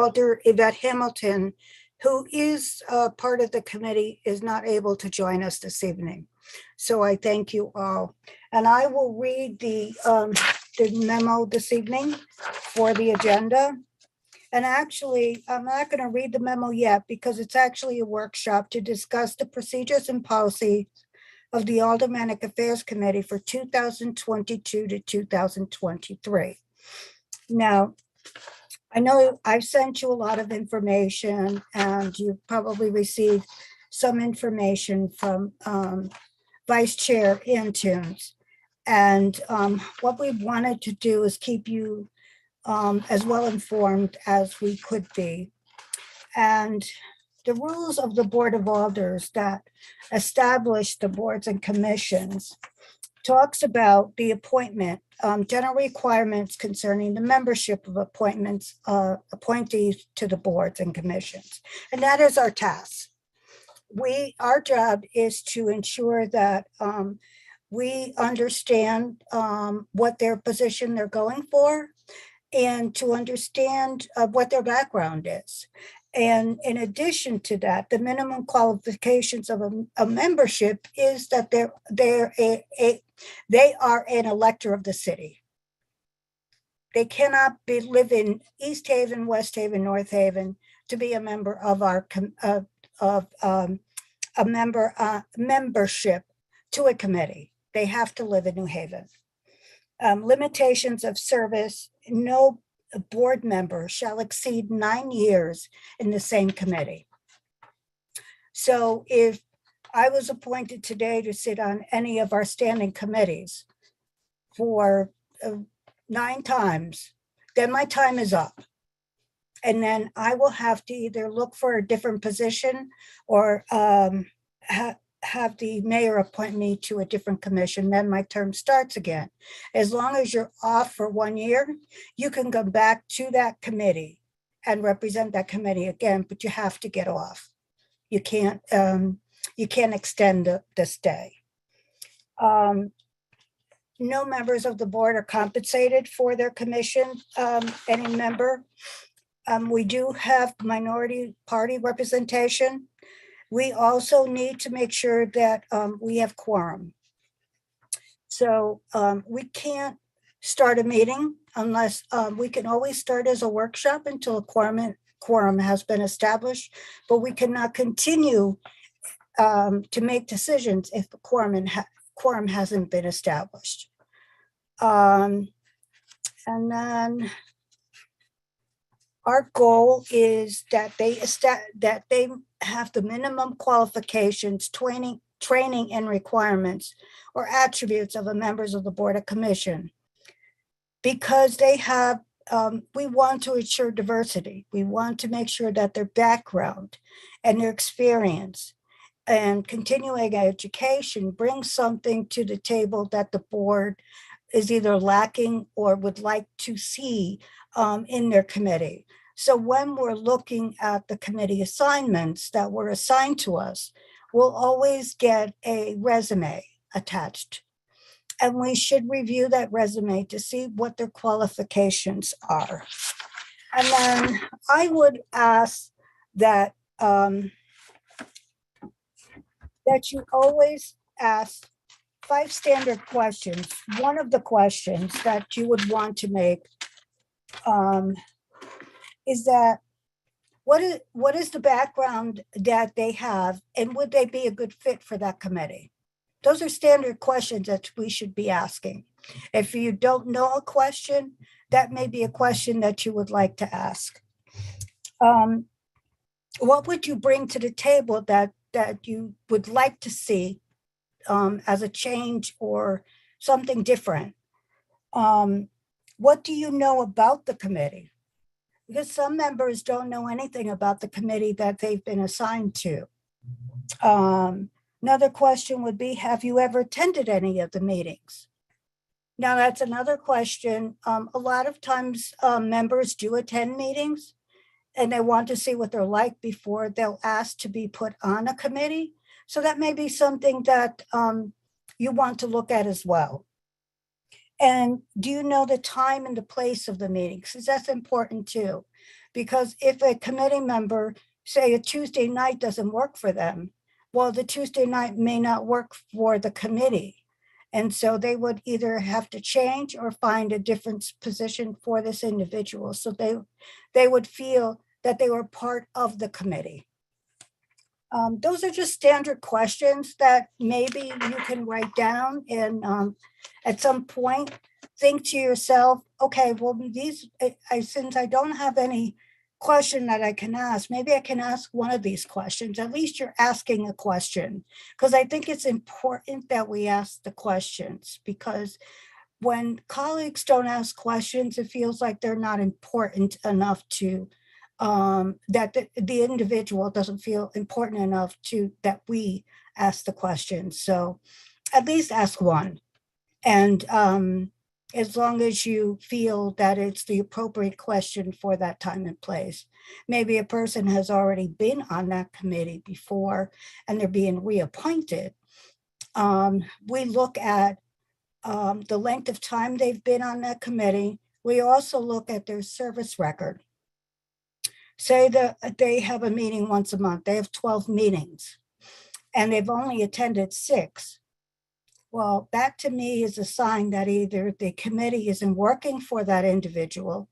Alder Yvette Hamilton, who is part of the committee, is not able to join us this evening. So I thank you all. And I will read the memo this evening for the agenda. And actually, I'm not going to read the memo yet because it's actually a workshop to discuss the procedures and policies of the Aldermanic Affairs Committee for 2022 to 2023. Now, I know I've sent you a lot of information and you've probably received some information from Vice Chair Antunes. And what we wanted to do is keep you as well informed as we could be. And the rules of the Board of Alders that establish the boards and commissions talks about the appointment, general requirements concerning the membership of appointees to the boards and commissions. And that is our task. Our job is to ensure that we understand what their position they're going for, and to understand what their background is. And in addition to that, the minimum qualifications of a membership is that they are an elector of the city. They cannot live in East Haven, West Haven, North Haven to be a member of our membership to a committee. They have to live in New Haven. Limitations of service: no board member shall exceed 9 years in the same committee. So if I was appointed today to sit on any of our standing committees for 9 times, then my time is up. And then I will have to either look for a different position or have the mayor appoint me to a different commission, then my term starts again. As long as you're off for 1 year, you can go back to that committee and represent that committee again, but you have to get off. You can't extend the stay. No members of the board are compensated for their commission, any member. We do have minority party representation. We also need to make sure that we have quorum. So we can't start a meeting unless we can always start as a workshop until a quorum has been established, but we cannot continue to make decisions if the quorum hasn't been established. And then our goal is that they have the minimum qualifications, training and requirements or attributes of the members of the Board of Commission, because they have, we want to ensure diversity. We want to make sure that their background and their experience and continuing education brings something to the table that the board is either lacking or would like to see in their committee. So when we're looking at the committee assignments that were assigned to us, we'll always get a resume attached. And we should review that resume to see what their qualifications are. And then I would ask that, that you always ask 5 standard questions. One of the questions that you would want to make is that what is the background that they have, and would they be a good fit for that committee? Those are standard questions that we should be asking. If you don't know a question, that may be a question that you would like to ask. What would you bring to the table that you would like to see as a change or something different? What do you know about the committee? Because some members don't know anything about the committee that they've been assigned to. Another question would be, have you ever attended any of the meetings? Now, that's another question. A lot of times members do attend meetings and they want to see what they're like before they'll ask to be put on a committee. So that may be something that you want to look at as well. And do you know the time and the place of the meetings? Because that's important too. Because if a committee member, say a Tuesday night doesn't work for them, well, the Tuesday night may not work for the committee. And so they would either have to change or find a different position for this individual. So they would feel that they were part of the committee. Those are just standard questions that maybe you can write down and at some point think to yourself, okay, well, since I don't have any question that I can ask, maybe I can ask one of these questions. At least you're asking a question, because I think it's important that we ask the questions, because when colleagues don't ask questions, it feels like they're not important enough to that the individual doesn't feel important enough to that we ask the question. So at least ask one. And as long as you feel that it's the appropriate question for that time and place. Maybe a person has already been on that committee before and they're being reappointed. We look at the length of time they've been on that committee. We also look at their service record. Say that they have a meeting once a month, they have 12 meetings, and they've only attended 6. Well, that to me is a sign that either the committee isn't working for that individual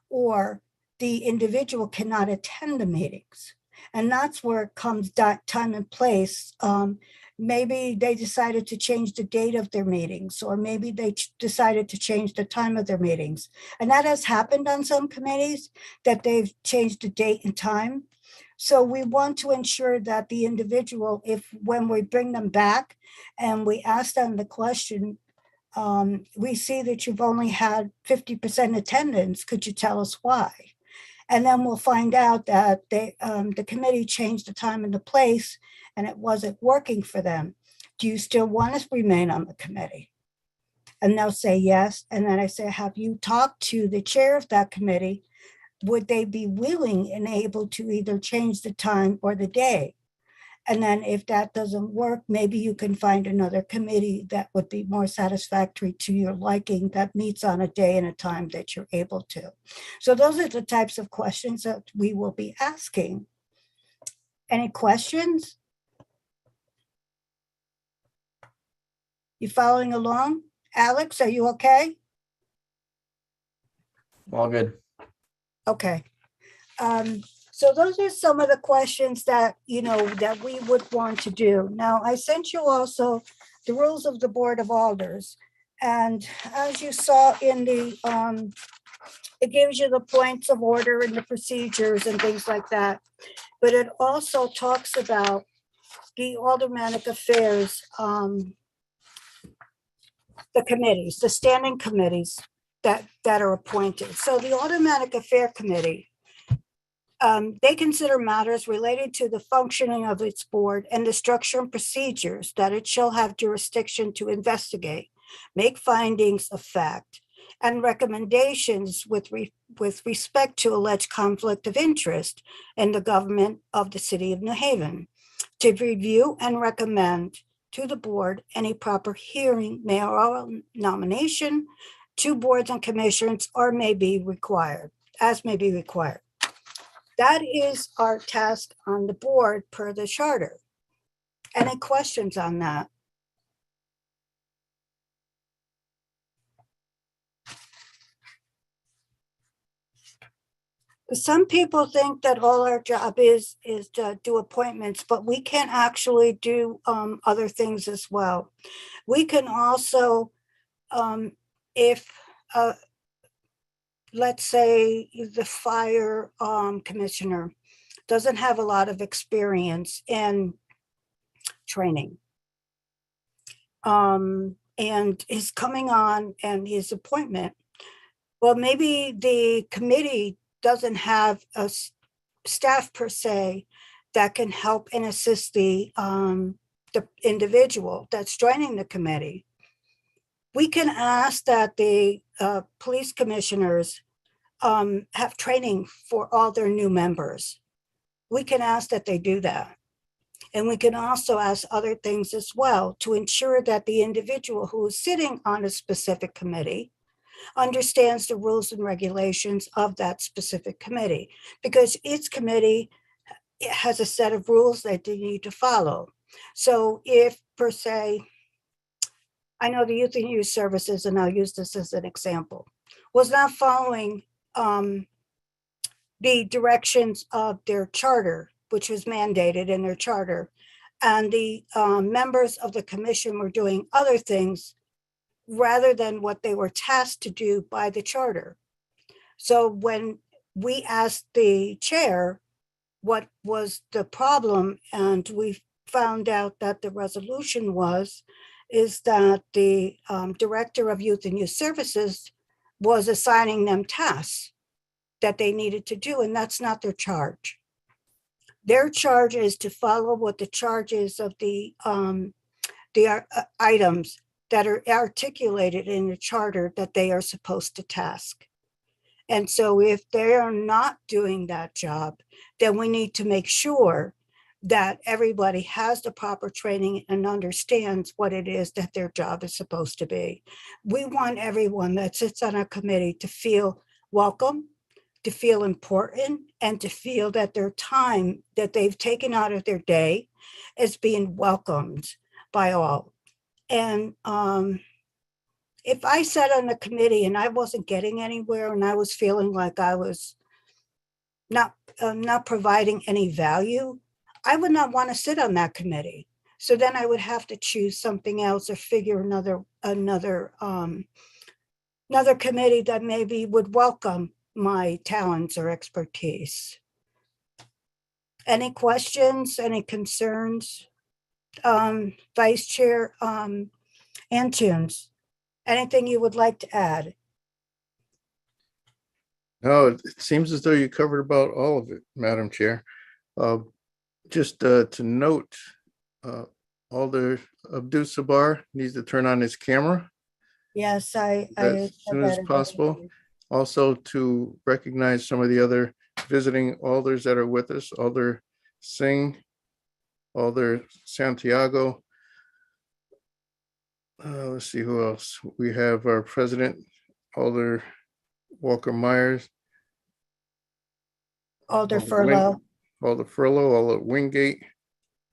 or the individual cannot attend the meetings. And that's where it comes time and place. Maybe they decided to change the date of their meetings, or maybe they decided to change the time of their meetings. And that has happened on some committees, that they've changed the date and time. So we want to ensure that the individual, when we bring them back and we ask them the question, we see that you've only had 50% attendance, could you tell us why? And then we'll find out that the committee changed the time and the place and it wasn't working for them. Do you still want us to remain on the committee? And they'll say yes. And then I say, have you talked to the chair of that committee? Would they be willing and able to either change the time or the day? And then if that doesn't work, maybe you can find another committee that would be more satisfactory to your liking, that meets on a day and a time that you're able to. So those are the types of questions that we will be asking. Any questions? You following along? Alex, are you okay? All good. Okay. So those are some of the questions that, that we would want to do. Now, I sent you also the rules of the Board of Alders. And as you saw in the, it gives you the points of order and the procedures and things like that. But it also talks about the Aldermanic affairs, the committees, the standing committees that are appointed. So the Aldermanic Affair Committee, they consider matters related to the functioning of its board and the structure and procedures that it shall have jurisdiction to investigate, make findings of fact, and recommendations with respect to alleged conflict of interest in the government of the city of New Haven, to review and recommend to the board any proper hearing, mayoral nomination to boards and commissions, or may be required, as may be required. That is our task on the board per the charter. Any questions on that? Some people think that all our job is to do appointments, but we can actually do other things as well. We can also, if let's say the fire commissioner doesn't have a lot of experience in training, and is coming on and his appointment, well, maybe the committee doesn't have a staff per se that can help and assist the individual that's joining the committee. We can ask that the police commissioners have training for all their new members. We can ask that they do that. And we can also ask other things as well to ensure that the individual who is sitting on a specific committee understands the rules and regulations of that specific committee, because each committee has a set of rules that they need to follow. So if, per se, I know the Youth and Youth Services, and I'll use this as an example, was not following the directions of their charter, which was mandated in their charter, and the members of the commission were doing other things rather than what they were tasked to do by the charter. So when we asked the chair what was the problem, and we found out that the resolution is that the director of Youth and Youth Services was assigning them tasks that they needed to do, and that's not their charge. Their charge is to follow what the charge is of the items that are articulated in the charter that they are supposed to task. And so if they are not doing that job, then we need to make sure that everybody has the proper training and understands what it is that their job is supposed to be. We want everyone that sits on a committee to feel welcome, to feel important, and to feel that their time that they've taken out of their day is being welcomed by all. And if I sat on the committee and I wasn't getting anywhere, and I was feeling like I was not providing any value, I would not want to sit on that committee. So then I would have to choose something else or figure another committee that maybe would welcome my talents or expertise. Any questions, any concerns? Vice Chair Antunes, anything you would like to add? No, it seems as though you covered about all of it, Madam Chair. Just to note, Alder Abdul Sabar needs to turn on his camera. Yes, as soon as possible. Also to recognize some of the other visiting alders that are with us, Alder Singh, Alder Santiago. Let's see who else. We have our president, Alder Walker Myers, Alder Furlow, Alder Wingate,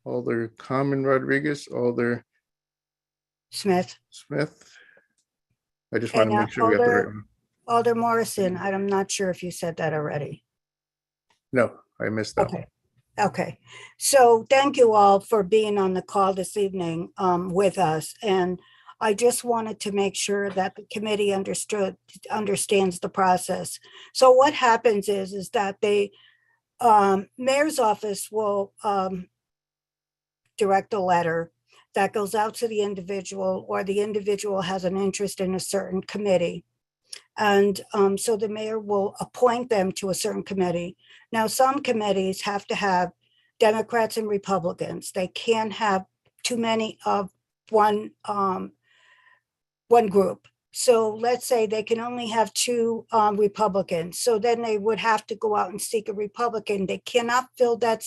Alder Common Rodriguez, Alder Smith. I just want to make sure we got the right one. Alder Morrison, I'm not sure if you said that already. No, I missed that. Okay. So thank you all for being on the call this evening with us. And I just wanted to make sure that the committee understands the process. So what happens is that the mayor's office will direct a letter that goes out to the individual, or the individual has an interest in a certain committee. And so the mayor will appoint them to a certain committee. Now, some committees have to have Democrats and Republicans. They can't have too many of one group. So let's say they can only have two Republicans. So then they would have to go out and seek a Republican. They cannot fill that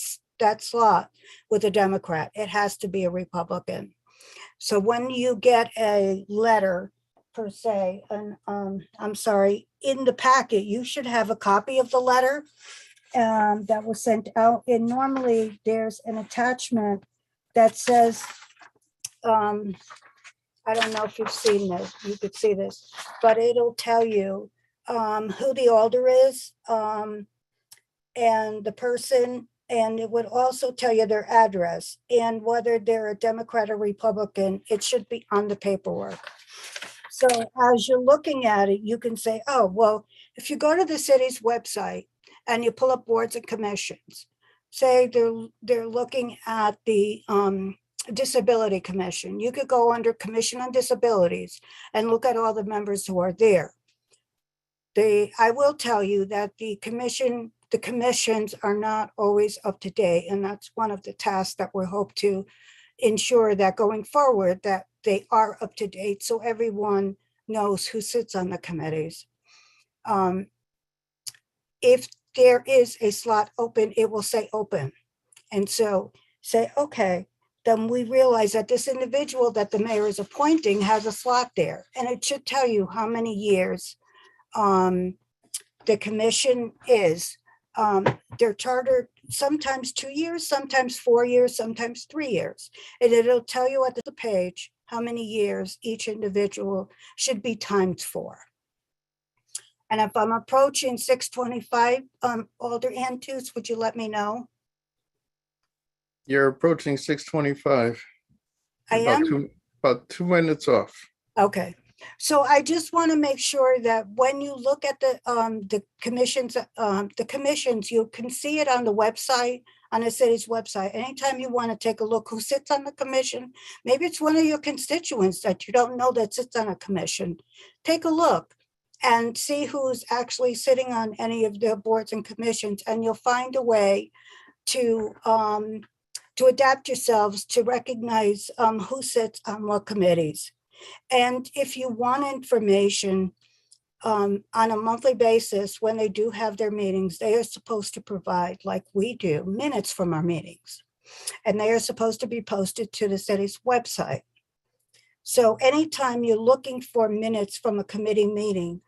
slot with a Democrat. It has to be a Republican. So when you get a letter, per se, and I'm sorry, in the packet, you should have a copy of the letter that was sent out. And normally there's an attachment that says, I don't know if you've seen this, you could see this, but it'll tell you who the alder is and the person, and it would also tell you their address and whether they're a Democrat or Republican. It should be on the paperwork. So as you're looking at it, you can say, oh, well, if you go to the city's website and you pull up boards and commissions, say they're looking at the Disability Commission, you could go under Commission on Disabilities and look at all the members who are there. I will tell you that the commissions are not always up to date, and that's one of the tasks that we hope to ensure that going forward, that they are up to date so everyone knows who sits on the committees. If there is a slot open, it will say open. And so say, okay, then we realize that this individual that the mayor is appointing has a slot there. And it should tell you how many years the commission is. They're chartered sometimes 2 years, sometimes 4 years, sometimes 3 years. And it'll tell you at the page how many years each individual should be timed for. And if I'm approaching 6:25, Alder Antus, would you let me know? You're approaching 6:25. I am? About 2 minutes off. Okay. So I just want to make sure that when you look at the commissions, you can see it on the website, on the city's website. Anytime you want to take a look who sits on the commission, maybe it's one of your constituents that you don't know that sits on a commission. Take a look and see who's actually sitting on any of the boards and commissions, and you'll find a way to adapt yourselves to recognize who sits on what committees. And if you want information on a monthly basis, when they do have their meetings, they are supposed to provide, like we do, minutes from our meetings. And they are supposed to be posted to the city's website. So anytime you're looking for minutes from a committee meeting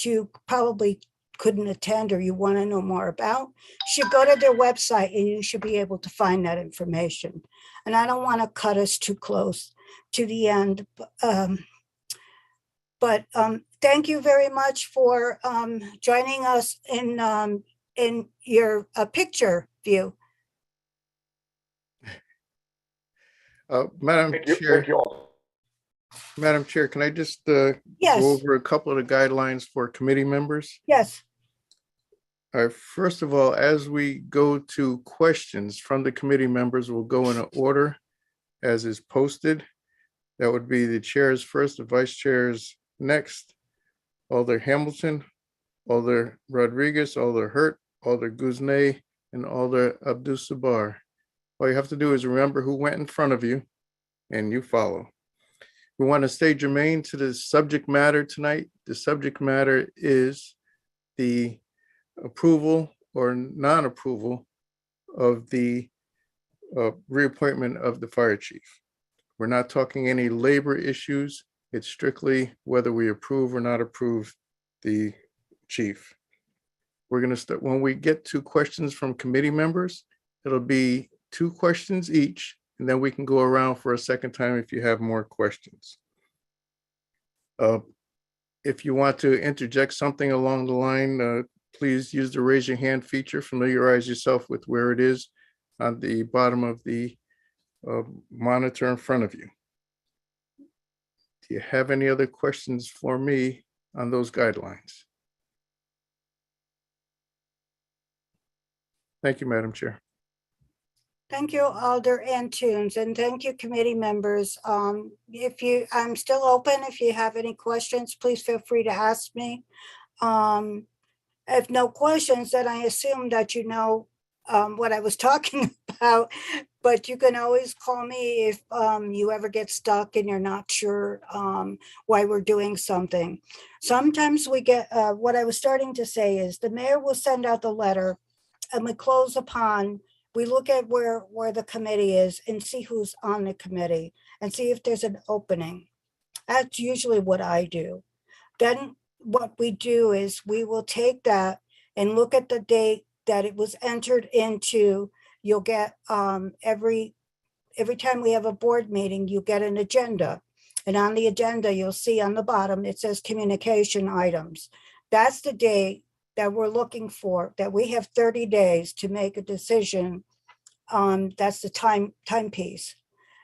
you probably couldn't attend or you want to know more about, you should go to their website and you should be able to find that information. And I don't want to cut us too close to the end. But thank you very much for joining us in your picture view. Madam Chair. Madam Chair, can I just go over a couple of the guidelines for committee members? Yes. All right, first of all, as we go to questions from the committee members, we'll go in an order as is posted. That would be the chairs first, the vice chairs next, Alder Hamilton, Alder Rodriguez, Alder Hurt, Alder Guzne, and Alder Abdus-Sabar. All you have to do is remember who went in front of you and you follow. We want to stay germane to the subject matter tonight. The subject matter is the approval or non-approval of the reappointment of the fire chief. We're not talking any labor issues. It's strictly whether we approve or not approve the chief. We're going to start when we get to questions from committee members. It'll be 2 questions each, and then we can go around for a second time if you have more questions. If you want to interject something along the line, please use the raise your hand feature. Familiarize yourself with where it is on the bottom of the monitor in front of you. Do you have any other questions for me on those guidelines? Thank you, Madam Chair. Thank you, Alder Antunes, and thank you, committee members. I'm still open. If you have any questions, please feel free to ask me. If no questions, then I assume that you know what I was talking about, but you can always call me if you ever get stuck and you're not sure why we're doing something. Sometimes we get, what I was starting to say is the mayor will send out the letter and we look at where the committee is and see who's on the committee and see if there's an opening. That's usually what I do. Then what we do is we will take that and look at the date that it was entered into. You'll get every time we have a board meeting, you get an agenda. And on the agenda, you'll see on the bottom, it says communication items. That's the date that we're looking for, that we have 30 days to make a decision. That's the timepiece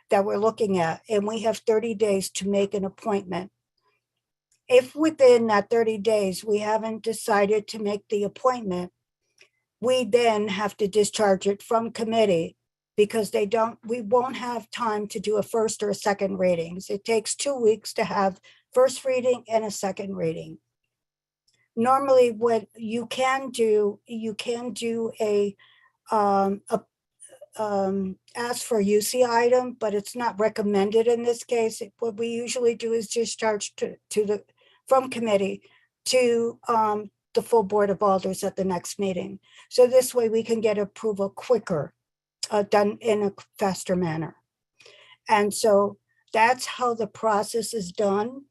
that we're looking at. And we have 30 days to make an appointment. If within that 30 days, we haven't decided to make the appointment, we then have to discharge it from committee because we won't have time to do a first or a second readings. It takes 2 weeks to have first reading and a second reading. Normally what you can do a ask for a UC item, but it's not recommended in this case. What we usually do is discharge from committee to the full board of alders at the next meeting. So this way we can get approval quicker done in a faster manner. And so that's how the process is done.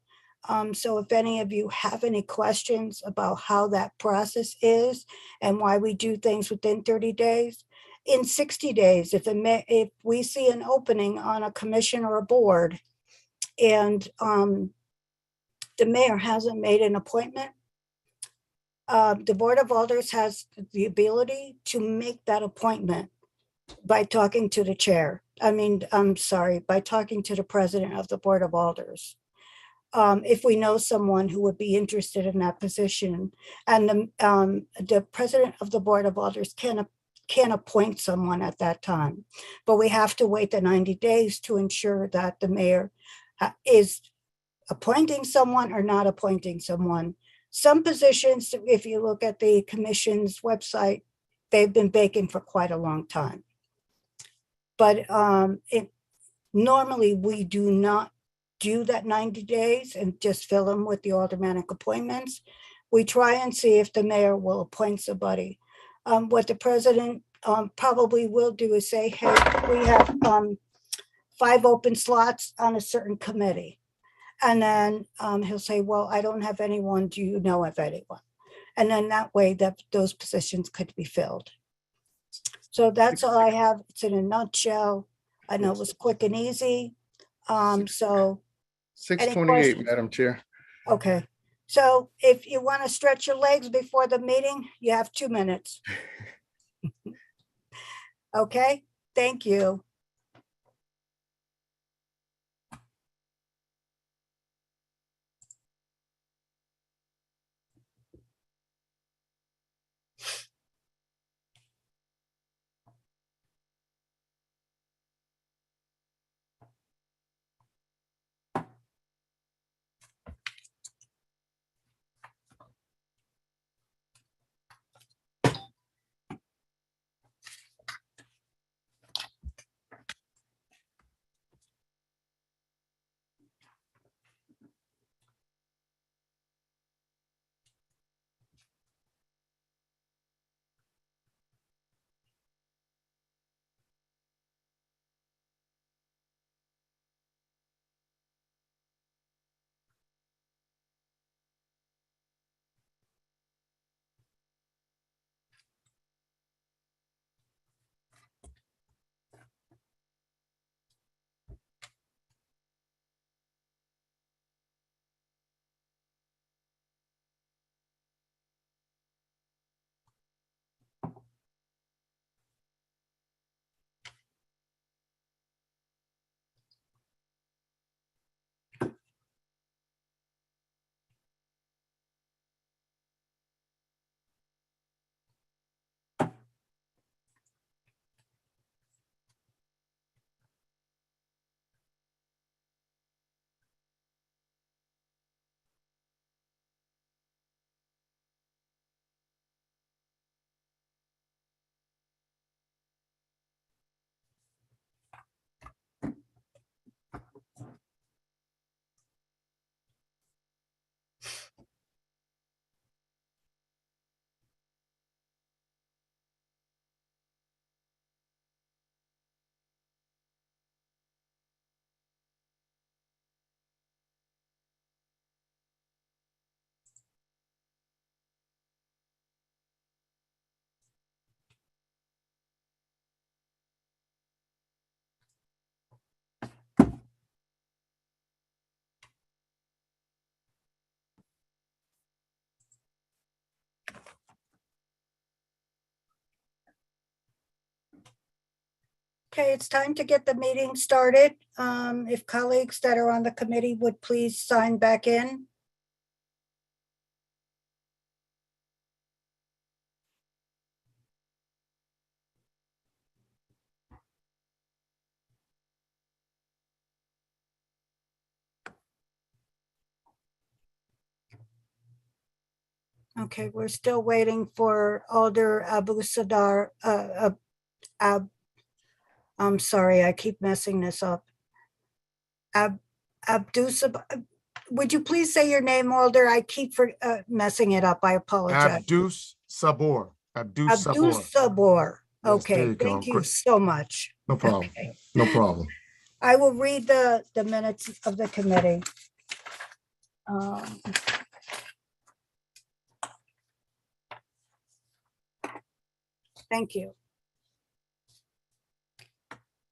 So if any of you have any questions about how that process is and why we do things within 30 days, in 60 days, if we see an opening on a commission or a board and the mayor hasn't made an appointment, the Board of Alders has the ability to make that appointment by talking to the chair. I'm sorry, by talking to the president of the Board of Alders. If we know someone who would be interested in that position, and the president of the Board of Alders can appoint someone at that time, but we have to wait the 90 days to ensure that the mayor is appointing someone or not appointing someone. Some positions, if you look at the commission's website, they've been vacant for quite a long time. But normally we do not do that 90 days and just fill them with the aldermanic appointments. We try and see if the mayor will appoint somebody. What the president probably will do is say, hey, we have 5 open slots on a certain committee. And then he'll say, well, I don't have anyone. Do you know of anyone? And then that way those positions could be filled. So that's all I have. It's in a nutshell. I know it was quick and easy. So 6:28, Madam Chair. okay. So if you want to stretch your legs before the meeting, you have 2 minutes. Okay, thank you. Okay, it's time to get the meeting started. If colleagues that are on the committee would please sign back in. Okay, we're still waiting for Alder Abu Sadar. I'm sorry, I keep messing this up. Abdusab, would you please say your name, Alder? I keep messing it up. I apologize. Abdus Sabor. Abdus Abdus Sabor. Sabor. There Okay, you go. thank you Great. so much. No problem. Okay. No problem. I will read the minutes of the committee. Thank you.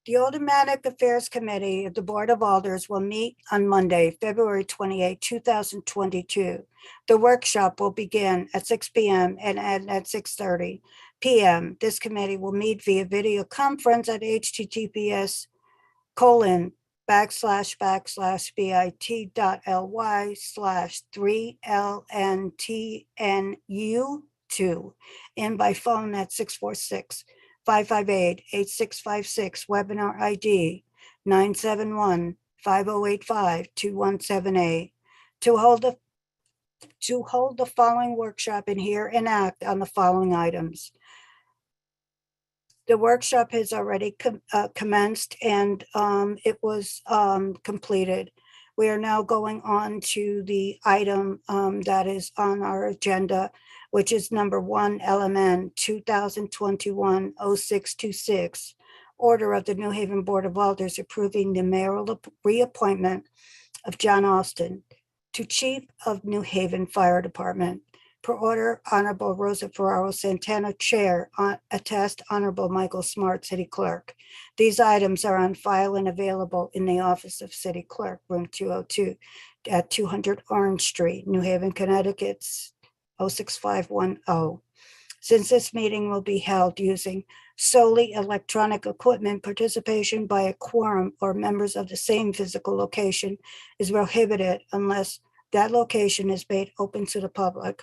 The Aldermanic Affairs Committee of the Board of Alders will meet on Monday, February 28, 2022. The workshop will begin at 6 p.m. and end at 6:30 p.m. This committee will meet via video conference at https://bit.ly/3lntnu2 and by phone at 646-558-8656, webinar ID 971-5085-2178. To hold the following workshop and hear and act on the following items. The workshop has already commenced and it was completed. We are now going on to the item that is on our agenda, which is number 1, LMN 2021-0626, order of the New Haven Board of Alders approving the mayoral reappointment of John Austin to Chief of New Haven Fire Department. Per order, Honorable Rosa Ferraro Santana, Chair, attest Honorable Michael Smart, City Clerk. These items are on file and available in the Office of City Clerk, Room 202 at 200 Orange Street, New Haven, Connecticut, 06510. Since this meeting will be held using solely electronic equipment, participation by a quorum or members of the same physical location is prohibited unless that location is made open to the public.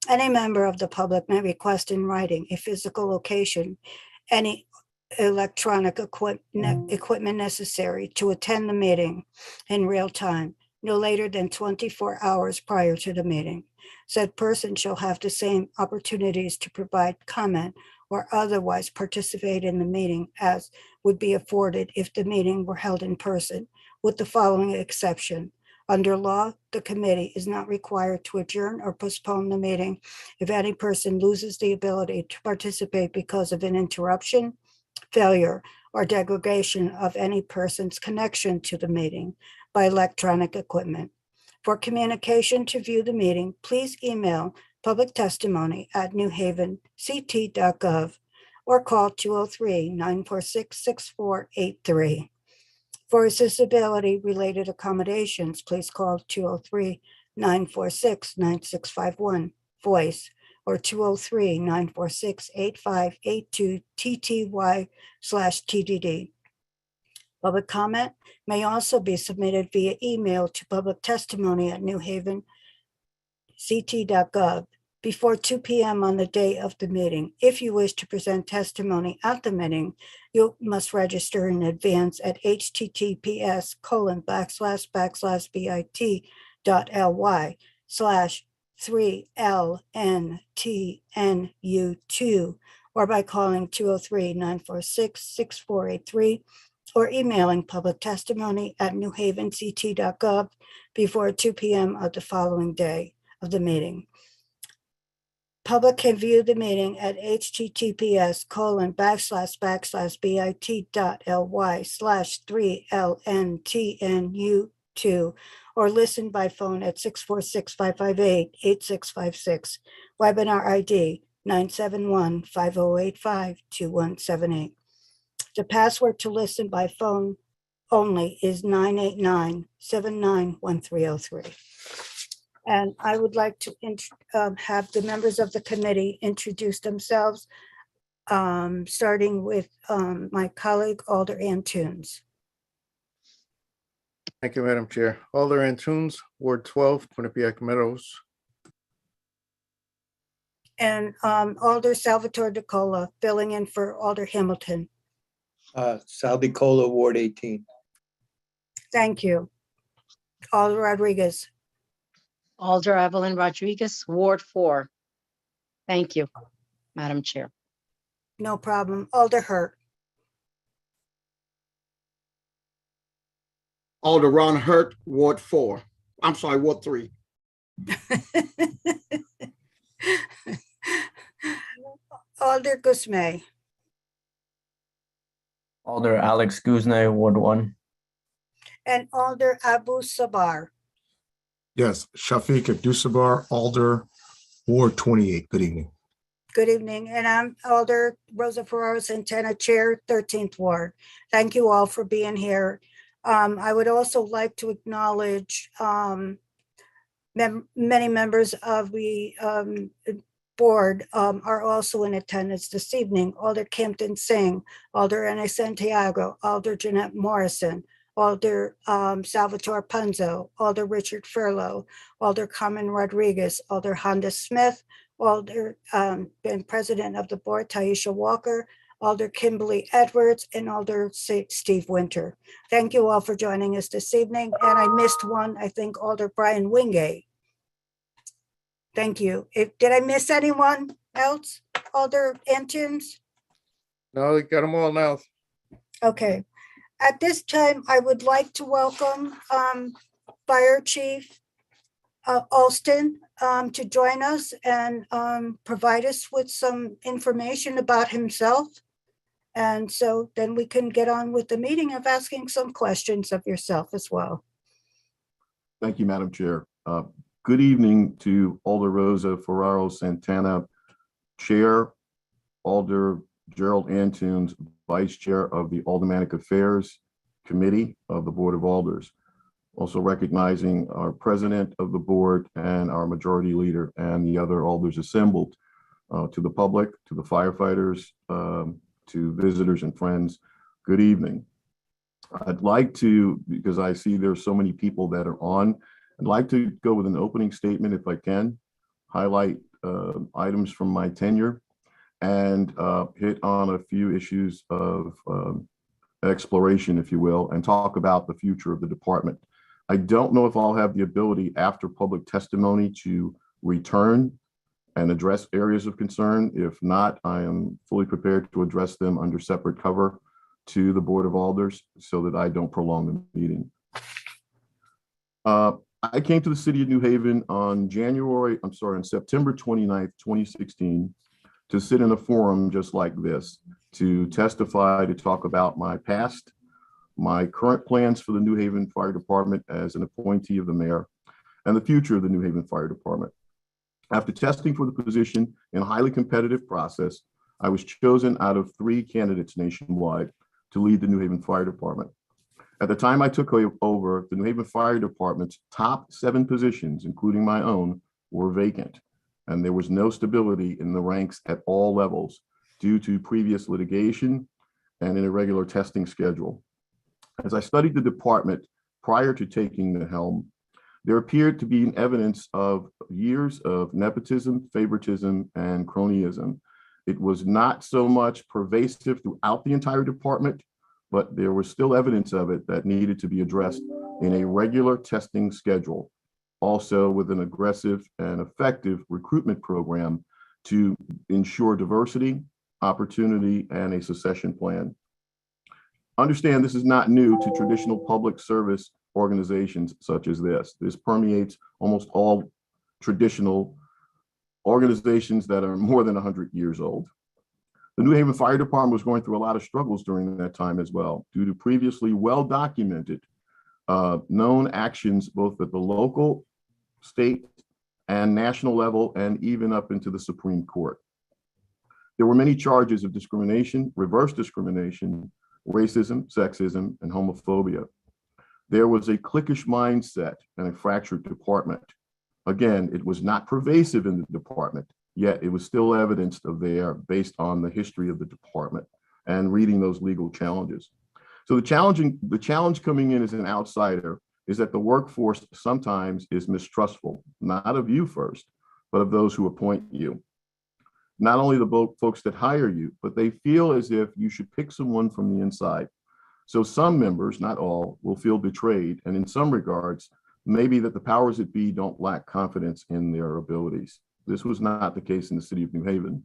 Any member of the public may request in writing a physical location, any electronic equipment necessary to attend the meeting in real time, no later than 24 hours prior to the meeting. Said person shall have the same opportunities to provide comment or otherwise participate in the meeting as would be afforded if the meeting were held in person, with the following exception. Under law, the committee is not required to adjourn or postpone the meeting if any person loses the ability to participate because of an interruption, failure, or degradation of any person's connection to the meeting by electronic equipment. For communication to view the meeting, please email publictestimony@newhavenct.gov or call 203-946-6483. For accessibility-related accommodations, please call 203-946-9651, voice, or 203-946-8582 TTY/TDD. Public comment may also be submitted via email to publictestimony@newhavenct.gov before 2 p.m. on the day of the meeting. If you wish to present testimony at the meeting, you must register in advance at https://bit.ly/3lntnu2 or by calling 203-946-6483 or emailing publictestimony@newhavenct.gov before 2 p.m. of the following day of the meeting. Public can view the meeting at https://bit.ly/3lntnu2 or listen by phone at 646-558-8656, webinar ID 971-5085-2178. The password to listen by phone only is 989-791303. And I would like to have the members of the committee introduce themselves, starting with my colleague Alder Antunes. Thank you, Madam Chair. Alder Antunes, Ward 12, Quinnipiac Meadows. And Alder Salvatore DeCola, filling in for Alder Hamilton. Sal DeCola, Ward 18. Thank you. Alder Rodriguez. Alder Evelyn Rodriguez, Ward 4. Thank you, Madam Chair. No problem. Alder Hurt. Alder Ron Hurt, Ward 4. I'm sorry, Ward 3. Alder Guzmay. Alder Alex Guzne, Ward 1. and Alder Abu Sabar. Yes, Shafiq Abdusabar, Alder, Ward 28. Good evening. Good evening, and I'm Alder Rosa Ferraro Santana, Chair, 13th Ward. Thank you all for being here. I would also like to acknowledge many members of the board are also in attendance this evening. Alder Campton Singh, Alder Ana Santiago, Alder Jeanette Morrison, Alder Salvatore Punzo, Alder Richard Furlow, Alder Carmen Rodriguez, Alder Honda Smith, Alder and President of the Board Taisha Walker, Alder Kimberly Edwards, and Alder Steve Winter. Thank you all for joining us this evening. And I missed one, I think Alder Brian Wingate. Thank you. Did I miss anyone else? Alder Antons? No, they got them all now. Okay. At this time, I would like to welcome Fire Chief Alston to join us and provide us with some information about himself. And so then we can get on with the meeting of asking some questions of yourself as well. Thank you, Madam Chair. Good evening to Alder Rosa Ferraro Santana, Chair, Alder Gerald Antunes, Vice Chair of the Aldermanic Affairs Committee of the Board of Alders. Also recognizing our President of the Board and our Majority Leader and the other Alders assembled. To the public, to the firefighters, to visitors and friends, good evening. I'd like to, because I see there's so many people that are on, I'd like to go with an opening statement if I can, highlight items from my tenure and hit on a few issues of exploration, if you will, and talk about the future of the department. I don't know if I'll have the ability after public testimony to return and address areas of concern. If not, I am fully prepared to address them under separate cover to the Board of Alders so that I don't prolong the meeting. I came to the city of New Haven on September 29th, 2016, to sit in a forum just like this, to testify, to talk about my past, my current plans for the New Haven Fire Department as an appointee of the mayor, and the future of the New Haven Fire Department. After testing for the position in a highly competitive process, I was chosen out of 3 candidates nationwide to lead the New Haven Fire Department. At the time I took over, the New Haven Fire Department's top 7 positions, including my own, were vacant, and there was no stability in the ranks at all levels due to previous litigation and an irregular testing schedule. As I studied the department prior to taking the helm, there appeared to be an evidence of years of nepotism, favoritism, and cronyism. It was not so much pervasive throughout the entire department, but there was still evidence of it that needed to be addressed in a regular testing schedule, also with an aggressive and effective recruitment program to ensure diversity, opportunity, and a succession plan. Understand this is not new to traditional public service organizations such as this. This permeates almost all traditional organizations that are more than 100 years old. The New Haven Fire Department was going through a lot of struggles during that time as well, due to previously well-documented known actions, both at the local, state, and national level, and even up into the Supreme Court. There were many charges of discrimination, reverse discrimination, racism, sexism, and homophobia. There was a cliquish mindset and a fractured department. Again, it was not pervasive in the department, yet it was still evidenced of there based on the history of the department and reading those legal challenges. So the challenge coming in as an outsider is that the workforce sometimes is mistrustful, not of you first, but of those who appoint you. Not only the folks that hire you, but they feel as if you should pick someone from the inside. So some members, not all, will feel betrayed, and in some regards, maybe that the powers that be don't lack confidence in their abilities. This was not the case in the city of New Haven.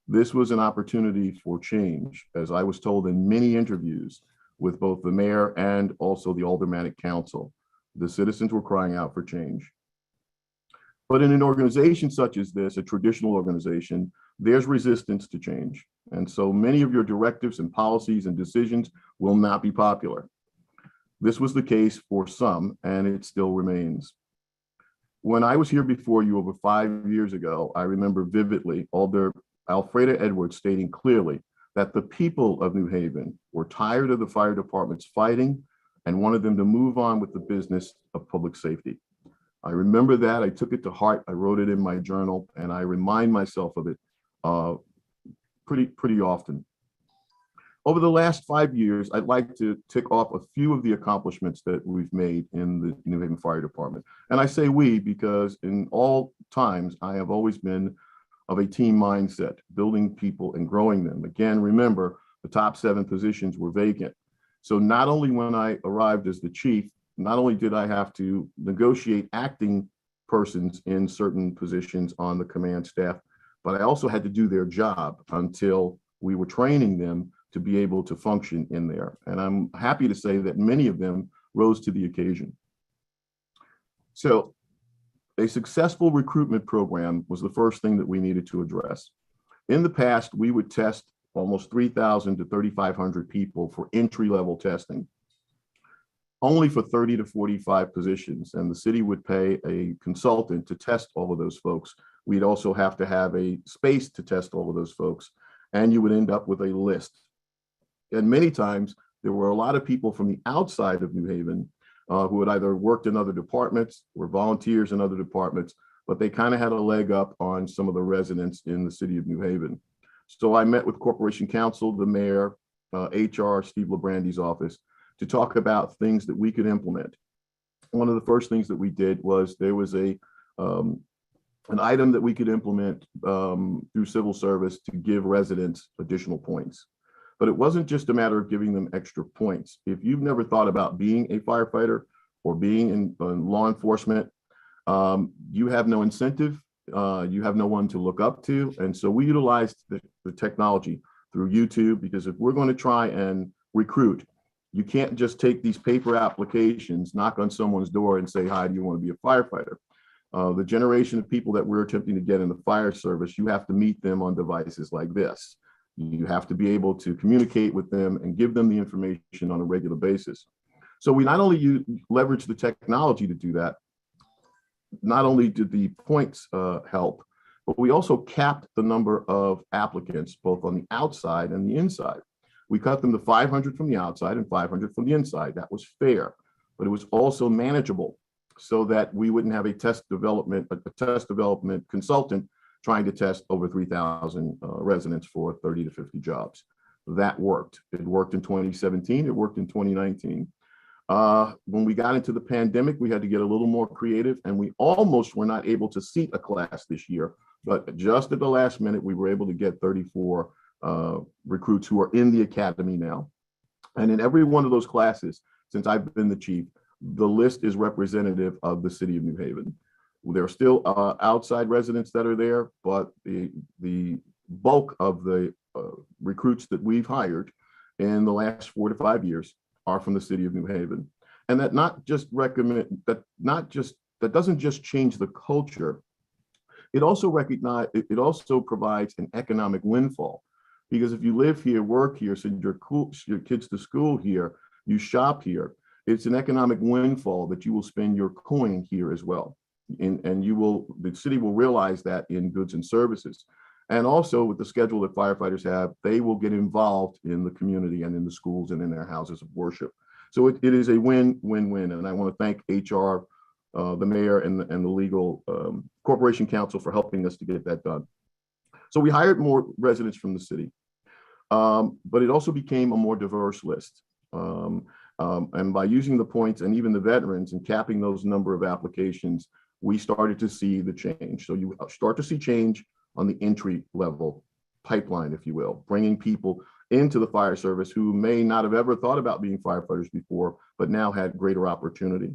This was an opportunity for change, as I was told in many interviews with both the mayor and also the Aldermanic Council. The citizens were crying out for change. But in an organization such as this, a traditional organization, there's resistance to change. And so many of your directives and policies and decisions will not be popular. This was the case for some, and it still remains. When I was here before you over 5 years ago, I remember vividly Alder Alfreda Edwards stating clearly that the people of New Haven were tired of the fire departments fighting and wanted them to move on with the business of public safety. I remember that. I took it to heart. I wrote it in my journal, and I remind myself of it pretty often. Over the last 5 years, I'd like to tick off a few of the accomplishments that we've made in the New Haven Fire Department. And I say we because in all times, I have always been of a team mindset, building people and growing them. Again, remember, the top 7 positions were vacant. So not only when I arrived as the chief, not only did I have to negotiate acting persons in certain positions on the command staff, but I also had to do their job until we were training them to be able to function in there. And I'm happy to say that many of them rose to the occasion. So a successful recruitment program was the first thing that we needed to address. In the past, we would test almost 3,000 to 3,500 people for entry-level testing, only for 30 to 45 positions. And the city would pay a consultant to test all of those folks. We'd also have to have a space to test all of those folks. And you would end up with a list. And many times there were a lot of people from the outside of New Haven who had either worked in other departments, were volunteers in other departments, but they kind of had a leg up on some of the residents in the city of New Haven. So I met with Corporation Counsel, the mayor, HR, Steve Labrandy's office, to talk about things that we could implement. One of the first things that we did was there was an item that we could implement through civil service to give residents additional points. But it wasn't just a matter of giving them extra points. If you've never thought about being a firefighter or being in law enforcement, you have no incentive, you have no one to look up to. And so we utilized the technology through YouTube, because if we're going to try and recruit, you can't just take these paper applications, knock on someone's door and say, hi, do you want to be a firefighter? The generation of people that we're attempting to get in the fire service, you have to meet them on devices like this. You have to be able to communicate with them and give them the information on a regular basis. So we not only leverage the technology to do that, not only did the points help, but we also capped the number of applicants, both on the outside and the inside. We cut them to 500 from the outside and 500 from the inside. That was fair, but it was also manageable so that we wouldn't have a test development consultant trying to test over 3,000 residents for 30 to 50 jobs. That worked. It worked in 2017. It worked in 2019. When we got into the pandemic, we had to get a little more creative, and we almost were not able to seat a class this year. But just at the last minute, we were able to get 34 recruits who are in the academy now. And in every one of those classes, since I've been the chief, the list is representative of the city of New Haven. There are still outside residents that are there, but the bulk of the recruits that we've hired in the last 4 to 5 years are from the city of New Haven. And that doesn't just change the culture. It also provides an economic windfall, because if you live here, work here, send your kids to school here, you shop here, it's an economic windfall that you will spend your coin here as well. And the city will realize that in goods and services. And also with the schedule that firefighters have, they will get involved in the community and in the schools and in their houses of worship. So it is a win-win-win. And I want to thank HR, the mayor, and the legal corporation counsel for helping us to get that done. So we hired more residents from the city, but it also became a more diverse list. And by using the points and even the veterans and capping those number of applications, we started to see the change. So you start to see change on the entry level pipeline, if you will, bringing people into the fire service who may not have ever thought about being firefighters before, but now had greater opportunity.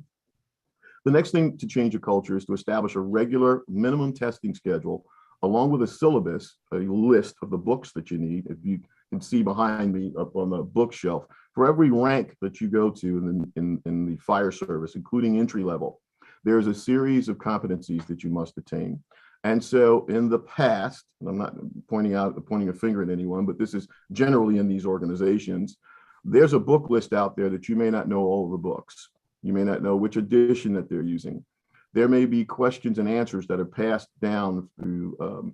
The next thing to change a culture is to establish a regular minimum testing schedule, along with a syllabus, a list of the books that you need. If you can see behind me up on the bookshelf, for every rank that you go to in the fire service, including entry level, there's a series of competencies that you must attain. And so in the past, and I'm not pointing a finger at anyone, but this is generally in these organizations, there's a book list out there that you may not know all of the books. You may not know which edition that they're using. There may be questions and answers that are passed down through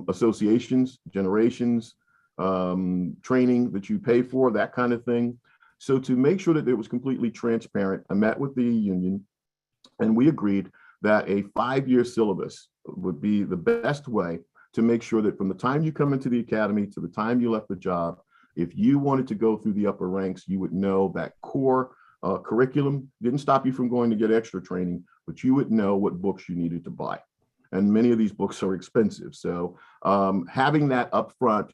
associations, generations, training that you pay for, that kind of thing. So to make sure that it was completely transparent, I met with the union and we agreed that a 5-year syllabus would be the best way to make sure that from the time you come into the academy to the time you left the job, if you wanted to go through the upper ranks, you would know that core curriculum didn't stop you from going to get extra training, but you would know what books you needed to buy. And many of these books are expensive. So having that up front,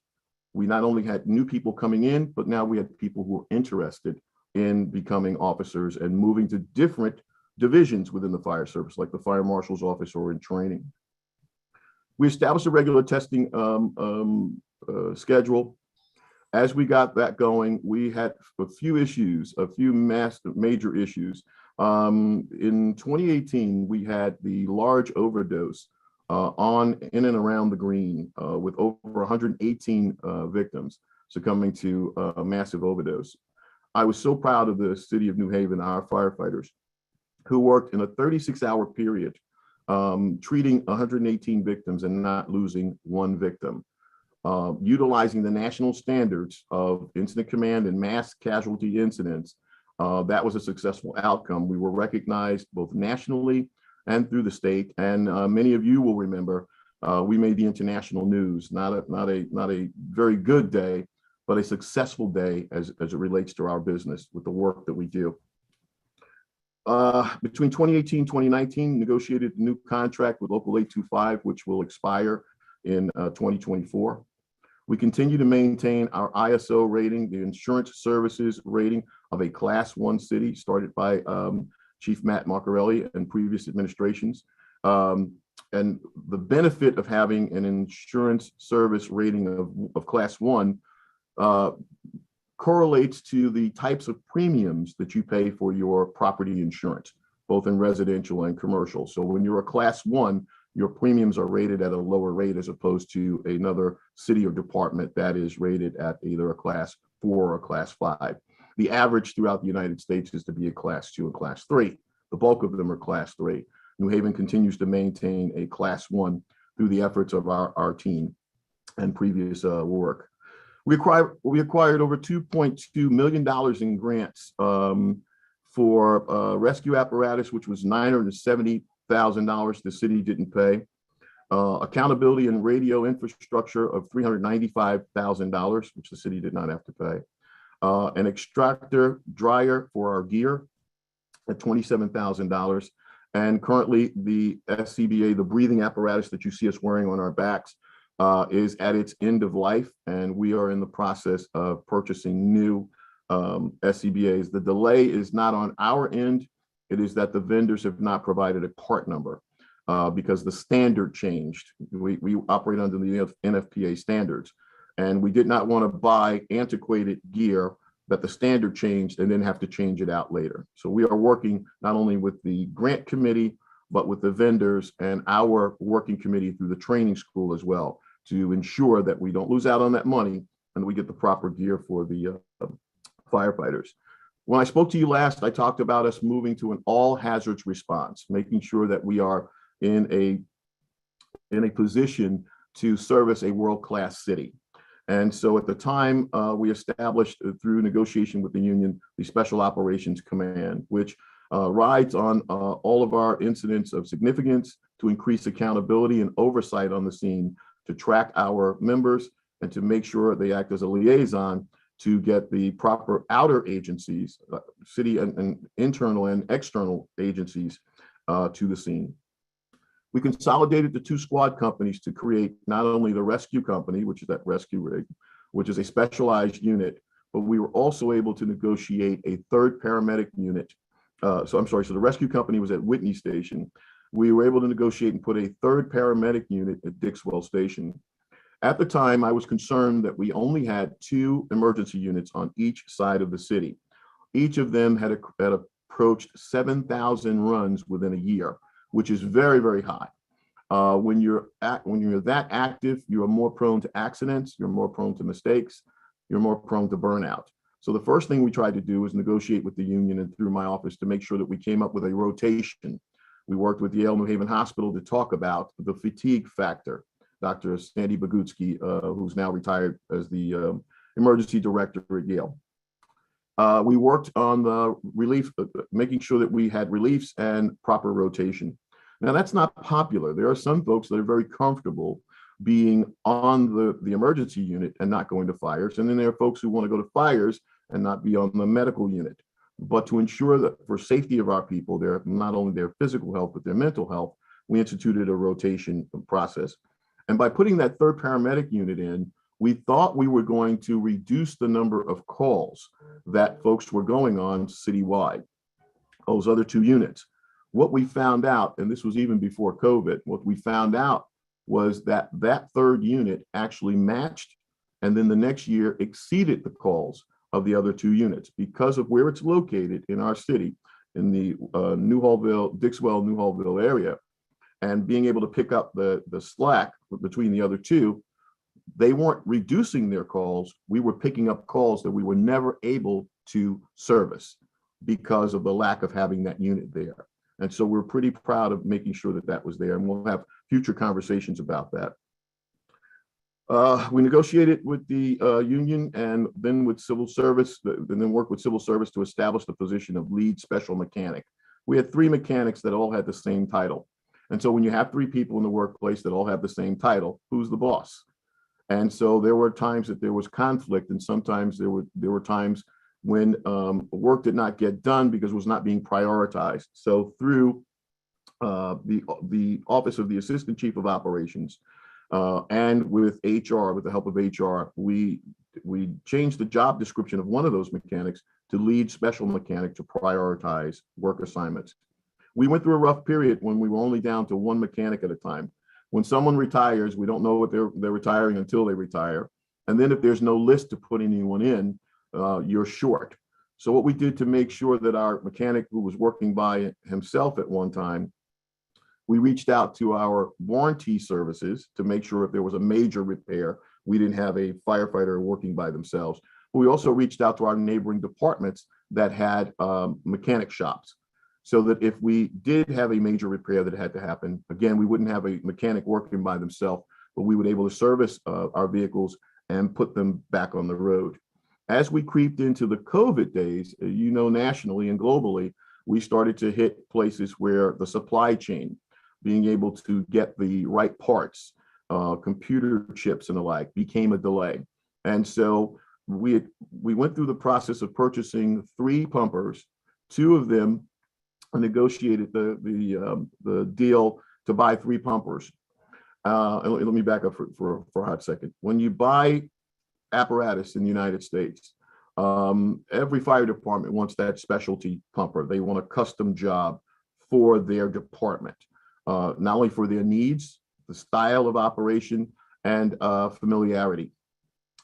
we not only had new people coming in, but now we had people who were interested in becoming officers and moving to different divisions within the fire service, like the fire marshal's office or in training. We established a regular testing schedule. As we got that going, we had a few issues, a few major issues. In 2018, we had the large overdose in and around the green with over 118 victims succumbing to a massive overdose. I was so proud of the city of New Haven, our firefighters, who worked in a 36-hour period, treating 118 victims and not losing one victim. Utilizing the national standards of incident command and mass casualty incidents, that was a successful outcome. We were recognized both nationally and through the state, and many of you will remember we made the international news. Not a very good day, but a successful day as it relates to our business with the work that we do. Between 2018 and 2019, negotiated a new contract with Local 825, which will expire in 2024. We continue to maintain our ISO rating, the insurance services rating of a Class 1 city, started by Chief Matt Marcarelli and previous administrations. And the benefit of having an insurance service rating of Class 1 correlates to the types of premiums that you pay for your property insurance, both in residential and commercial. So when you're a Class 1, your premiums are rated at a lower rate as opposed to another city or department that is rated at either a Class 4 or a Class 5. The average throughout the United States is to be a Class 2 and Class 3. The bulk of them are Class 3. New Haven continues to maintain a Class 1 through the efforts of our team and previous work. We acquired over $2.2 million in grants for rescue apparatus, which was $970,000 the city didn't pay. Accountability and radio infrastructure of $395,000, which the city did not have to pay. An extractor dryer for our gear at $27,000. And currently the SCBA, the breathing apparatus that you see us wearing on our backs, is at its end of life. And we are in the process of purchasing new SCBAs. The delay is not on our end. It is that the vendors have not provided a part number because the standard changed. We operate under the NFPA standards, and we did not want to buy antiquated gear that the standard changed and then have to change it out later. So we are working not only with the grant committee, but with the vendors and our working committee through the training school as well to ensure that we don't lose out on that money and we get the proper gear for the firefighters. When I spoke to you last, I talked about us moving to an all hazards response, making sure that we are in a position to service a world-class city. And so at the time, we established through negotiation with the union, the Special Operations Command, which rides on all of our incidents of significance to increase accountability and oversight on the scene, to track our members and to make sure they act as a liaison to get the proper outer agencies, city and internal and external agencies to the scene. We consolidated the 2 squad companies to create not only the rescue company, which is that rescue rig, which is a specialized unit, but we were also able to negotiate a 3rd paramedic unit. So the rescue company was at Whitney Station. We were able to negotiate and put a 3rd paramedic unit at Dixwell Station. At the time, I was concerned that we only had 2 emergency units on each side of the city. Each of them had a approached 7,000 runs within a year, which is very, very high. When you're that active, you are more prone to accidents, you're more prone to mistakes, you're more prone to burnout. So the first thing we tried to do was negotiate with the union and through my office to make sure that we came up with a rotation. We worked with Yale New Haven Hospital to talk about the fatigue factor. Dr. Sandy Bogutsky, who's now retired as the emergency director at Yale. We worked on the relief, making sure that we had reliefs and proper rotation. Now that's not popular. There are some folks that are very comfortable being on the emergency unit and not going to fires. And then there are folks who want to go to fires and not be on the medical unit. But to ensure that for safety of our people, not only their physical health, but their mental health, we instituted a rotation process. And by putting that third paramedic unit in, we thought we were going to reduce the number of calls that folks were going on citywide, those other two units. What we found out, and this was even before COVID, what we found out was that that third unit actually matched, and then the next year exceeded the calls of the other two units because of where it's located in our city, in the Dixwell, Newhallville area, and being able to pick up the slack between the other two. They weren't reducing their calls. We were picking up calls that we were never able to service because of the lack of having that unit there. And so we're pretty proud of making sure that that was there, and we'll have future conversations about that. We negotiated with the union and then with civil service, and then worked with civil service to establish the position of lead special mechanic. We had 3 mechanics that all had the same title. And so when you have 3 people in the workplace that all have the same title, who's the boss? And so there were times that there was conflict, and sometimes there were times when work did not get done because it was not being prioritized. So through the Office of the Assistant Chief of Operations and with HR, with the help of HR, we changed the job description of one of those mechanics to lead special mechanic to prioritize work assignments. We went through a rough period when we were only down to 1 mechanic at a time. When someone retires, we don't know what they're retiring until they retire. And then if there's no list to put anyone in, you're short. So what we did to make sure that our mechanic who was working by himself at one time, we reached out to our warranty services to make sure if there was a major repair, we didn't have a firefighter working by themselves. But we also reached out to our neighboring departments that had mechanic shops, so that if we did have a major repair that had to happen, again, we wouldn't have a mechanic working by themselves, but we would be able to service our vehicles and put them back on the road. As we creeped into the COVID days, nationally and globally, we started to hit places where the supply chain, being able to get the right parts, computer chips and the like, became a delay. And so we went through the process of purchasing 3 pumpers. 2 of them negotiated the deal to buy 3 pumpers. And let me back up for a hot second. When you buy apparatus in the United States, every fire department wants that specialty pumper. They want a custom job for their department, not only for their needs, the style of operation, and familiarity.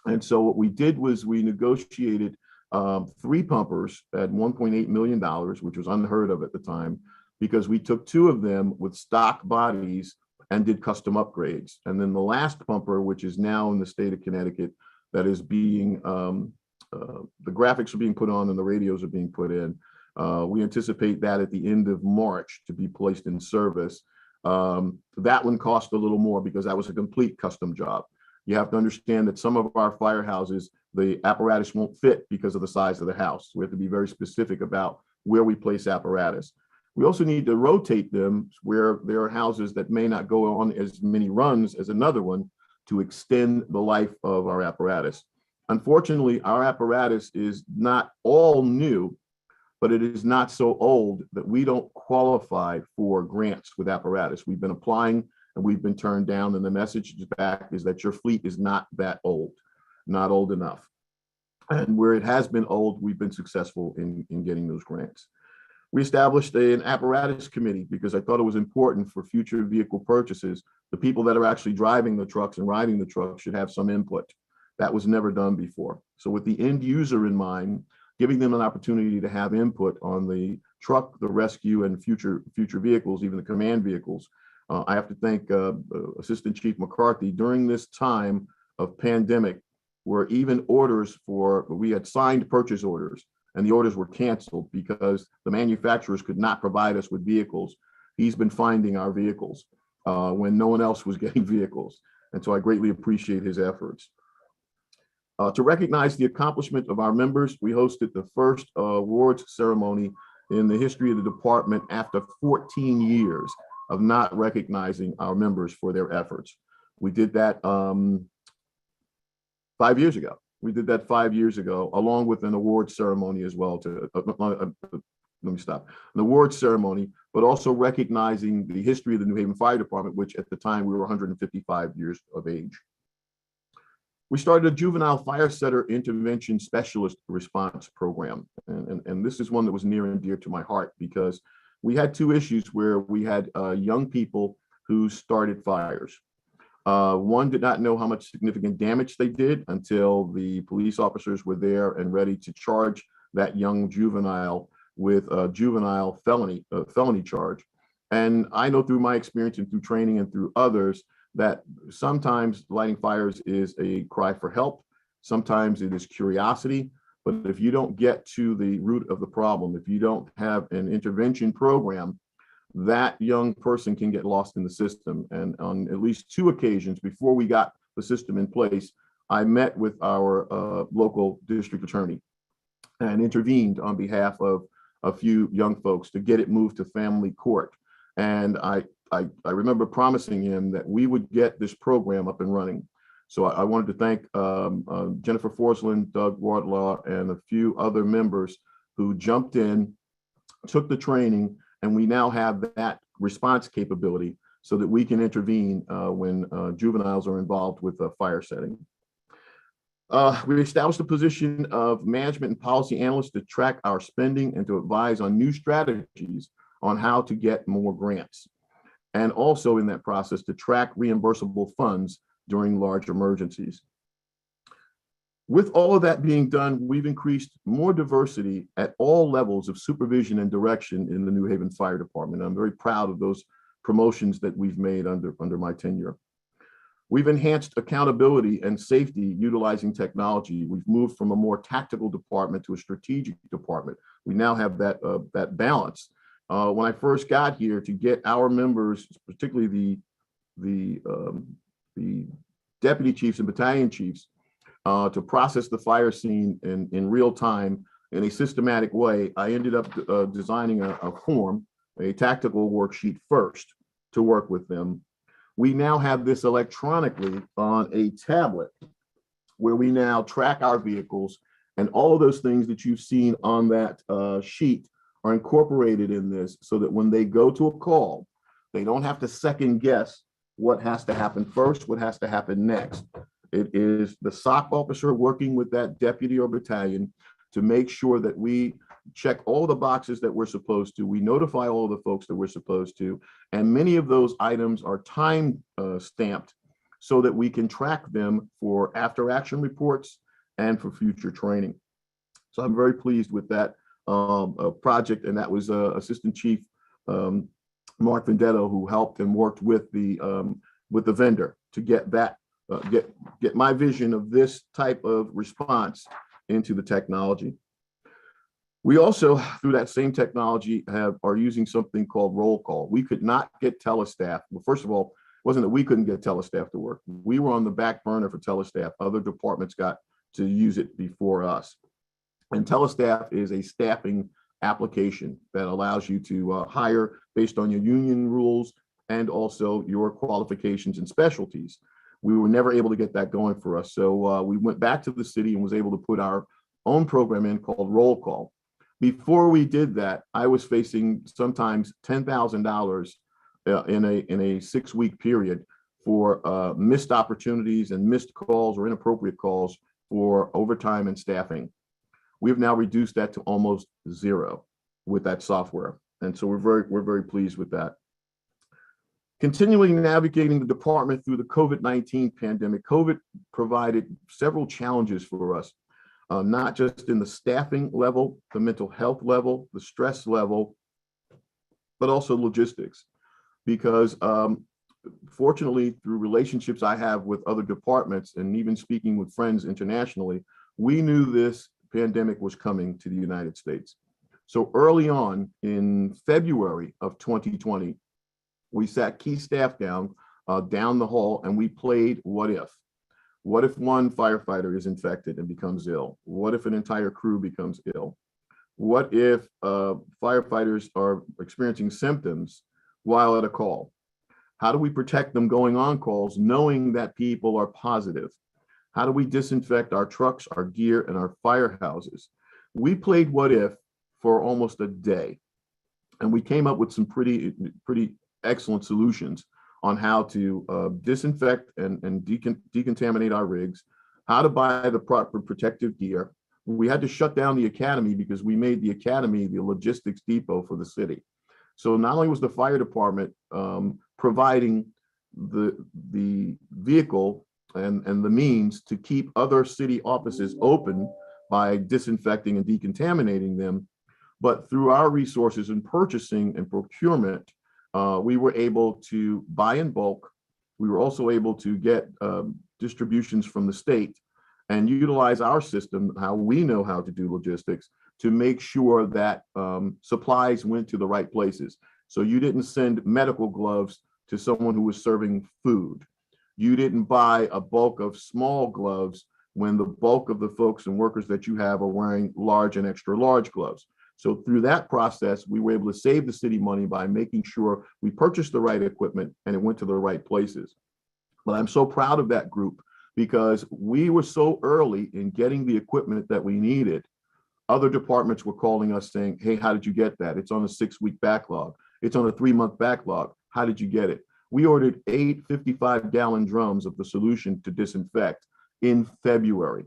And so what we did was we negotiated 3 pumpers at $1.8 million, which was unheard of at the time, because we took 2 of them with stock bodies and did custom upgrades. And then the last pumper, which is now in the state of Connecticut, that is being, the graphics are being put on and the radios are being put in. We anticipate that at the end of March to be placed in service. That one cost a little more because that was a complete custom job. You have to understand that some of our firehouses, the apparatus won't fit because of the size of the house. We have to be very specific about where we place apparatus. We also need to rotate them where there are houses that may not go on as many runs as another one to extend the life of our apparatus. Unfortunately, our apparatus is not all new, but it is not so old that we don't qualify for grants with apparatus. We've been applying and we've been turned down, and the message back is that your fleet is not that old, not old enough. And where it has been old, we've been successful in getting those grants. We established an apparatus committee because I thought it was important for future vehicle purchases. The people that are actually driving the trucks and riding the trucks should have some input. That was never done before. So with the end user in mind, giving them an opportunity to have input on the truck, the rescue, and future vehicles, even the command vehicles. I have to thank Assistant Chief McCarthy during this time of pandemic, where even we had signed purchase orders and the orders were canceled because the manufacturers could not provide us with vehicles. He's been finding our vehicles when no one else was getting vehicles. And so I greatly appreciate his efforts. To recognize the accomplishment of our members, we hosted the first awards ceremony in the history of the department after 14 years of not recognizing our members for their efforts. We did that 5 years ago. We did that 5 years ago, along with an award ceremony as well. Let me stop. An award ceremony, but also recognizing the history of the New Haven Fire Department, which at the time we were 155 years of age. We started a juvenile fire setter intervention specialist response program. And this is one that was near and dear to my heart because we had two issues where we had young people who started fires. One did not know how much significant damage they did until the police officers were there and ready to charge that young juvenile with a juvenile felony charge. And I know through my experience and through training and through others that sometimes lighting fires is a cry for help. Sometimes it is curiosity. But if you don't get to the root of the problem, if you don't have an intervention program, that young person can get lost in the system. And on at least 2 occasions before we got the system in place, I met with our local district attorney and intervened on behalf of a few young folks to get it moved to family court. And I remember promising him that we would get this program up and running. So I wanted to thank Jennifer Forsland, Doug Wardlaw, and a few other members who jumped in, took the training, and we now have that response capability so that we can intervene when juveniles are involved with a fire setting. We established a position of management and policy analyst to track our spending and to advise on new strategies on how to get more grants. And also in that process to track reimbursable funds during large emergencies. With all of that being done, we've increased more diversity at all levels of supervision and direction in the New Haven Fire Department. I'm very proud of those promotions that we've made under my tenure. We've enhanced accountability and safety utilizing technology. We've moved from a more tactical department to a strategic department. We now have that balance. When I first got here, to get our members, particularly the deputy chiefs and battalion chiefs, to process the fire scene in real time in a systematic way, I ended up designing a form, a tactical worksheet first to work with them. We now have this electronically on a tablet where we now track our vehicles, and all of those things that you've seen on that sheet are incorporated in this so that when they go to a call, they don't have to second guess what has to happen first, what has to happen next. It is the SOC officer working with that deputy or battalion to make sure that we check all the boxes that we're supposed to. We notify all the folks that we're supposed to. And many of those items are time stamped so that we can track them for after action reports and for future training. So I'm very pleased with that project. And that was Assistant Chief Mark Vendetto, who helped and worked with the vendor to get that get my vision of this type of response into the technology. We also, through that same technology, are using something called roll call. We could not get telestaff. Well, first of all, it wasn't that we couldn't get telestaff to work. We were on the back burner for telestaff. Other departments got to use it before us. And telestaff is a staffing application that allows you to hire based on your union rules and also your qualifications and specialties. We were never able to get that going for us. So we went back to the city and was able to put our own program in called Roll Call. Before we did that, I was facing sometimes $10,000 in a 6-week period for missed opportunities and missed calls or inappropriate calls for overtime and staffing. We've now reduced that to almost zero with that software. And so we're very pleased with that. Continually navigating the department through the COVID-19 pandemic, COVID provided several challenges for us. not just in the staffing level, the mental health level, the stress level, but also logistics. Because fortunately, through relationships I have with other departments and even speaking with friends internationally, we knew this pandemic was coming to the United States. So early on in February of 2020, we sat key staff down the hall and we played what if. What if one firefighter is infected and becomes ill? What if an entire crew becomes ill? What if firefighters are experiencing symptoms while at a call? How do we protect them going on calls knowing that people are positive? How do we disinfect our trucks, our gear, and our firehouses? We played what if for almost a day, and we came up with some pretty excellent solutions on how to disinfect and decontaminate our rigs, how to buy the proper protective gear. We had to shut down the academy because we made the academy the logistics depot for the city. So not only was the fire department providing the vehicle and the means to keep other city offices open by disinfecting and decontaminating them, but through our resources in purchasing and procurement, we were able to buy in bulk. We were also able to get distributions from the state and utilize our system, how we know how to do logistics, to make sure that supplies went to the right places. So you didn't send medical gloves to someone who was serving food. You didn't buy a bulk of small gloves when the bulk of the folks and workers that you have are wearing large and extra large gloves. So through that process, we were able to save the city money by making sure we purchased the right equipment and it went to the right places. But I'm so proud of that group because we were so early in getting the equipment that we needed. Other departments were calling us saying, hey, how did you get that? It's on a 6-week backlog. It's on a 3-month backlog. How did you get it? We ordered 8 55-gallon drums of the solution to disinfect in February,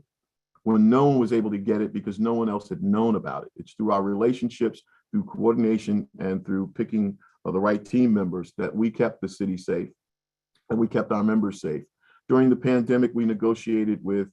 when no one was able to get it because no one else had known about it. It's through our relationships, through coordination, and through picking the right team members that we kept the city safe and we kept our members safe. During the pandemic, we negotiated with,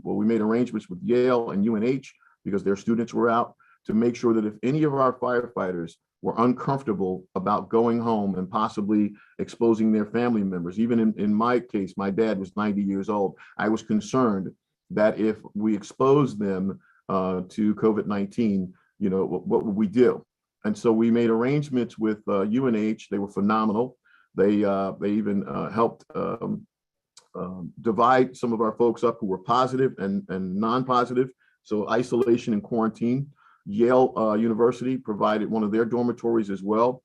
we made arrangements with Yale and UNH because their students were out to make sure that if any of our firefighters were uncomfortable about going home and possibly exposing their family members, even in my case, my dad was 90 years old. I was concerned that if we expose them to COVID-19, what would we do? And so we made arrangements with UNH. They were phenomenal. They even helped divide some of our folks up who were positive and non-positive. So isolation and quarantine. Yale University provided one of their dormitories as well.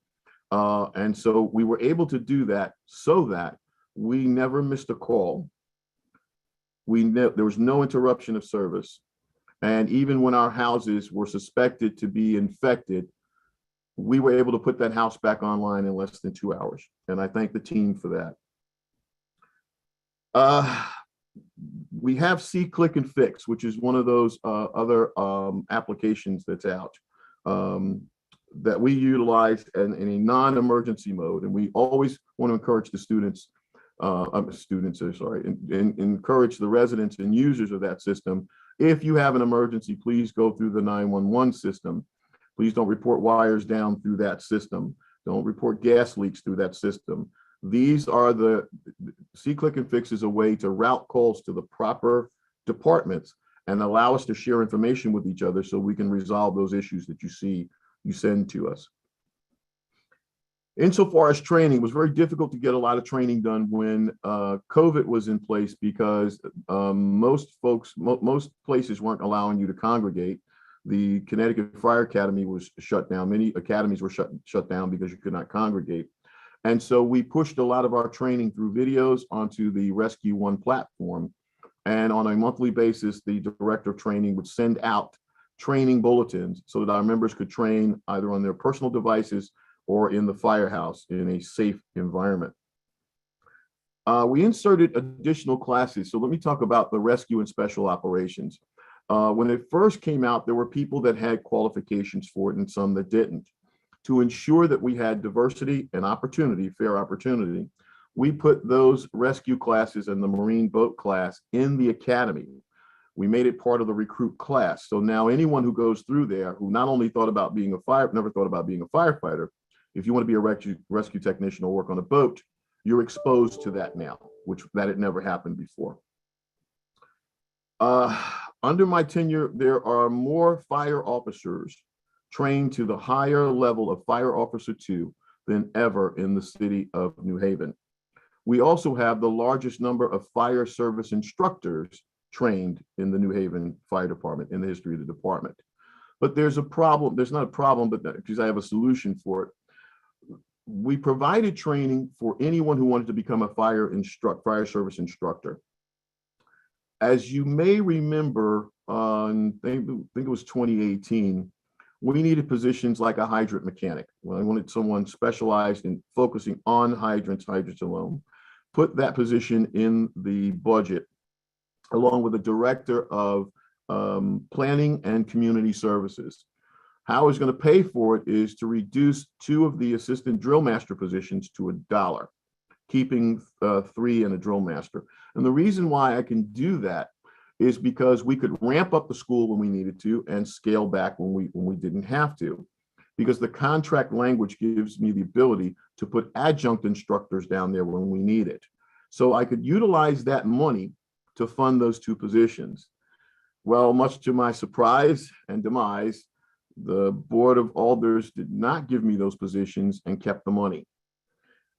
And so we were able to do that so that we never missed a call. There was no interruption of service. And even when our houses were suspected to be infected, we were able to put that house back online in less than 2 hours. And I thank the team for that. We have See, Click, and Fix, which is one of those other applications that's out that we utilize in a non-emergency mode. And we always want to encourage the encourage the residents and users of that system. If you have an emergency, please go through the 911 system. Please don't report wires down through that system. Don't report gas leaks through that system. These are the See, Click, and Fix is a way to route calls to the proper departments and allow us to share information with each other so we can resolve those issues that you send to us. Insofar as training, it was very difficult to get a lot of training done when COVID was in place because most places weren't allowing you to congregate. The Connecticut Fire Academy was shut down. Many academies were shut down because you could not congregate. And so we pushed a lot of our training through videos onto the Rescue One platform. And on a monthly basis, the director of training would send out training bulletins so that our members could train either on their personal devices or in the firehouse in a safe environment. We inserted additional classes. So let me talk about the rescue and special operations. When it first came out, there were people that had qualifications for it and some that didn't. To ensure that we had diversity and opportunity, fair opportunity, we put those rescue classes and the marine boat class in the academy. We made it part of the recruit class. So now anyone who goes through there who not only thought about being never thought about being a firefighter, if you want to be a rescue technician or work on a boat, you're exposed to that now, that had never happened before. Under my tenure, there are more fire officers trained to the higher level of Fire Officer 2 than ever in the city of New Haven. We also have the largest number of fire service instructors trained in the New Haven Fire Department in the history of the department. But there's a problem. There's not a problem, but because I have a solution for it. We provided training for anyone who wanted to become a fire service instructor. As you may remember, I think it was 2018, we needed positions like a hydrant mechanic. Well, I wanted someone specialized in focusing on hydrants alone. Put that position in the budget, along with the director of planning and community services. How it's going to pay for it is to reduce 2 of the assistant drill master positions to $1, keeping 3 in a drill master. And the reason why I can do that is because we could ramp up the school when we needed to and scale back when we didn't have to, because the contract language gives me the ability to put adjunct instructors down there when we need it. So I could utilize that money to fund those 2 positions. Well, much to my surprise and demise, the Board of Alders did not give me those positions and kept the money.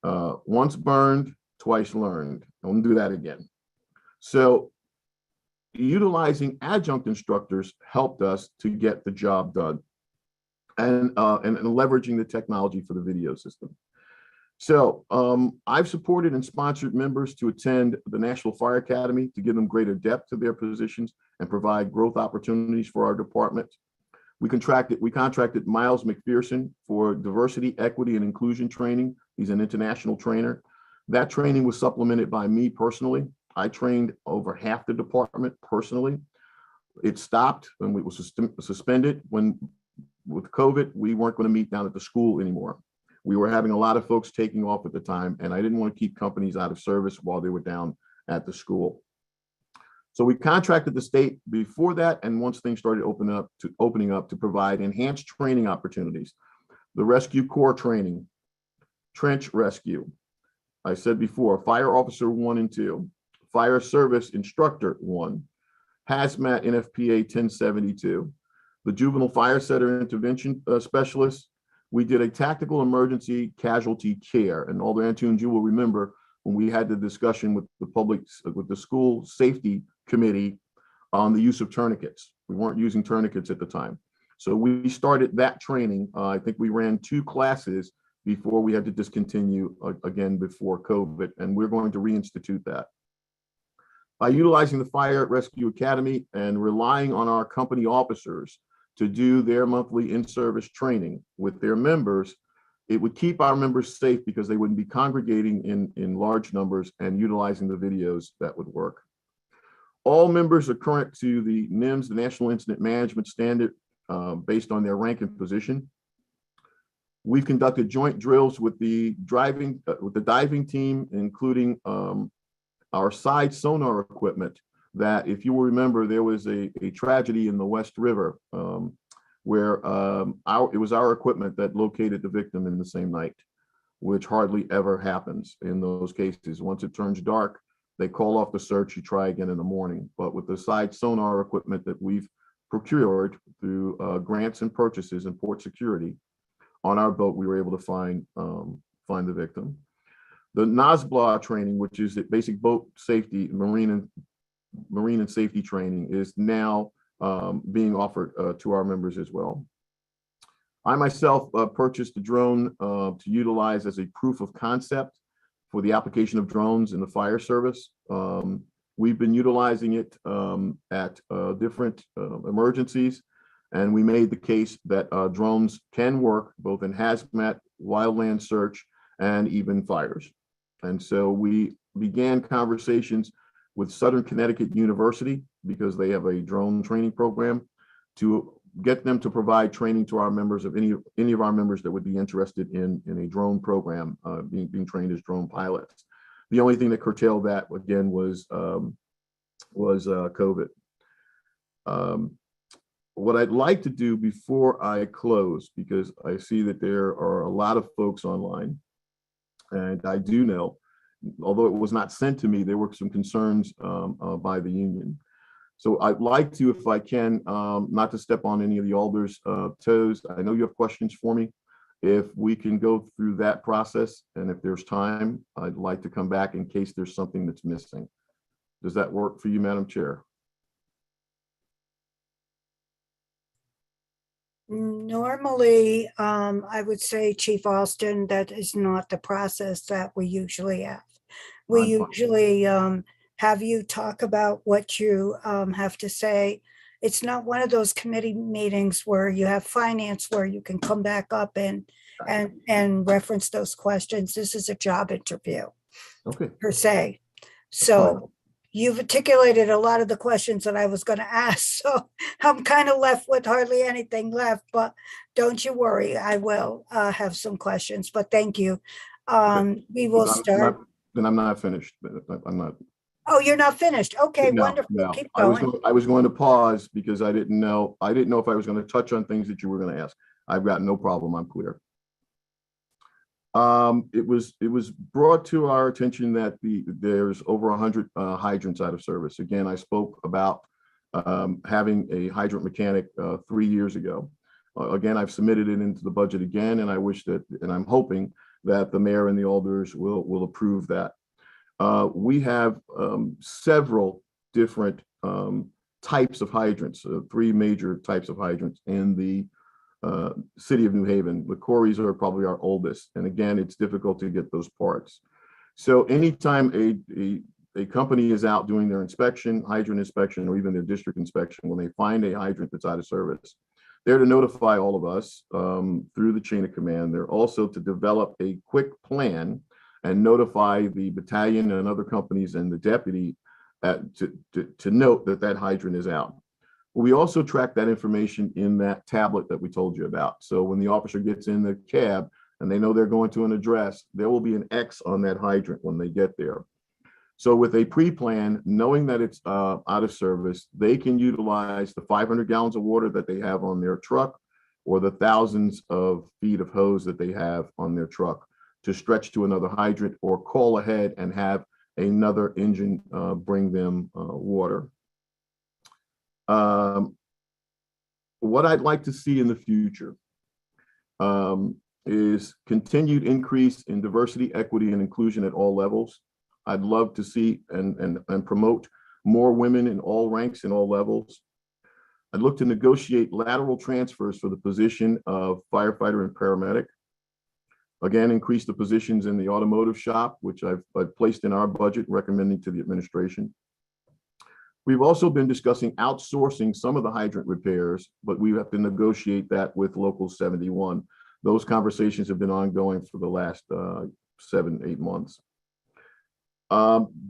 Once burned, twice learned. I won't do that again. So utilizing adjunct instructors helped us to get the job done, and leveraging the technology for the video system. So I've supported and sponsored members to attend the National Fire Academy to give them greater depth to their positions and provide growth opportunities for our department. We contracted Miles McPherson for diversity, equity, and inclusion training. He's an international trainer. That training was supplemented by me personally. I trained over half the department personally. It stopped and it was suspended when, with COVID, we weren't going to meet down at the school anymore. We were having a lot of folks taking off at the time, and I didn't want to keep companies out of service while they were down at the school. So we contracted the state before that, and once things started opening up to provide enhanced training opportunities. The Rescue Corps training, trench rescue. I said before, Fire Officer 1 and 2, Fire Service Instructor 1, Hazmat NFPA 1072, the Juvenile Fire Center Intervention Specialist. We did a tactical emergency casualty care, and Alder Antunes, you will remember when we had the discussion with the school safety committee on the use of tourniquets. We weren't using tourniquets at the time. So we started that training. I think we ran 2 classes before we had to discontinue again before COVID, and we're going to reinstitute that. By utilizing the Fire Rescue Academy and relying on our company officers to do their monthly in-service training with their members, it would keep our members safe because they wouldn't be congregating in large numbers and utilizing the videos that would work. All members are current to the NIMS, the National Incident Management Standard, based on their rank and position. We've conducted joint drills with the diving team, including our side sonar equipment. That, if you will remember, there was a tragedy in the West River where it was our equipment that located the victim in the same night, which hardly ever happens in those cases. Once it turns dark, they call off the search, you try again in the morning. But with the side sonar equipment that we've procured through grants and purchases and port security on our boat, we were able to find the victim. The NOSBLA training, which is the basic boat safety, marine and safety training, is now being offered to our members as well. I myself purchased a drone to utilize as a proof of concept for the application of drones in the fire service. We've been utilizing it at different emergencies, and we made the case that drones can work both in hazmat, wildland search, and even fires. And so we began conversations with Southern Connecticut University, because they have a drone training program, to get them to provide training to our members, of any of our members that would be interested in a drone program, being trained as drone pilots. The only thing that curtailed that again was COVID. What I'd like to do before I close, because I see that there are a lot of folks online, and I do know, although it was not sent to me, there were some concerns by the union. So I'd like to, if I can, not to step on any of the alders' toes. I know you have questions for me. If we can go through that process, and if there's time, I'd like to come back in case there's something that's missing. Does that work for you, Madam Chair? Normally, I would say, Chief Austin, that is not the process that we usually have. We I'm fine. usually have you talk about what you have to say. It's not one of those committee meetings where you have finance where you can come back up and reference those questions. This is a job interview Okay. per se. fine. So you've articulated a lot of the questions that I was going to ask. So I'm kind of left with hardly anything left, but don't you worry, I will have some questions, but thank you. We will start. Then I'm not finished. I'm not. Oh, you're not finished. Okay, No, wonderful. no. Keep I was going. going to pause because I didn't know if I was going to touch on things that you were going to ask. I've got no problem. I'm clear. It was brought to our attention that there's over 100 hydrants out of service. Again, I spoke about having a hydrant mechanic 3 years ago. Again, I've submitted it into the budget again, and I wish that, and I'm hoping that the mayor and the alders will approve that. We have several different types of hydrants, 3 major types of hydrants in the city of New Haven. The Corys are probably our oldest, and again, it's difficult to get those parts. So anytime a company is out doing their inspection, hydrant inspection, or even their district inspection, when they find a hydrant that's out of service, they're to notify all of us through the chain of command. They're also to develop a quick plan and notify the battalion and other companies and the deputy to note that that hydrant is out. We also track that information in that tablet that we told you about. So when the officer gets in the cab and they know they're going to an address, there will be an X on that hydrant when they get there. So with a pre-plan, knowing that it's out of service, they can utilize the 500 gallons of water that they have on their truck or the thousands of feet of hose that they have on their truck to stretch to another hydrant or call ahead and have another engine bring them water. What I'd like to see in the future is continued increase in diversity, equity, and inclusion at all levels. I'd love to see and promote more women in all ranks and all levels. I'd look to negotiate lateral transfers for the position of firefighter and paramedic. Again, increase the positions in the automotive shop, which I've placed in our budget, recommending to the administration. We've also been discussing outsourcing some of the hydrant repairs, but we have to negotiate that with Local 71. Those conversations have been ongoing for the last 7-8 months.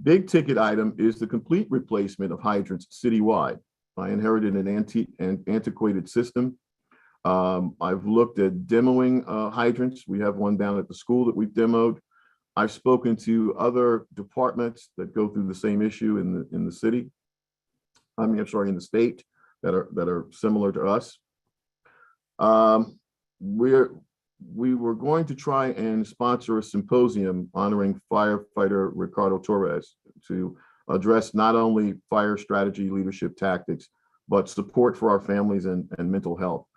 Big ticket item is the complete replacement of hydrants citywide. I inherited an antiquated system. I've looked at demoing hydrants. We have one down at the school that we've demoed. I've spoken to other departments that go through the same issue in the city. I'm sorry, in the state that are similar to us. We were going to try and sponsor a symposium honoring firefighter Ricardo Torres to address not only fire strategy, leadership tactics, but support for our families and mental health.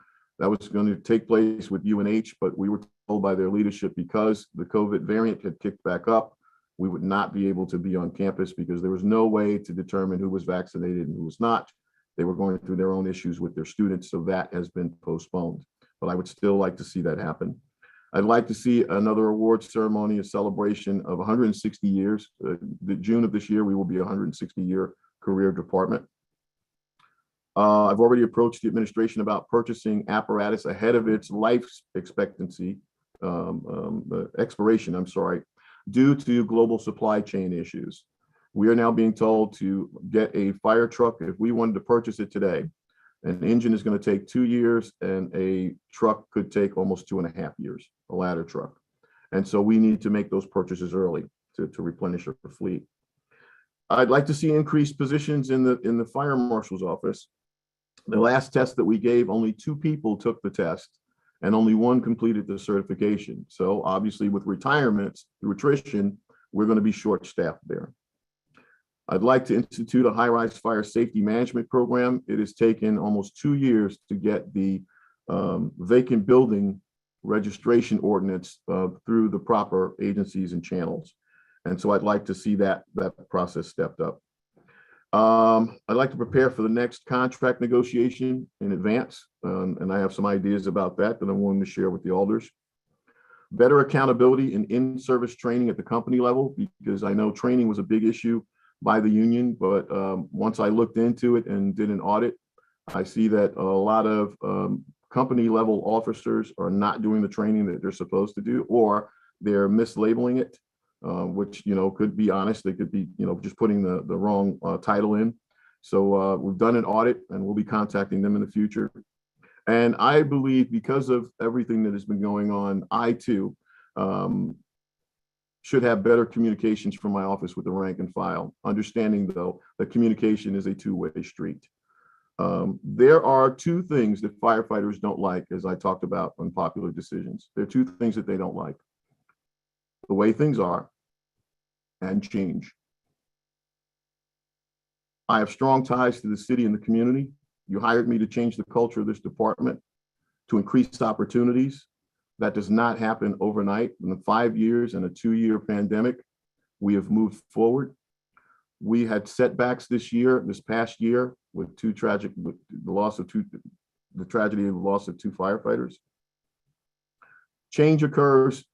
That was going to take place with UNH, but we were told by their leadership because the COVID variant had kicked back up, we would not be able to be on campus because there was no way to determine who was vaccinated and who was not. They were going through their own issues with their students, so that has been postponed. But I would still like to see that happen. I'd like to see another awards ceremony, a celebration of 160 years. The June of this year, we will be a 160-year career department. I've already approached the administration about purchasing apparatus ahead of its life expectancy, expiration, due to global supply chain issues. We are now being told to get a fire truck. If we wanted to purchase it today, an engine is going to take 2 years and a truck could take almost 2.5 years, a ladder truck. And so we need to make those purchases early to replenish our fleet. I'd like to see increased positions in the fire marshal's office. The last test that we gave, only 2 people took the test and only 1 completed the certification. So obviously with retirements through attrition, we're going to be short-staffed there. I'd like to institute a high-rise fire safety management program. It has taken almost 2 years to get the vacant building registration ordinance through the proper agencies and channels. And so I'd like to see that process stepped up. I'd like to prepare for the next contract negotiation in advance. And I have some ideas about that I'm willing to share with the alders. Better accountability and in-service training at the company level, because I know training was a big issue by the union, but once I looked into it and did an audit, I see that a lot of company level officers are not doing the training that they're supposed to do, or they're mislabeling it, which, could be honest. They could be, just putting the wrong title in. So we've done an audit and we'll be contacting them in the future. And I believe because of everything that has been going on, I too should have better communications from my office with the rank and file, understanding though that communication is a two-way street. There are 2 things that firefighters don't like, as I talked about on popular decisions. There are 2 things that they don't like: the way things are and change. I have strong ties to the city and the community. You hired me to change the culture of this department, to increase opportunities. That does not happen overnight. In the 5 years and a 2-year pandemic, we have moved forward. We had setbacks this past year, with the tragedy of the loss of 2 firefighters. Change occurs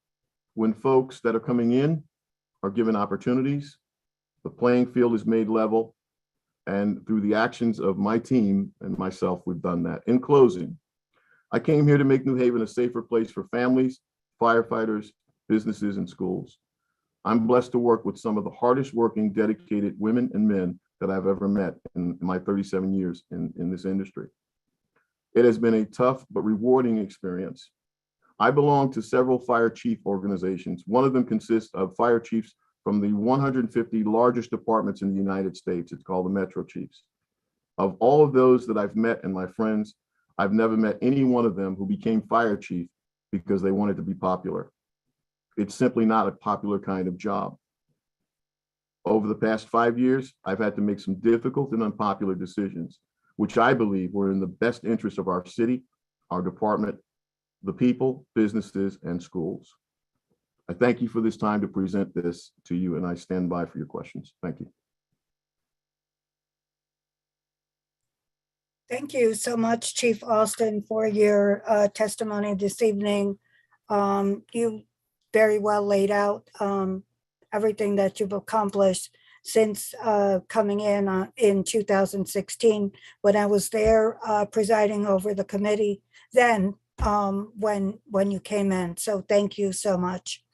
when folks that are coming in are given opportunities, the playing field is made level, and through the actions of my team and myself, we've done that. In closing, I came here to make New Haven a safer place for families, firefighters, businesses, and schools. I'm blessed to work with some of the hardest working, dedicated women and men that I've ever met in my 37 years in this industry. It has been a tough but rewarding experience. I belong to several fire chief organizations. One of them consists of fire chiefs from the 150 largest departments in the United States. It's called the Metro Chiefs. Of all of those that I've met and my friends, I've never met any one of them who became fire chief because they wanted to be popular. It's simply not a popular kind of job. Over the past 5 years, I've had to make some difficult and unpopular decisions, which I believe were in the best interest of our city, our department, the people, businesses, and schools. I thank you for this time to present this to you, and I stand by for your questions. Thank you. Thank you so much, Chief Austin, for your testimony this evening. You very well laid out everything that you've accomplished since coming in 2016, when I was there presiding over the committee then when you came in. So thank you so much.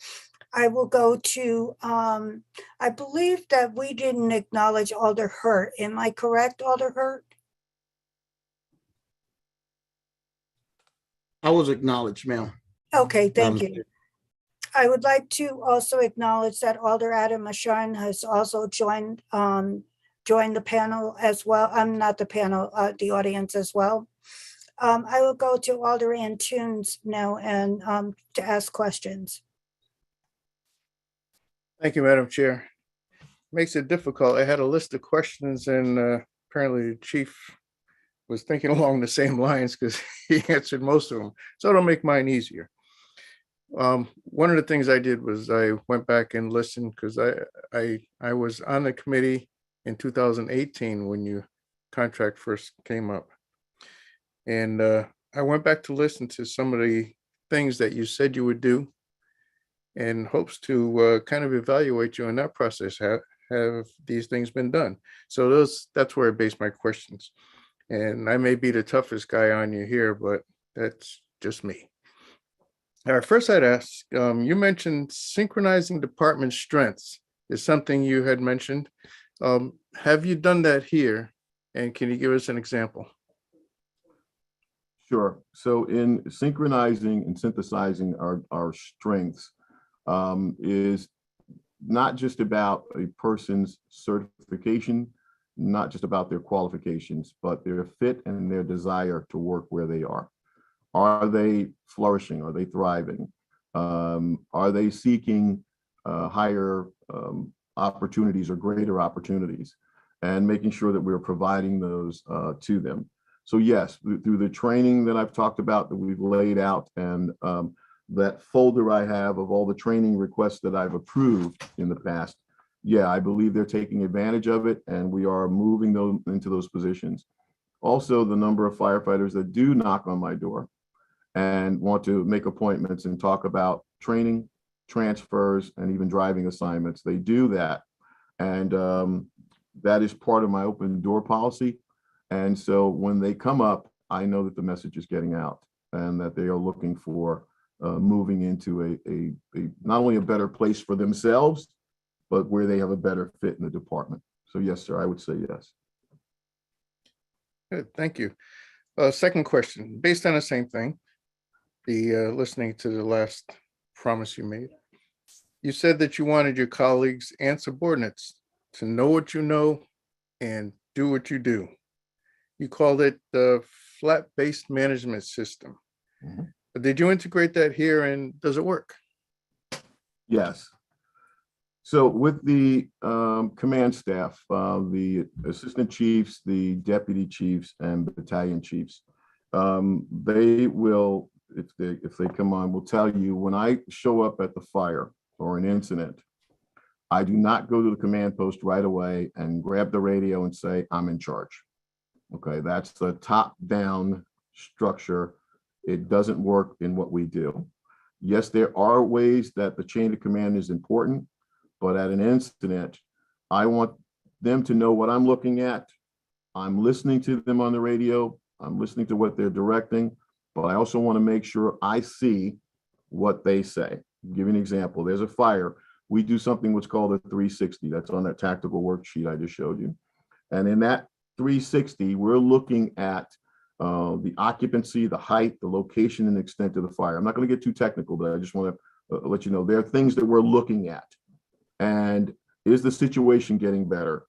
I will go to, I believe that we didn't acknowledge Alder Hurt. Am I correct, Alder Hurt? I was acknowledged, ma'am. Okay, thank you. I would like to also acknowledge that Alder Adam Asharn has also joined the panel as well. I'm not the panel, the audience as well. I will go to Alder Antunes now and to ask questions. Thank you, Madam Chair. Makes it difficult. I had a list of questions and apparently the chief was thinking along the same lines because he answered most of them. So it'll make mine easier. One of the things I did was I went back and listened because I was on the committee in 2018 when your contract first came up. And I went back to listen to some of the things that you said you would do in hopes to kind of evaluate you in that process. Have these things been done? So that's where I base my questions. And I may be the toughest guy on you here, but that's just me. All right, first I'd ask, you mentioned synchronizing department strengths is something you had mentioned. Have you done that here? And can you give us an example? Sure. So in synchronizing and synthesizing our strengths is not just about a person's certification not just about their qualifications, but their fit and their desire to work where they are. Are they flourishing? Are they thriving? Are they seeking higher opportunities or greater opportunities, and making sure that we're providing those to them? So yes, through the training that I've talked about, that we've laid out, and that folder I have of all the training requests that I've approved in the past, yeah, I believe they're taking advantage of it, and we are moving them into those positions. Also, the number of firefighters that do knock on my door and want to make appointments and talk about training, transfers, and even driving assignments, they do that. And that is part of my open door policy. And so when they come up, I know that the message is getting out, and that they are looking for moving into a not only a better place for themselves, but where they have a better fit in the department. So yes, sir, I would say yes. Good, thank you. Second question, based on the same thing, listening to the last promise you made, you said that you wanted your colleagues and subordinates to know what you know and do what you do. You called it the flat-based management system. Mhm. But did you integrate that here, and does it work? Yes. So with the command staff, the assistant chiefs, the deputy chiefs, and battalion chiefs, they will, if they come on, will tell you when I show up at the fire or an incident, I do not go to the command post right away and grab the radio and say, I'm in charge. Okay, that's the top-down structure. It doesn't work in what we do. Yes, there are ways that the chain of command is important, but at an incident, I want them to know what I'm looking at. I'm listening to them on the radio. I'm listening to what they're directing, but I also want to make sure I see what they say. I'll give you an example. There's a fire. We do something what's called a 360. That's on that tactical worksheet I just showed you. And in that 360, we're looking at the occupancy, the height, the location, and extent of the fire. I'm not going to get too technical, but I just want to let you know there are things that we're looking at. And is the situation getting better?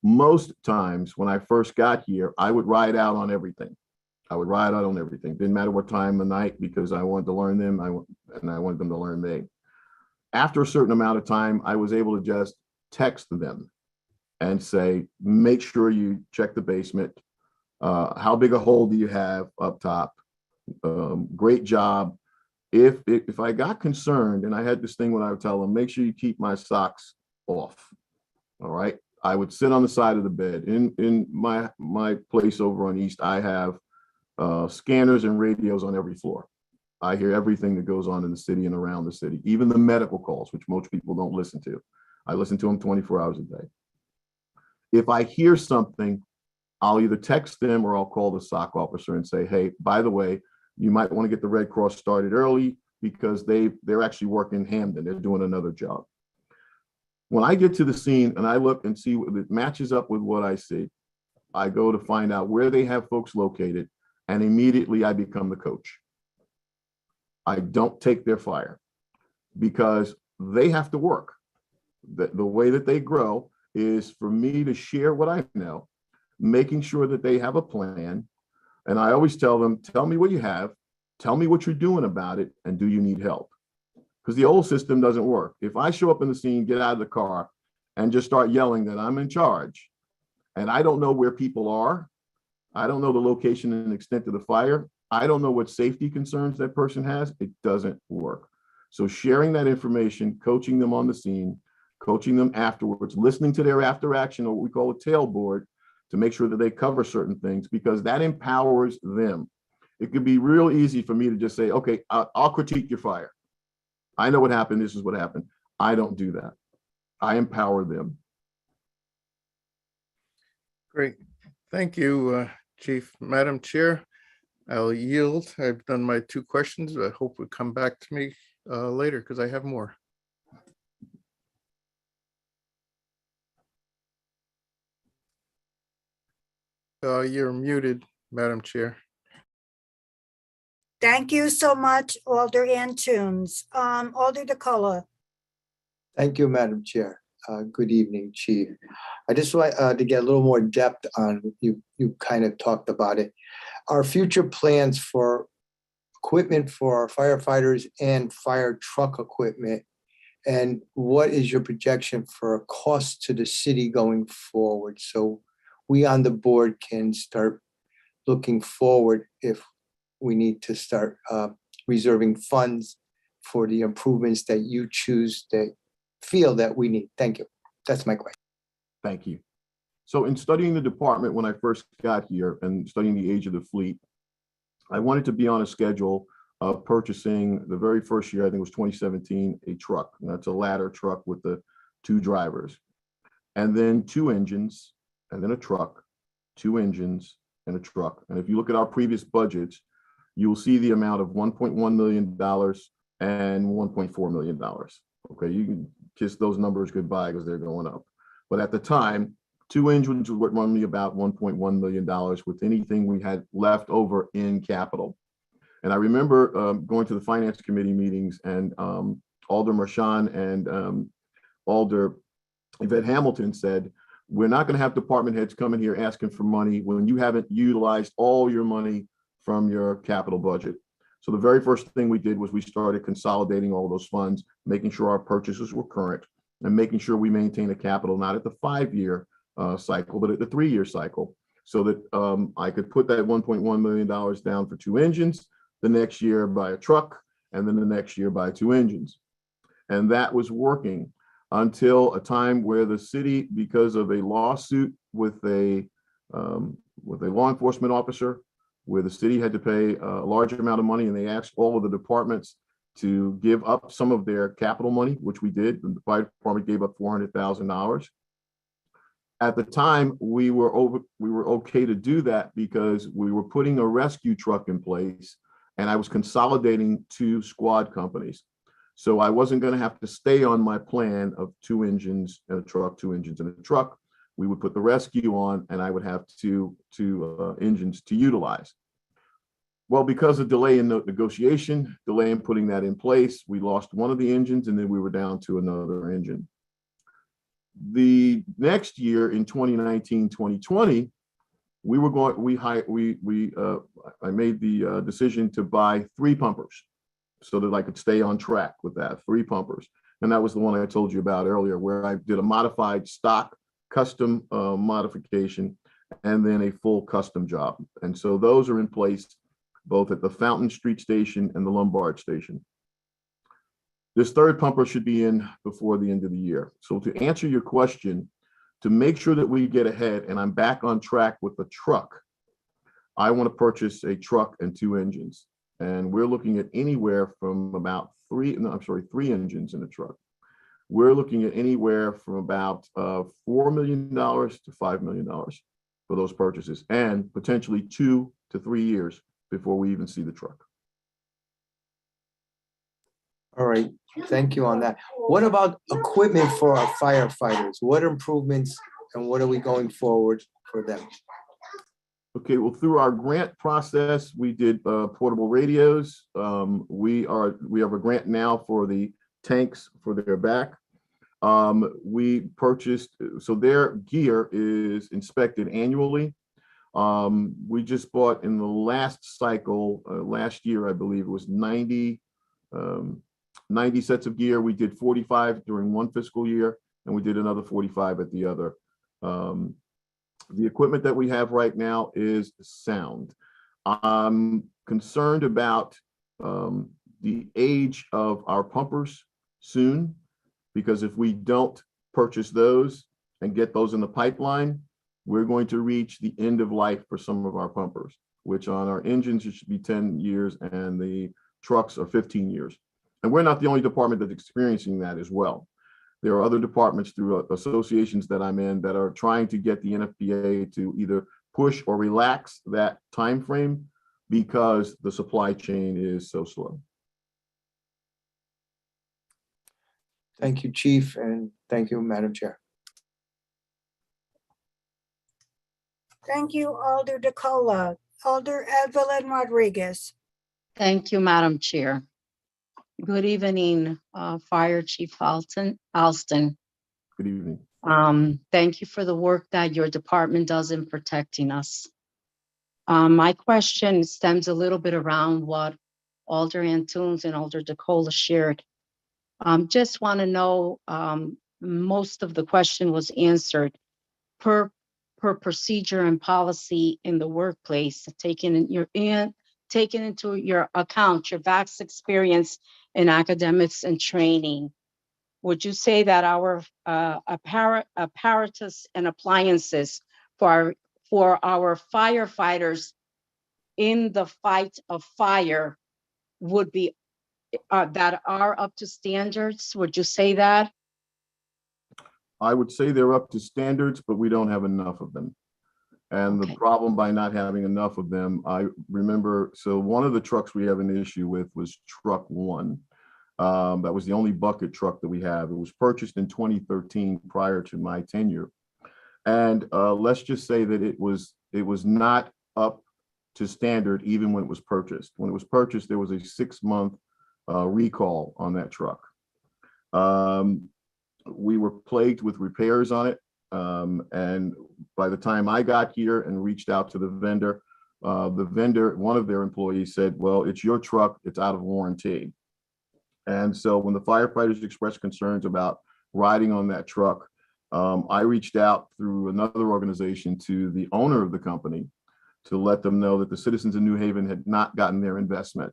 Most times when I first got here, I would ride out on everything. Didn't matter what time of night, because I wanted to learn them, and I wanted them to learn me. After a certain amount of time, I was able to just text them and say, make sure you check the basement. How big a hole do you have up top? Great job. If I got concerned, and I had this thing when I would tell them, make sure you keep my socks off. All right. I would sit on the side of the bed. In my place over on East, I have scanners and radios on every floor. I hear everything that goes on in the city and around the city, even the medical calls, which most people don't listen to. I listen to them 24 hours a day. If I hear something, I'll either text them or I'll call the SOC officer and say, hey, by the way, you might want to get the Red Cross started early, because they're actually working Hamden. They're doing another job. When I get to the scene and I look and see what it matches up with what I see, I go to find out where they have folks located, and immediately I become the coach. I don't take their fire, because they have to work. The way that they grow is for me to share what I know, making sure that they have a plan. And I always tell them, tell me what you have, tell me what you're doing about it, and do you need help? Because the old system doesn't work. If I show up in the scene, get out of the car, and just start yelling that I'm in charge, and I don't know where people are, I don't know the location and extent of the fire, I don't know what safety concerns that person has, it doesn't work. So sharing that information, coaching them on the scene, coaching them afterwards, listening to their after action, or what we call a tailboard, to make sure that they cover certain things, because that empowers them. It could be real easy for me to just say, okay, I'll critique your fire. I know what happened. This is what happened. I don't do that. I empower them. Great. Thank you, Chief. Madam Chair, I'll yield. I've done my 2 questions. I hope will come back to me later, because I have more. You're muted, Madam Chair. Thank you so much, Alder Antunes. Alder DeCullough. Thank you, Madam Chair. Good evening, Chief. I just want to get a little more depth on, you kind of talked about it. Our future plans for equipment for our firefighters and fire truck equipment, and what is your projection for a cost to the city going forward? So we on the board can start looking forward if we need to start reserving funds for the improvements that you choose that feel that we need. Thank you. That's my question. Thank you. So in studying the department when I first got here and studying the age of the fleet, I wanted to be on a schedule of purchasing the very first year, I think it was 2017, a truck. And that's a ladder truck with the 2 drivers. And then 2 engines, and then a truck, 2 engines, and a truck. And if you look at our previous budgets, you will see the amount of $1.1 million and $1.4 million. Okay, you can kiss those numbers goodbye because they're going up. But at the time, 2 engines would run me about $1.1 million with anything we had left over in capital. And I remember going to the finance committee meetings, and Alder Marshawn and Alder Yvette Hamilton said, we're not going to have department heads coming here asking for money when you haven't utilized all your money from your capital budget. So the very first thing we did was we started consolidating all those funds, making sure our purchases were current, and making sure we maintain a capital not at the 5-year cycle, but at the 3-year cycle, so that I could put that $1.1 million down for 2 engines, the next year buy a truck, and then the next year buy 2 engines. And that was working until a time where the city, because of a lawsuit with a law enforcement officer, where the city had to pay a large amount of money, and they asked all of the departments to give up some of their capital money, which we did. And the fire department gave up $400,000. At the time, we were okay to do that because we were putting a rescue truck in place, and I was consolidating 2 squad companies. So I wasn't going to have to stay on my plan of 2 engines and a truck, 2 engines and a truck. We would put the rescue on, and I would have two engines to utilize. Well, because of delay in the negotiation, delay in putting that in place, we lost one of the engines, and then we were down to another engine. The next year in 2019, 2020, I made the decision to buy 3 pumpers so that I could stay on track with that, 3 pumpers. And that was the one I told you about earlier, where I did a modified stock custom modification and then a full custom job. And so those are in place both at the Fountain Street station and the Lombard station. This 3rd pumper should be in before the end of the year. So to answer your question, to make sure that we get ahead and I'm back on track with the truck, I want to purchase a truck and 2 engines. And we're looking at anywhere from about 3 engines in a truck. We're looking at anywhere from about $4 million to $5 million for those purchases, and potentially 2 to 3 years before we even see the truck. All right, thank you on that. What about equipment for our firefighters? What improvements and what are we going forward for them? Okay, well, through our grant process, we did portable radios. We have a grant now for the tanks for their back. We purchased, so their gear is inspected annually. We just bought in the last cycle, last year, I believe it was 90 sets of gear. We did 45 during one fiscal year, and we did another 45 at the other. The equipment that we have right now is sound. I'm concerned about the age of our pumpers soon, because if we don't purchase those and get those in the pipeline, we're going to reach the end of life for some of our pumpers, which on our engines, it should be 10 years and the trucks are 15 years. And we're not the only department that's experiencing that as well. There are other departments through associations that I'm in that are trying to get the NFPA to either push or relax that time frame because the supply chain is so slow. Thank you, Chief, and thank you, Madam Chair. Thank you, Alder DeCola. Alder Evelyn Rodriguez. Thank you, Madam Chair. Good evening, Fire Chief Alston. Good evening. Thank you for the work that your department does in protecting us. My question stems a little bit around what Alder Antunes and Alder DeCola shared. Just want to know, most of the question was answered per procedure and policy in the workplace, taking into your account your vast experience in academics and training. Would you say that our apparatus and appliances for our firefighters in the fight of fire would be that are up to standards? Would you say that? I would say they're up to standards, but we don't have enough of them. And Okay. the problem by not having enough of them, I remember, so one of the trucks we have an issue with was truck 1. That was the only bucket truck that we have. It was purchased in 2013 prior to my tenure. And let's just say that it was not up to standard even when it was purchased. When it was purchased, there was a 6-month recall on that truck. We were plagued with repairs on it. And by the time I got here and reached out to the vendor, one of their employees said, well, it's your truck, it's out of warranty. And so when the firefighters expressed concerns about riding on that truck, I reached out through another organization to the owner of the company to let them know that the citizens in New Haven had not gotten their investment,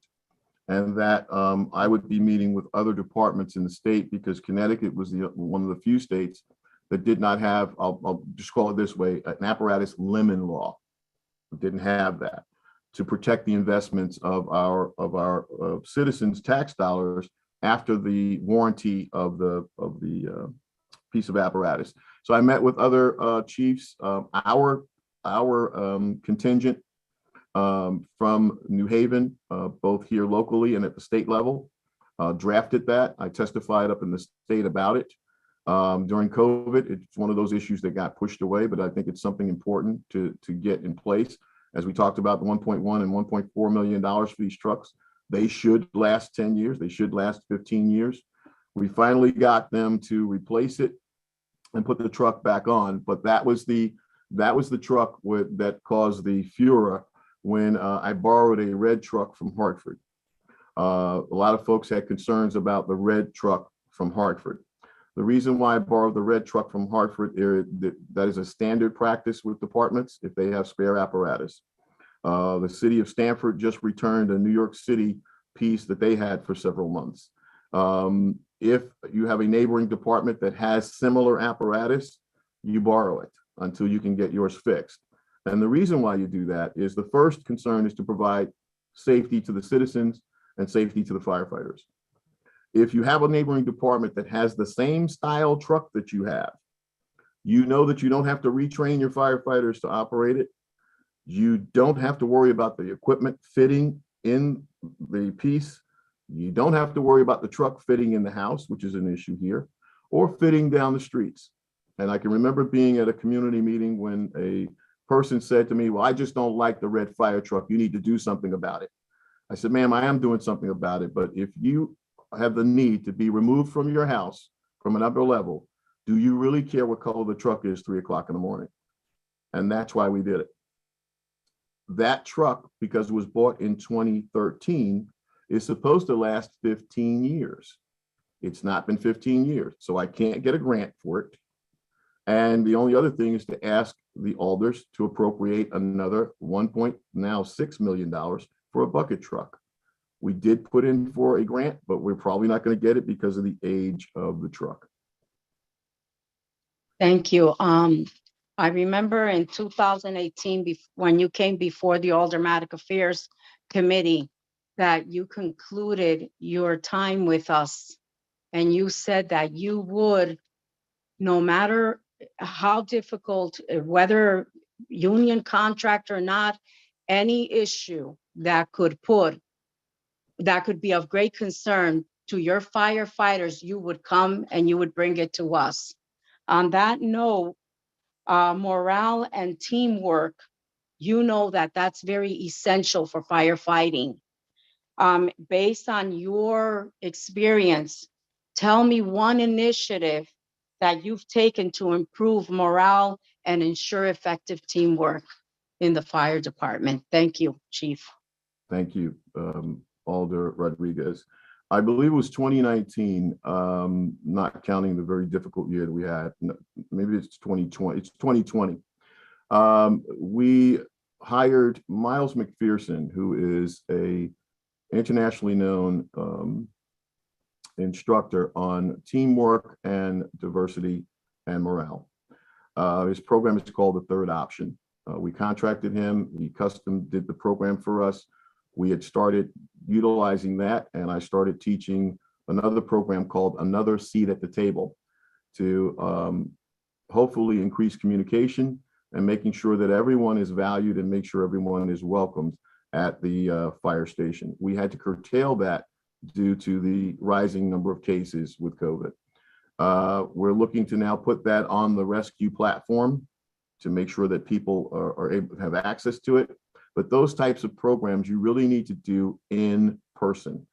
and that I would be meeting with other departments in the state, because Connecticut was one of the few states that did not have, I'll just call it this way, an apparatus lemon law. It didn't have that to protect the investments of our citizens' tax dollars after the warranty of the piece of apparatus. So I met with other chiefs. Our contingent from New Haven, both here locally and at the state level, drafted that. I testified up in the state about it. During COVID, it's one of those issues that got pushed away, but I think it's something important to get in place. As we talked about, the $1.1 and $1.4 million for these trucks, they should last 10 years. They should last 15 years. We finally got them to replace it and put the truck back on, but that was the truck that caused the furor when I borrowed a red truck from Hartford. A lot of folks had concerns about the red truck from Hartford. The reason why I borrowed the red truck from Hartford, that is a standard practice with departments if they have spare apparatus. The city of Stamford just returned a New York City piece that they had for several months. If you have a neighboring department that has similar apparatus, you borrow it until you can get yours fixed. And the reason why you do that is the first concern is to provide safety to the citizens and safety to the firefighters. If you have a neighboring department that has the same style truck that you have, you know that you don't have to retrain your firefighters to operate it. You don't have to worry about the equipment fitting in the piece. You don't have to worry about the truck fitting in the house, which is an issue here, or fitting down the streets. And I can remember being at a community meeting when a person said to me, well, I just don't like the red fire truck. You need to do something about it. I said, ma'am, I am doing something about it. But if you have the need to be removed from your house from an upper level, do you really care what color the truck is 3 o'clock in the morning? And that's why we did it. That truck, because it was bought in 2013, is supposed to last 15 years. It's not been 15 years, so I can't get a grant for it. And the only other thing is to ask the alders to appropriate another $1.6 million for a bucket truck. We did put in for a grant, but we're probably not going to get it because of the age of the truck. Thank you. I remember in 2018, when you came before the Aldermanic Affairs Committee, that you concluded your time with us, and you said that you would, no matter how difficult, whether union contract or not, any issue that could be of great concern to your firefighters, you would come and you would bring it to us. On that note, morale and teamwork, you know that that's very essential for firefighting. Based on your experience, tell me one initiative that you've taken to improve morale and ensure effective teamwork in the fire department. Thank you, Chief. Thank you, Alder Rodriguez. I believe it was 2019, not counting the very difficult year that we had. Maybe it's 2020. It's 2020. We hired Miles McPherson, who is a internationally known instructor on teamwork and diversity and morale. His program is called The Third Option. We contracted him. He custom did the program for us. We had started utilizing that, and I started teaching another program called Another Seat at the Table to hopefully increase communication and making sure that everyone is valued and make sure everyone is welcomed at the fire station. We had to curtail that due to the rising number of cases with COVID. We're looking to now put that on the rescue platform to make sure that people are able to have access to it. But those types of programs you really need to do in person.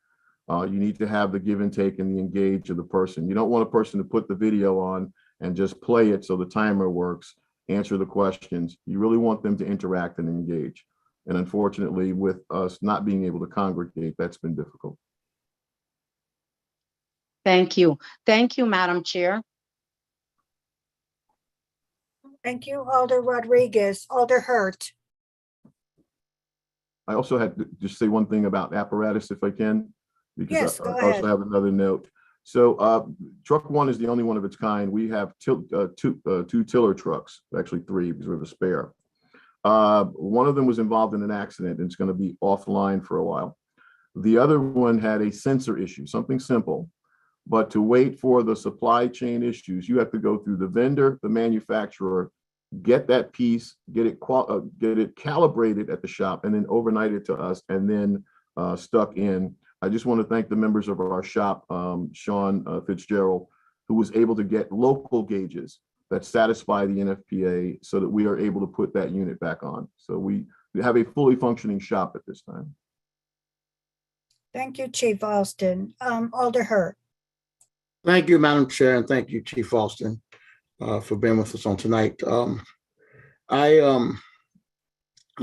You need to have the give and take and the engage of the person. You don't want a person to put the video on and just play it so the timer works, answer the questions. You really want them to interact and engage. And unfortunately, with us not being able to congregate, that's been difficult. Thank you. Thank you, Madam Chair. Thank you, Alder Rodriguez. Alder Hurt. I also had to just say one thing about apparatus, if I can, because Yes, I go also ahead. have another note. So truck one is the only one of its kind. We have two tiller trucks, actually three because we have a spare. One of them was involved in an accident and it's going to be offline for a while. The other one had a sensor issue, something simple. But to wait for the supply chain issues, you have to go through the vendor, the manufacturer, get that piece, get it calibrated at the shop, and then overnight it to us, and then stuck in. I just want to thank the members of our shop, Sean Fitzgerald, who was able to get local gauges that satisfy the NFPA so that we are able to put that unit back on. So we have a fully functioning shop at this time. Thank you, Chief Alston. Alder Hurt. Thank you, Madam Chair, and thank you, Chief Alston, for being with us on tonight. We've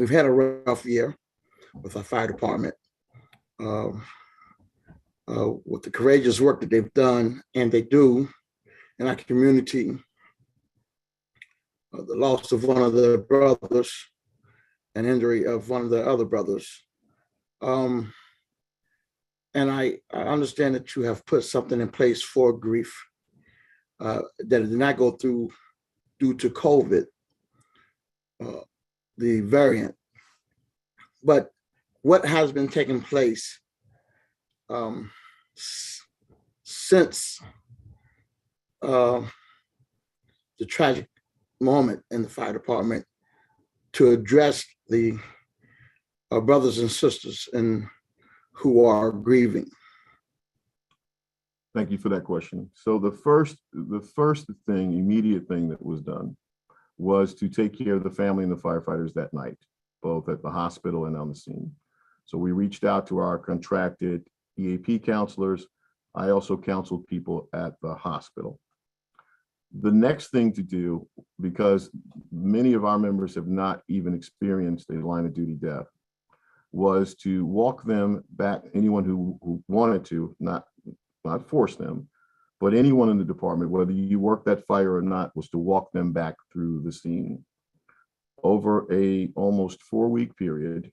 had a rough year with our fire department. With the courageous work that they've done and they do in our community, the loss of one of the brothers, an injury of one of the other brothers. And I understand that you have put something in place for grief that did not go through due to COVID, the variant. But what has been taking place since the tragic moment in the fire department to address the brothers and sisters and who are grieving? Thank you for that question. So the first thing, immediate thing that was done was to take care of the family and the firefighters that night, both at the hospital and on the scene. So we reached out to our contracted EAP counselors. I also counseled people at the hospital. The next thing to do, because many of our members have not even experienced a line of duty death, was to walk them back, anyone who wanted to, not force them, but anyone in the department, whether you worked that fire or not, was to walk them back through the scene. Over a almost 4-week period,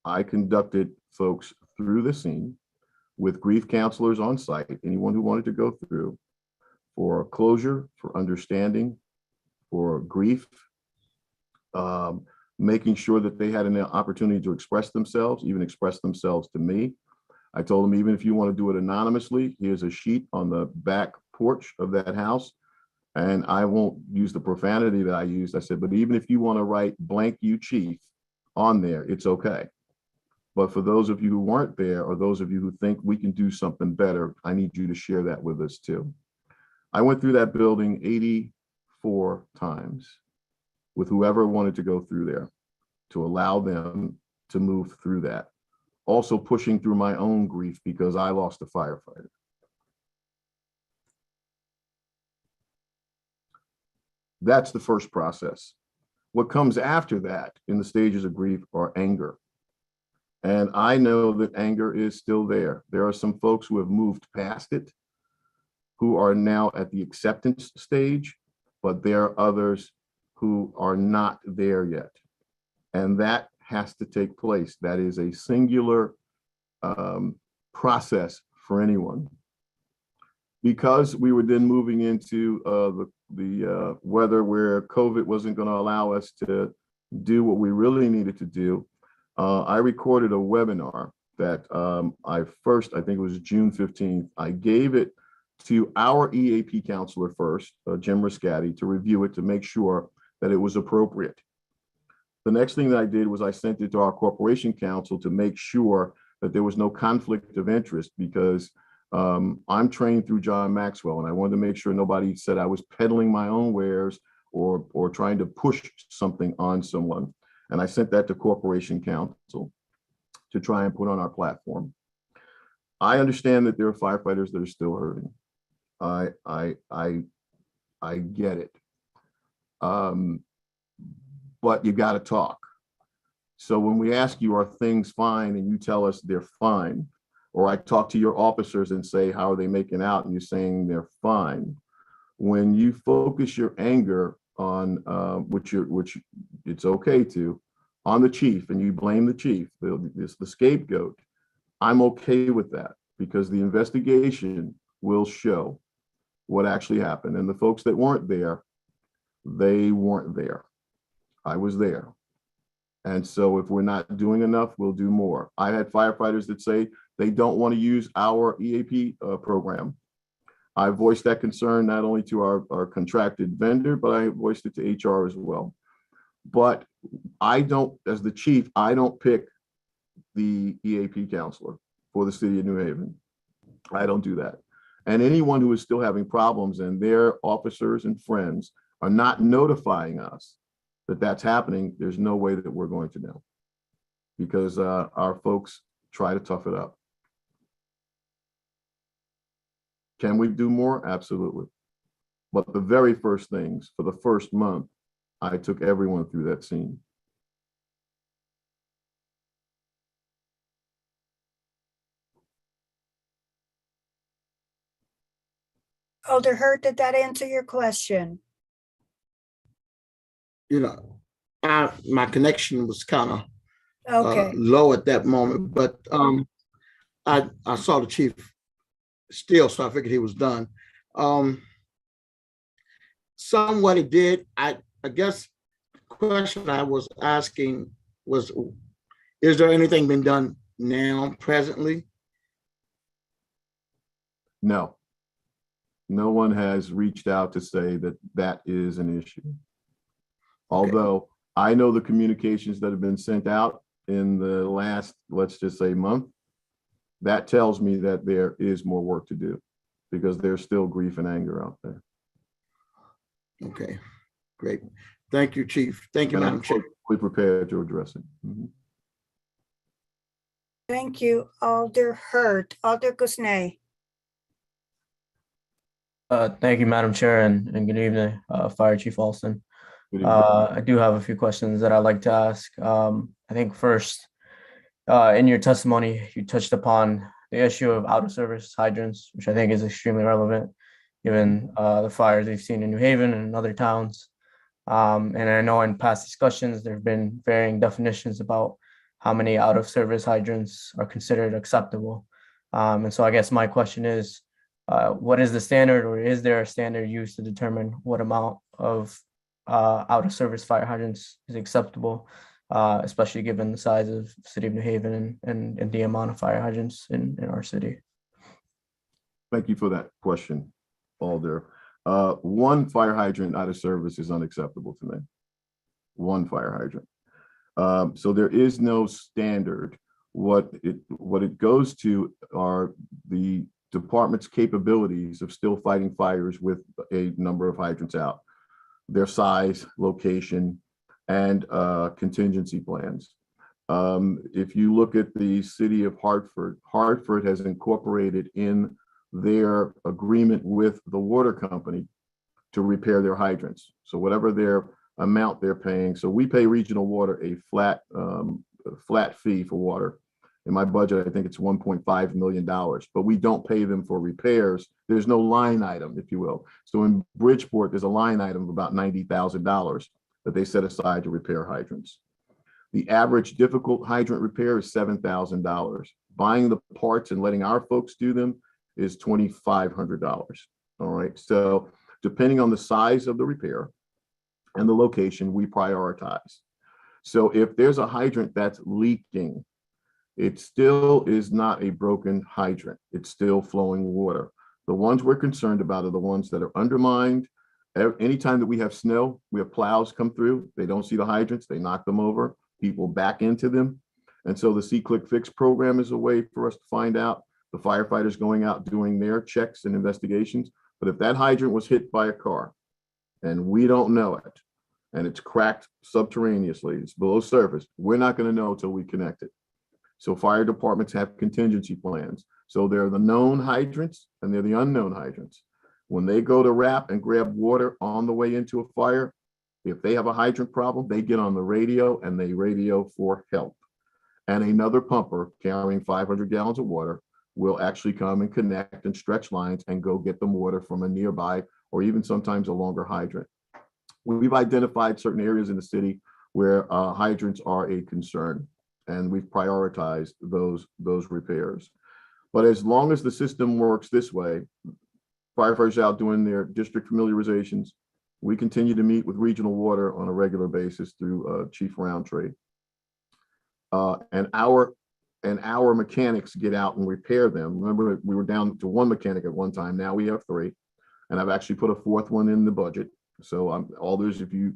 I conducted folks through the scene with grief counselors on site, anyone who wanted to go through, for closure, for understanding, for grief, making sure that they had an opportunity to express themselves, even express themselves to me. I told them, even if you want to do it anonymously, here's a sheet on the back porch of that house. And I won't use the profanity that I used. I said, but even if you want to write blank you chief on there, it's okay. But for those of you who weren't there, or those of you who think we can do something better, I need you to share that with us too. I went through that building 84 times with whoever wanted to go through there to allow them to move through that. Also pushing through my own grief because I lost a firefighter. That's the first process. What comes after that in the stages of grief are anger. And I know that anger is still there. There are some folks who have moved past it, who are now at the acceptance stage, but there are others who are not there yet. And that has to take place. That is a singular process for anyone. Because we were then moving into the weather where COVID wasn't going to allow us to do what we really needed to do, I recorded a webinar that I think it was June 15th. I gave it to our EAP counselor first, Jim Riscati, to review it to make sure that it was appropriate. The next thing that I did was I sent it to our corporation counsel to make sure that there was no conflict of interest, because I'm trained through John Maxwell, and I wanted to make sure nobody said I was peddling my own wares or trying to push something on someone. And I sent that to corporation counsel to try and put on our platform. I understand that there are firefighters that are still hurting. I get it. But you got to talk. So when we ask you, are things fine? And you tell us they're fine, or I talk to your officers and say, how are they making out? And you're saying they're fine. When you focus your anger on, which it's okay to, on the chief, and you blame the chief, the scapegoat, I'm okay with that, because the investigation will show what actually happened. And the folks that weren't there, they weren't there. I was there. And so if we're not doing enough, we'll do more. I had firefighters that say they don't want to use our EAP program. I voiced that concern not only to our contracted vendor, but I voiced it to HR as well. But I don't, as the chief, I don't pick the EAP counselor for the city of New Haven. I don't do that. And anyone who is still having problems and their officers and friends are not notifying us that that's happening, there's no way that we're going to know, because our folks try to tough it up. Can we do more? Absolutely. But the very first things, for the first month, I took everyone through that scene. Alder Hurt, did that answer your question? You know, my connection was kind of Okay, low at that moment, but I saw the chief still, so I figured he was done. Somewhat it did. I guess the question I was asking was, is there anything been done now presently? No. No one has reached out to say that that is an issue. Although I know the communications that have been sent out in the last, let's just say, month, that tells me that there is more work to do, because there's still grief and anger out there. Okay, great. Thank you, Chief. Thank you, And Madam I'm Chair. fully prepared to address it. Mhm. thank you, Alder Hurt. Alder Gusney. Thank you, Madam Chair, and good evening, Fire Chief Alston. Good evening. I do have a few questions that I'd like to ask. I think first, in your testimony, you touched upon the issue of out-of-service hydrants, which I think is extremely relevant given the fires we've seen in New Haven and other towns. And I know in past discussions, there have been varying definitions about how many out-of-service hydrants are considered acceptable. And so I guess my question is, what is the standard, or is there a standard used to determine what amount of out-of-service fire hydrants is acceptable, especially given the size of the city of New Haven and the amount of fire hydrants in our city? Thank you for that question, Alder. One fire hydrant out of service is unacceptable to me. One fire hydrant. So there is no standard. What it goes to are the department's capabilities of still fighting fires with a number of hydrants out, their size, location, and contingency plans. If you look at the city of Hartford, Hartford has incorporated in their agreement with the water company to repair their hydrants. So whatever their amount they're paying. So we pay regional water a flat fee for water. In my budget, I think it's $1.5 million, but we don't pay them for repairs. There's no line item, if you will. So in Bridgeport, there's a line item of about $90,000 that they set aside to repair hydrants. The average difficult hydrant repair is $7,000. Buying the parts and letting our folks do them is $2,500. All right. So depending on the size of the repair and the location, we prioritize. So if there's a hydrant that's leaking, it still is not a broken hydrant. It's still flowing water. The ones we're concerned about are the ones that are undermined. Anytime that we have snow, we have plows come through, they don't see the hydrants, they knock them over, people back into them. And so the See-Click-Fix program is a way for us to find out. The firefighters going out doing their checks and investigations. But if that hydrant was hit by a car and we don't know it, and it's cracked subterraneously, it's below surface, we're not going to know until we connect it. So fire departments have contingency plans. So they're the known hydrants and they're the unknown hydrants. When they go to wrap and grab water on the way into a fire, if they have a hydrant problem, they get on the radio and they radio for help. And another pumper carrying 500 gallons of water will actually come and connect and stretch lines and go get them water from a nearby or even sometimes a longer hydrant. We've identified certain areas in the city where hydrants are a concern, and we've prioritized those repairs. But as long as the system works this way, firefighters out doing their district familiarizations, we continue to meet with regional water on a regular basis through Chief Roundtree. And our mechanics get out and repair them. Remember, we were down to one mechanic at one time. Now we have three, and I've actually put a fourth one in the budget. So Alders, if you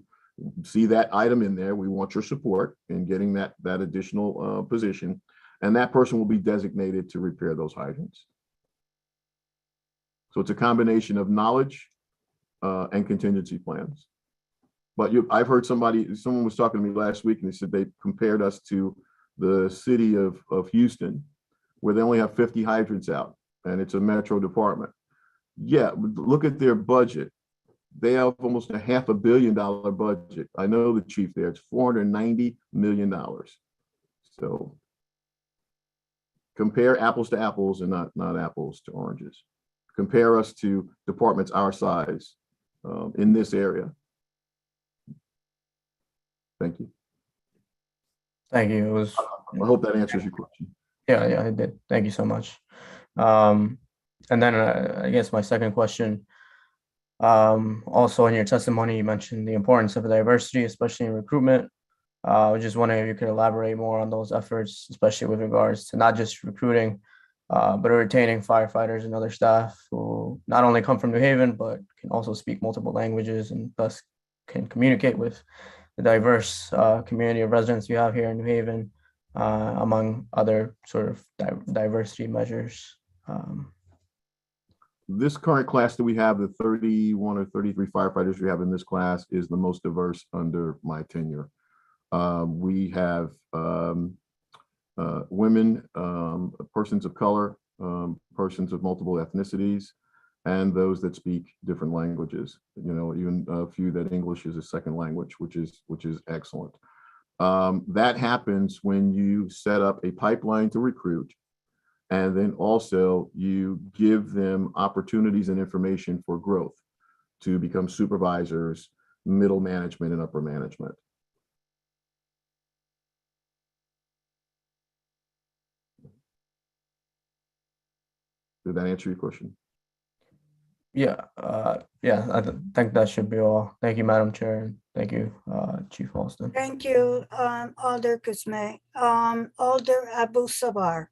see that item in there, we want your support in getting that additional position, and that person will be designated to repair those hydrants. So it's a combination of knowledge and contingency plans. But I've heard someone was talking to me last week, and they said they compared us to the city of Houston, where they only have 50 hydrants out, and it's a metro department. Yeah, look at their budget. They have almost a $500 million budget. I know the chief there, it's $490 million. So compare apples to apples and not apples to oranges. Compare us to departments our size in this area. Thank you. Thank you. I hope that answers your question. Yeah, it did. Thank you so much. And then I guess my second question, also in your testimony, you mentioned the importance of diversity, especially in recruitment. I was just wondering if you could elaborate more on those efforts, especially with regards to not just recruiting, but retaining firefighters and other staff who not only come from New Haven, but can also speak multiple languages and thus can communicate with the diverse community of residents you have here in New Haven, among other sort of diversity measures. This current class that we have, the 31 or 33 firefighters we have in this class, is the most diverse under my tenure. We have women, persons of color, persons of multiple ethnicities, and those that speak different languages. You know, even a few that English is a second language, which is excellent. That happens when you set up a pipeline to recruit, and then also you give them opportunities and information for growth to become supervisors, middle management, and upper management. Did that answer your question? Yeah, I think that should be all. Thank you, Madam Chair, and thank you, Chief Alston. Thank you, Alder Kuzme. Alder Abu Sabar.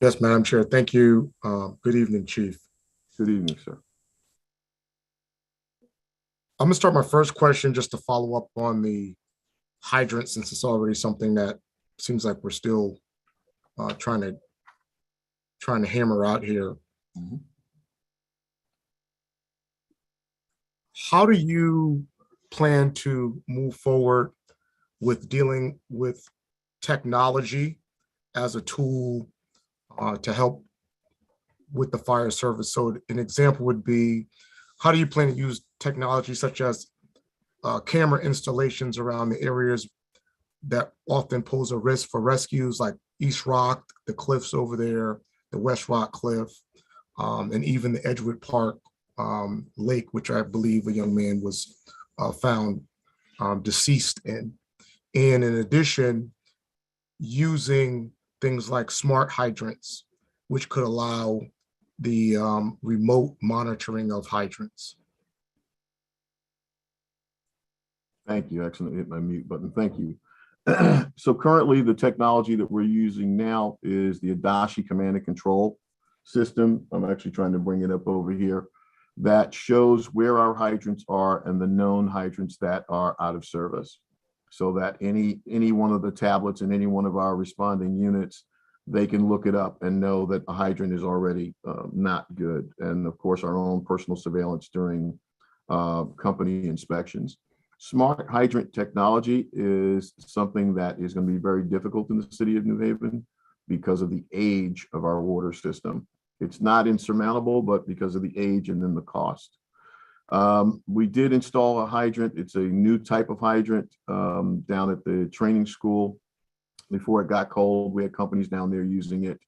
Yes, Madam Chair. Thank you. Good evening, Chief. Good evening, sir. I'm gonna start my first question just to follow up on the hydrant, since it's already something that seems like we're still trying to hammer out here. Mm-hmm. How do you plan to move forward with dealing with technology as a tool to help with the fire service. So an example would be, how do you plan to use technology such as camera installations around the areas that often pose a risk for rescues, like East Rock, the cliffs over there, the West Rock Cliff, and even the Edgewood Park lake, which I believe a young man was found deceased in. And in addition, using things like smart hydrants, which could allow the remote monitoring of hydrants. Thank you. Excellent. Hit my mute button. Thank you. So currently the technology that we're using now is the Adachi command and control system. I'm actually trying to bring it up over here. That shows where our hydrants are and the known hydrants that are out of service. So that any one of the tablets in any one of our responding units, they can look it up and know that a hydrant is already not good. And of course, our own personal surveillance during company inspections. Smart hydrant technology is something that is going to be very difficult in the city of New Haven because of the age of our water system. It's not insurmountable, but because of the age and then the cost. We did install a hydrant. It's a new type of hydrant down at the training school. Before it got cold, we had companies down there using it.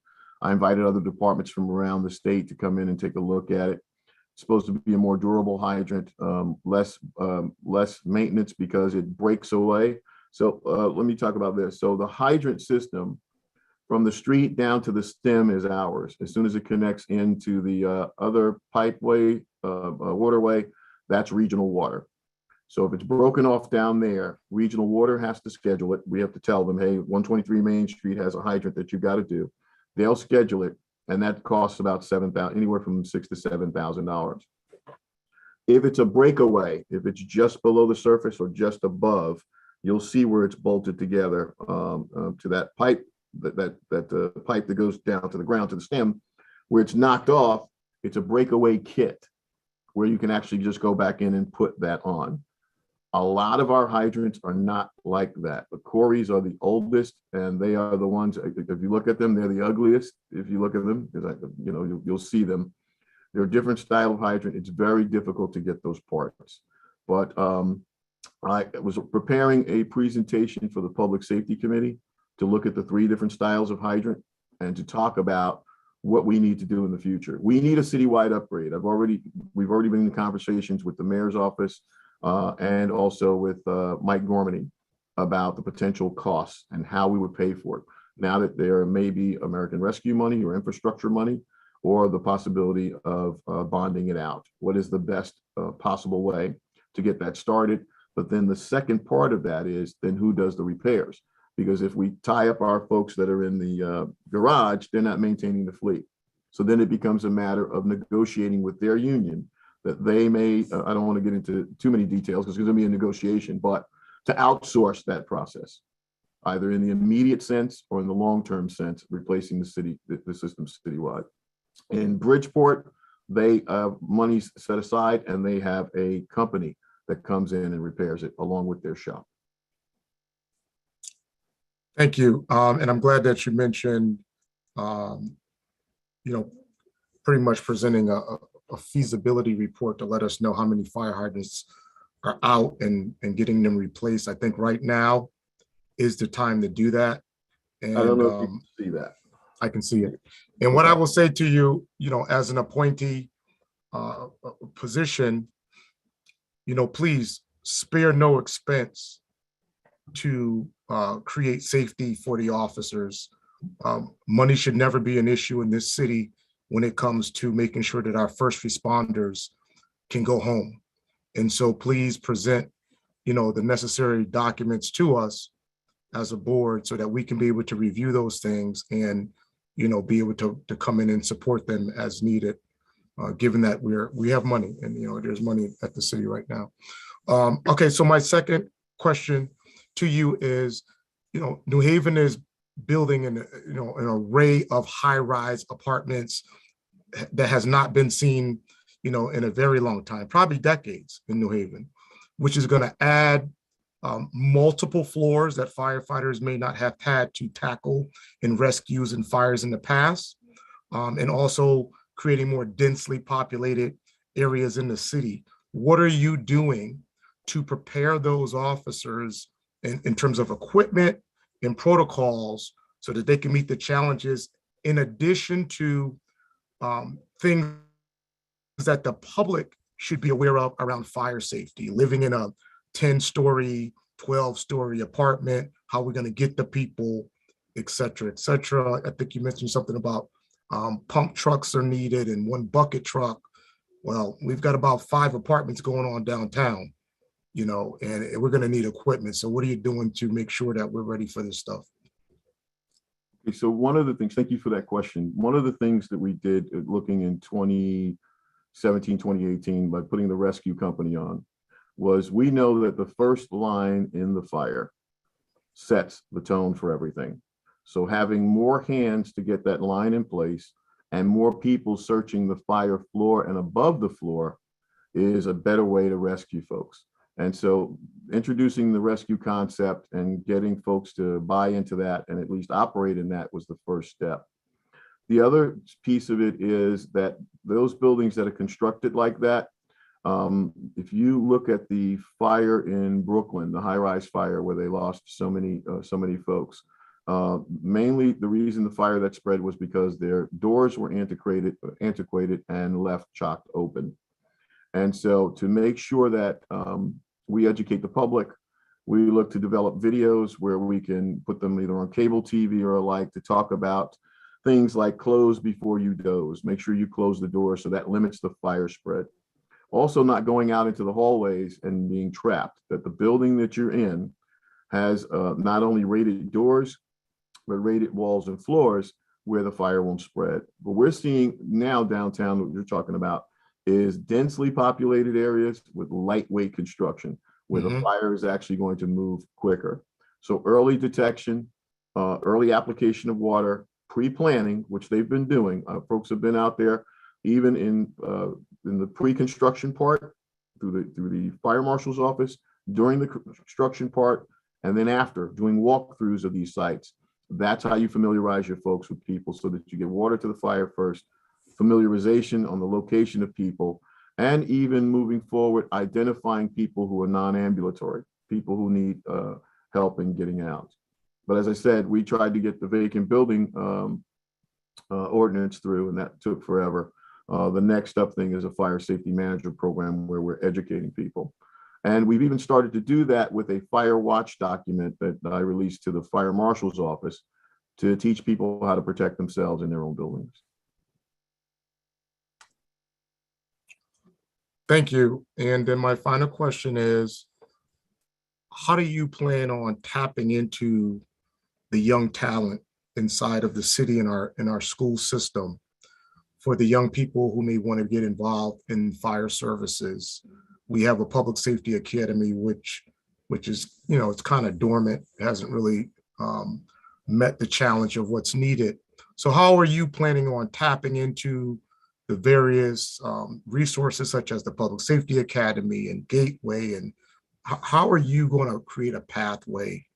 I invited other departments from around the state to come in and take a look at it. It's supposed to be a more durable hydrant, less maintenance because it breaks away. So let me talk about this. So the hydrant system from the street down to the stem is ours. As soon as it connects into the other pipeway, waterway, that's regional water. So if it's broken off down there, regional water has to schedule it. We have to tell them, hey, 123 Main Street has a hydrant that you've got to do. They'll schedule it. And that costs about $7,000, anywhere from $6,000 to $7,000. If it's a breakaway, if it's just below the surface or just above, you'll see where it's bolted together to that pipe, that pipe that goes down to the ground, to the stem. Where it's knocked off, it's a breakaway kit where you can actually just go back in and put that on. A lot of our hydrants are not like that. The Corys are the oldest, and they are the ones, if you look at them, they're the ugliest. If you look at them, you know, you'll see them. They're a different style of hydrant. It's very difficult to get those parts. But I was preparing a presentation for the Public Safety Committee to look at the 3 different styles of hydrant and to talk about what we need to do in the future. We need a citywide upgrade. We've already been in conversations with the mayor's office and also with Mike Gormany about the potential costs and how we would pay for it. Now that there may be American Rescue money or infrastructure money, or the possibility of bonding it out. What is the best possible way to get that started? But then the second part of that is then who does the repairs? Because if we tie up our folks that are in the garage, they're not maintaining the fleet. So then it becomes a matter of negotiating with their union that they may, I don't want to get into too many details because there's going to be a negotiation, but to outsource that process, either in the immediate sense or in the long-term sense, replacing the system citywide. In Bridgeport, they have money set aside and they have a company that comes in and repairs it along with their shop. Thank you. And I'm glad that you mentioned, pretty much presenting a feasibility report to let us know how many fire hydrants are out and getting them replaced. I think right now is the time to do that. And I don't know if you can see that. I can see it. And what I will say to you, as an appointee position, please spare no expense to create safety for the officers. Money should never be an issue in this city when it comes to making sure that our first responders can go home. And so please present, the necessary documents to us as a board so that we can be able to review those things and, be able to come in and support them as needed, given that we have money and, there's money at the city right now. Okay, so my second question to you is, New Haven is building an array of high-rise apartments that has not been seen, in a very long time, probably decades in New Haven, which is going to add multiple floors that firefighters may not have had to tackle in rescues and fires in the past, and also creating more densely populated areas in the city. What are you doing to prepare those officers in terms of equipment and protocols so that they can meet the challenges, in addition to things that the public should be aware of around fire safety, living in a 10-story, 12-story apartment, how we're going to get the people, et cetera, et cetera. I think you mentioned something about pump trucks are needed and one bucket truck. Well, we've got about 5 apartments going on downtown, you know, and we're going to need equipment. So what are you doing to make sure that we're ready for this stuff? Okay, so one of the things, thank you for that question. One of the things that we did looking in 2017, 2018, by putting the rescue company on, was we know that the first line in the fire sets the tone for everything. So having more hands to get that line in place and more people searching the fire floor and above the floor is a better way to rescue folks. And so introducing the rescue concept and getting folks to buy into that and at least operate in that was the first step. The other piece of it is that those buildings that are constructed like that, if you look at the fire in Brooklyn, the high-rise fire where they lost so many folks, mainly the reason the fire that spread was because their doors were antiquated and left chocked open. And so to make sure that we educate the public, we look to develop videos where we can put them either on cable TV or alike to talk about things like close before you doze, make sure you close the door, so that limits the fire spread. Also not going out into the hallways and being trapped, that the building that you're in has not only rated doors, but rated walls and floors where the fire won't spread. But we're seeing now downtown, what you're talking about, is densely populated areas with lightweight construction, where the fire is actually going to move quicker. So early detection, early application of water, pre-planning, which they've been doing. Folks have been out there, even in the pre-construction part, through the fire marshal's office, during the construction part, and then after, doing walkthroughs of these sites. That's how you familiarize your folks with people, so that you get water to the fire first, familiarization on the location of people, and even moving forward, identifying people who are non-ambulatory, people who need help in getting out. But as I said, we tried to get the vacant building ordinance through, and that took forever. The next up thing is a fire safety management program where we're educating people. And we've even started to do that with a fire watch document that I released to the fire marshal's office to teach people how to protect themselves in their own buildings. Thank you. And then my final question is, how do you plan on tapping into the young talent inside of the city in our school system for the young people who may want to get involved in fire services? We have a public safety academy, which is, you know, it's kind of dormant, hasn't really met the challenge of what's needed. So how are you planning on tapping into the various resources such as the Public Safety Academy and Gateway, and how are you going to create a pathway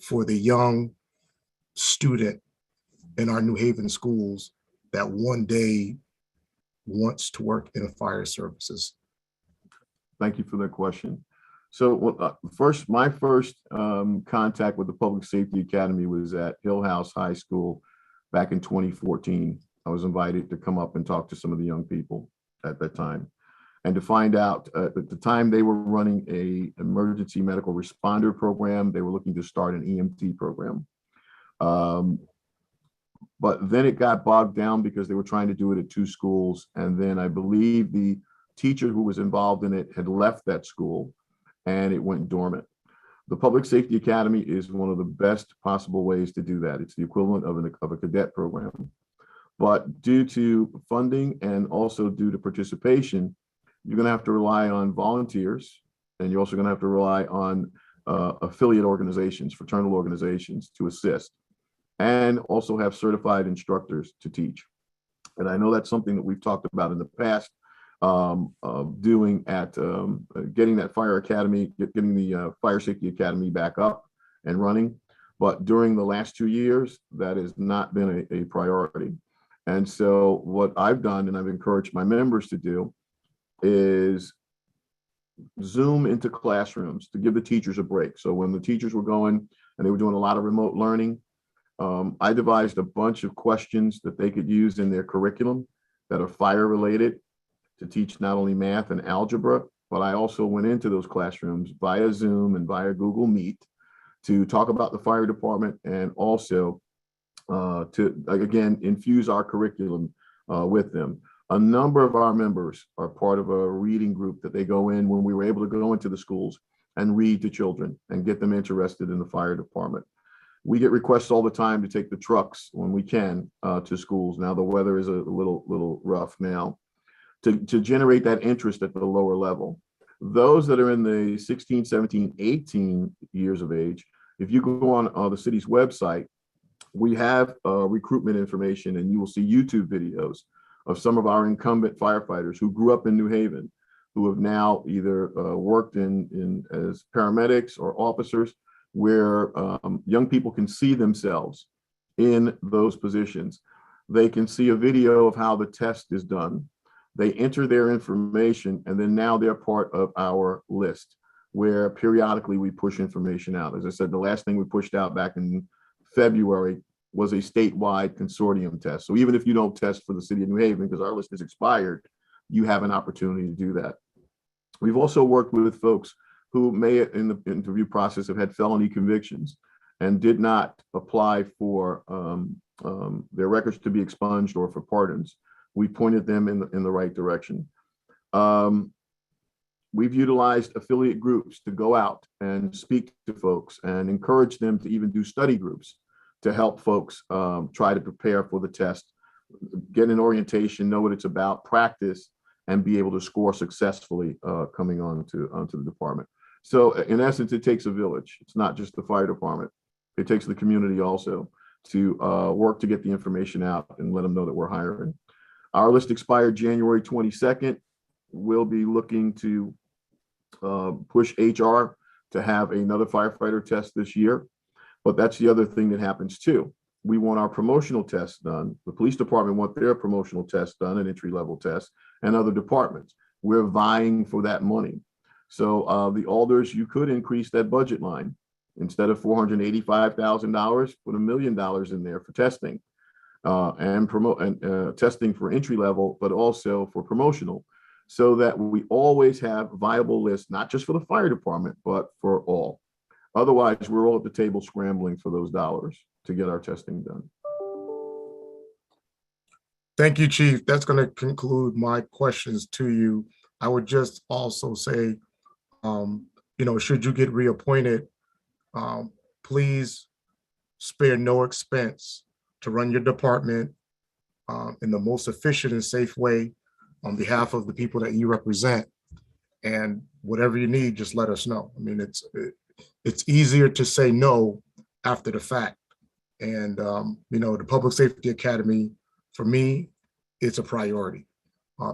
for the young student in our New Haven schools that one day wants to work in a fire services? Thank you for that question. So my first contact with the Public Safety Academy was at Hill House High School back in 2014. I was invited to come up and talk to some of the young people at that time, and to find out at the time they were running a emergency medical responder program. They were looking to start an EMT program. But then it got bogged down because they were trying to do it at 2 schools. And then I believe the teacher who was involved in it had left that school and it went dormant. The Public Safety Academy is one of the best possible ways to do that. It's the equivalent of a cadet program. But due to funding and also due to participation, you're going to have to rely on volunteers, and you're also going to have to rely on affiliate organizations, fraternal organizations to assist, and also have certified instructors to teach. And I know that's something that we've talked about in the past, doing at getting that fire academy, getting the fire safety academy back up and running. But during the last 2 years, that has not been a priority. And so what I've done, and I've encouraged my members to do, is Zoom into classrooms to give the teachers a break. So when the teachers were going and they were doing a lot of remote learning, I devised a bunch of questions that they could use in their curriculum that are fire related to teach not only math and algebra, but I also went into those classrooms via Zoom and via Google Meet to talk about the fire department and also to, again, infuse our curriculum with them. A number of our members are part of a reading group that they go in when we were able to go into the schools and read to children and get them interested in the fire department. We get requests all the time to take the trucks when we can to schools. Now the weather is a little rough now, to generate that interest at the lower level. Those that are in the 16, 17, 18 years of age, if you go on the city's website, we have recruitment information, and you will see YouTube videos of some of our incumbent firefighters who grew up in New Haven, who have now either worked in as paramedics or officers, where young people can see themselves in those positions. They can see a video of how the test is done. They enter their information, and then now they're part of our list, where periodically we push information out. As I said, the last thing we pushed out back in February was a statewide consortium test. So even if you don't test for the city of New Haven, because our list is expired, you have an opportunity to do that. We've also worked with folks who may in the interview process have had felony convictions and did not apply for their records to be expunged or for pardons. We pointed them in the right direction. We've utilized affiliate groups to go out and speak to folks and encourage them to even do study groups to help folks try to prepare for the test, get an orientation, know what it's about, practice, and be able to score successfully coming onto the department. So in essence, it takes a village. It's not just the fire department. It takes the community also to work to get the information out and let them know that we're hiring. Our list expired January 22nd. We'll be looking to push HR to have another firefighter test this year. But that's the other thing that happens too. We want our promotional tests done. The police department want their promotional tests done, an entry-level test, and other departments. We're vying for that money. So the alders, you could increase that budget line. Instead of $485,000, put $1 million in there for testing and testing for entry level, but also for promotional, so that we always have viable lists, not just for the fire department, but for all. Otherwise, we're all at the table scrambling for those dollars to get our testing done. Thank you, Chief. That's going to conclude my questions to you. I would just also say, should you get reappointed, please spare no expense to run your department in the most efficient and safe way on behalf of the people that you represent. And whatever you need, just let us know. I mean, it's easier to say no after the fact. And, the Public Safety Academy, for me, it's a priority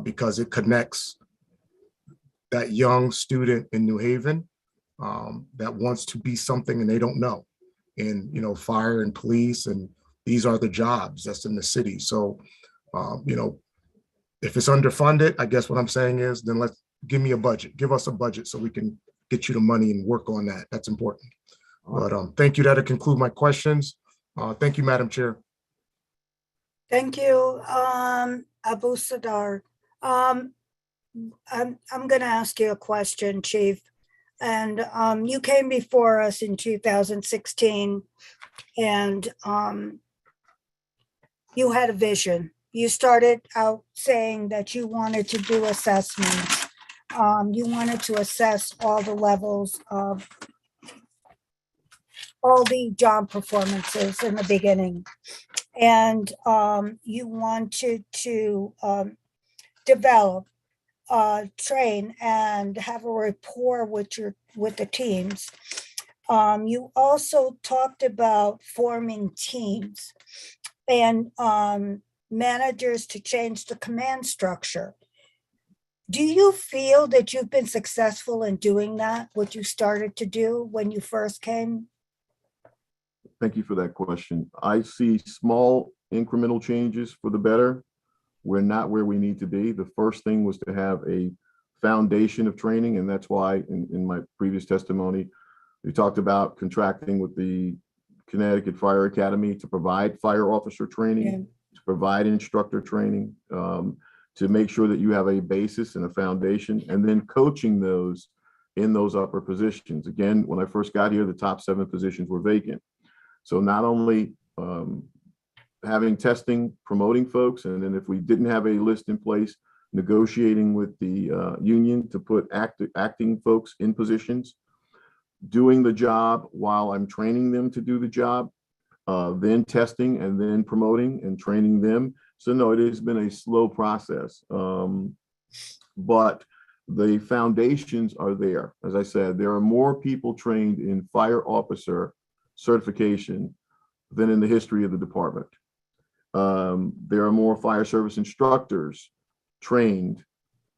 because it connects that young student in New Haven that wants to be something and they don't know. And, fire and police, and these are the jobs that's in the city. So, if it's underfunded, I guess what I'm saying is, then give me a budget, give us a budget so we can get you the money and work on that. That's important. But thank you. That'll conclude my questions. Thank you, Madam Chair. Thank you, Abu Sadar. I'm going to ask you a question, Chief. And you came before us in 2016, and you had a vision. You started out saying that you wanted to do assessments. You wanted to assess all the levels of all the job performances in the beginning. And you wanted to develop, train, and have a rapport with the teams. You also talked about forming teams and managers to change the command structure. Do you feel that you've been successful in doing that, what you started to do when you first came? Thank you for that question. I see small incremental changes for the better. We're not where we need to be. The first thing was to have a foundation of training, and that's why in my previous testimony, we talked about contracting with the Connecticut Fire Academy to provide fire officer training, to provide instructor training, to make sure that you have a basis and a foundation, and then coaching those in those upper positions. Again, when I first got here, the top 7 positions were vacant. So not only having testing, promoting folks, and then if we didn't have a list in place, negotiating with the union to put acting folks in positions, doing the job while I'm training them to do the job, then testing and then promoting and training them. So no, it has been a slow process, but the foundations are there. As I said, there are more people trained in fire officer certification than in the history of the department. There are more fire service instructors trained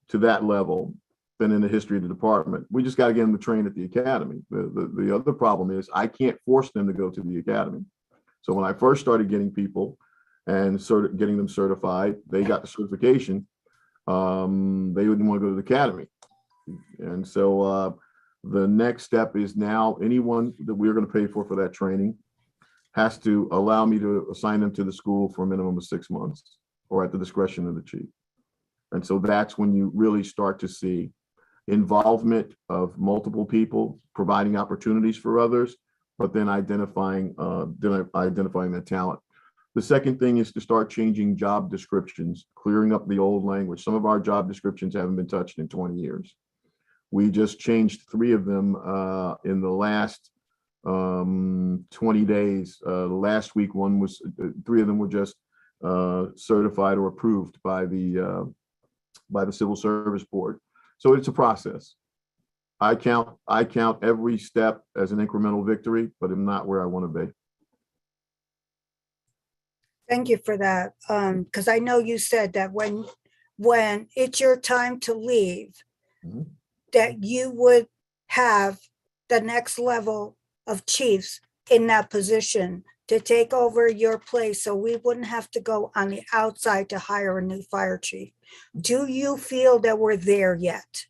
to that level than in the history of the department. We just got to get them to train at the academy. The other problem is I can't force them to go to the academy. So when I first started getting people and getting them certified, they got the certification. They wouldn't want to go to the academy. And so the next step is now anyone that we're going to pay for that training has to allow me to assign them to the school for a minimum of 6 months or at the discretion of the chief. And so that's when you really start to see involvement of multiple people providing opportunities for others, but then identifying the talent. The second thing is to start changing job descriptions, clearing up the old language. Some of our job descriptions haven't been touched in 20 years. We just changed 3 of them in the last 20 days. Last week, 3 of them were just certified or approved by the Civil Service Board. So it's a process. I count every step as an incremental victory, but I'm not where I want to be. Thank you for that. Because I know you said that when it's your time to leave, Mhm. that you would have the next level of chiefs in that position to take over your place, so we wouldn't have to go on the outside to hire a new fire chief. Do you feel that we're there yet?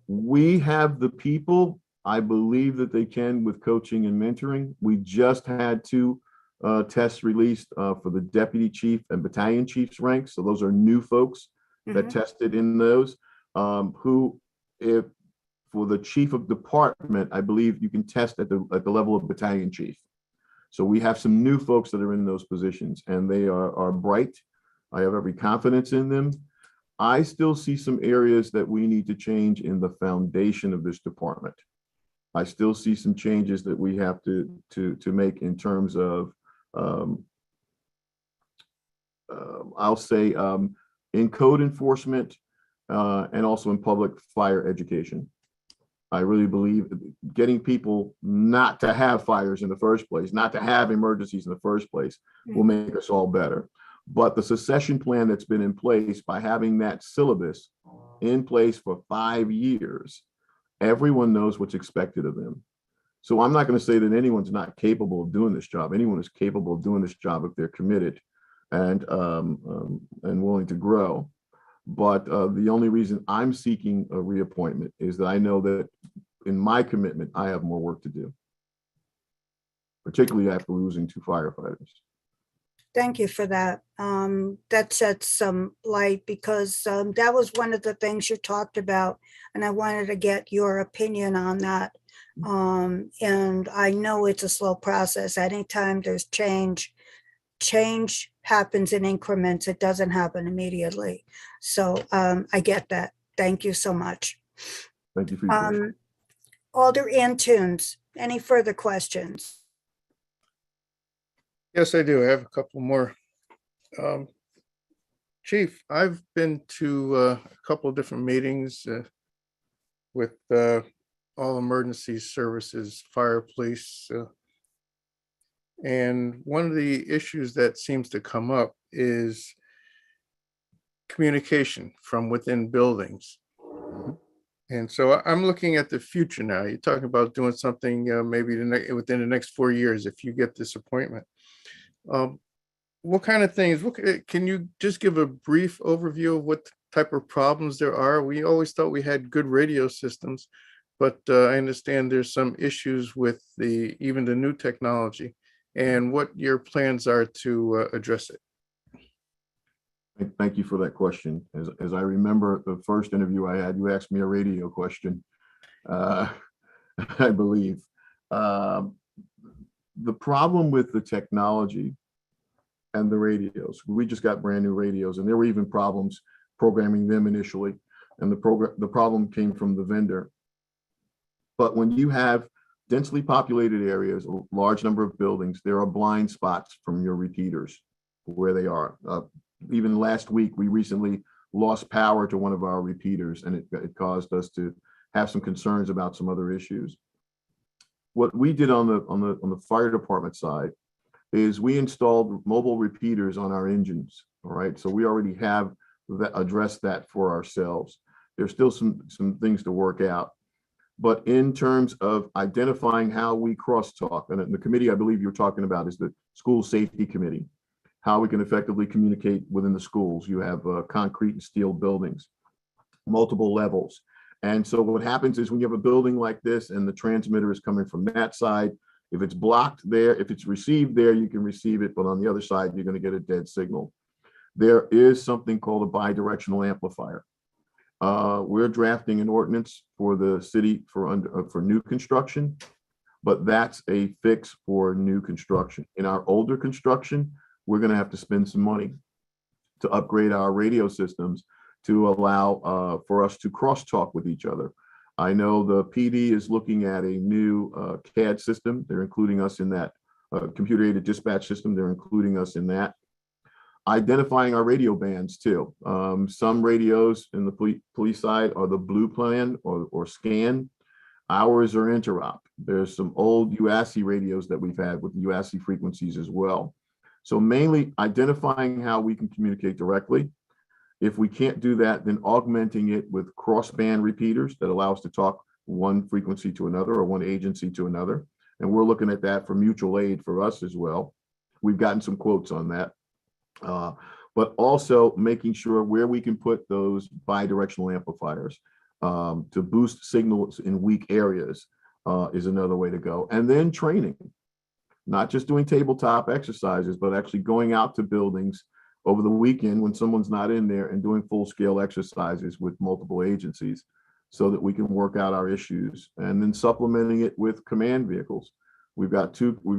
We have the people. I believe that they can with coaching and mentoring. We just had 2 tests released for the deputy chief and battalion chief's ranks. So those are new folks that tested in those. Who, if for the chief of department, I believe you can test at the level of battalion chief. So we have some new folks that are in those positions, and they are bright. I have every confidence in them. I still see some areas that we need to change in the foundation of this department. I still see some changes that we have to make in terms of, I'll say, in code enforcement and also in public fire education. I really believe getting people not to have fires in the first place, not to have emergencies in the first place, will make us all better. But the succession plan that's been in place, by having that syllabus in place for 5 years, everyone knows what's expected of them. So I'm not going to say that anyone's not capable of doing this job. Anyone is capable of doing this job if they're committed and willing to grow. But the only reason I'm seeking a reappointment is that I know that in my commitment, I have more work to do, particularly after losing 2 firefighters. Thank you for that. That sets some light, because that was one of the things you talked about, and I wanted to get your opinion on that. And I know it's a slow process. Anytime there's change happens in increments. It doesn't happen immediately. So I get that. Thank you so much. Thank you for your question. Alder Antunes, any further questions? Yes, I do. I have a couple more. Chief, I've been to a couple of different meetings with all emergency services, fire, police. And one of the issues that seems to come up is communication from within buildings. And so I'm looking at the future now. You're talking about doing something maybe within the next 4 years if you get this appointment. what kind of things, can you just give a brief overview of what type of problems there are? We always thought we had good radio systems, but I understand there's some issues with even the new technology, and what your plans are to address it. Thank you for that question. As I remember the first interview I had, you asked me a radio question, I believe. The problem with the technology and the radios, we just got brand new radios, and there were even problems programming them initially. And the problem came from the vendor. But when you have densely populated areas, a large number of buildings, there are blind spots from your repeaters where they are. Even last week, we recently lost power to one of our repeaters, and it caused us to have some concerns about some other issues. What we did on the fire department side is we installed mobile repeaters on our engines. All right, so we already have addressed that for ourselves. There's still some things to work out, but in terms of identifying how we crosstalk, and the committee I believe you're talking about is the school safety committee, how we can effectively communicate within the schools. You have concrete and steel buildings, multiple levels. And so what happens is when you have a building like this and the transmitter is coming from that side, if it's blocked there, if it's received there, you can receive it, but on the other side, you're going to get a dead signal. There is something called a bidirectional amplifier. We're drafting an ordinance for the city for new construction, but that's a fix for new construction. In our older construction, we're going to have to spend some money to upgrade our radio systems to allow for us to crosstalk with each other. I know the PD is looking at a new CAD system. They're including us in that computer-aided dispatch system. They're including us in that. Identifying our radio bands too. Some radios in the police side are the blue plan or scan. Ours are interop. There's some old UASI radios that we've had with UASI frequencies as well. So mainly identifying how we can communicate directly. If we can't do that, then augmenting it with crossband repeaters that allow us to talk one frequency to another or one agency to another. And we're looking at that for mutual aid for us as well. We've gotten some quotes on that. But also making sure where we can put those bidirectional amplifiers to boost signals in weak areas is another way to go. And then training, not just doing tabletop exercises, but actually going out to buildings over the weekend when someone's not in there and doing full-scale exercises with multiple agencies so that we can work out our issues, and then supplementing it with command vehicles. We've got two, we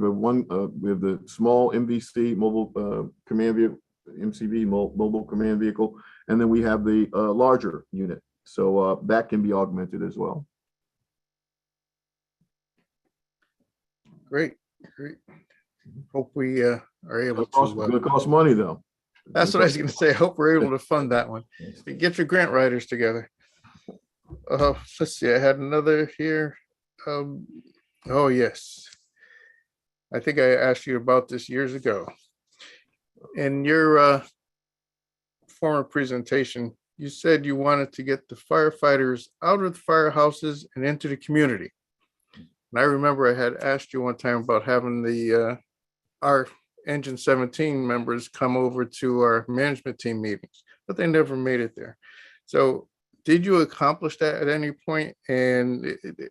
have the small MVC mobile command vehicle, MCV mobile command vehicle, and then we have the larger unit. So that can be augmented as well. Great. Hope we are able to. It's going to cost money though. That's what I was going to say. I hope we're able to fund that one. Get your grant writers together. Let's see. I had another here. Oh, yes. I think I asked you about this years ago. In your former presentation, you said you wanted to get the firefighters out of the firehouses and into the community. And I remember I had asked you one time about having our Engine 17 members come over to our management team meetings, but they never made it there. So did you accomplish that at any point, and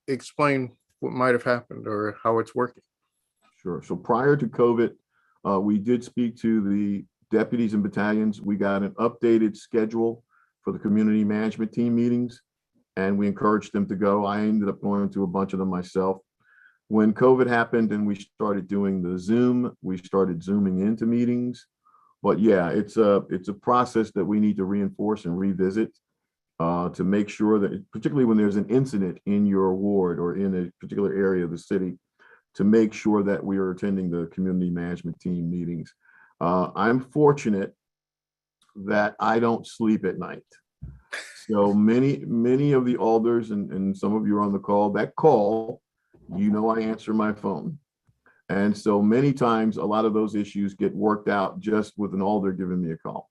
explain what might have happened or how it's working? Sure. So prior to COVID, we did speak to the deputies and battalions. We got an updated schedule for the community management team meetings, and we encouraged them to go. I ended up going to a bunch of them myself. When COVID happened and we started doing the Zoom, we started Zooming into meetings. But yeah, it's a process that we need to reinforce and revisit to make sure that, particularly when there's an incident in your ward or in a particular area of the city, to make sure that we are attending the community management team meetings. I'm fortunate that I don't sleep at night. So many of the alders and some of you are on the call, that call, you know, I answer my phone. And so many times, a lot of those issues get worked out just with an alder giving me a call.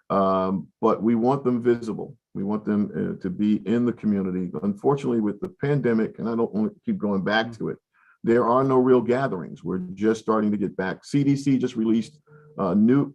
But we want them visible. We want them to be in the community. Unfortunately, with the pandemic, and I don't want to keep going back to it, there are no real gatherings. We're just starting to get back. CDC just released New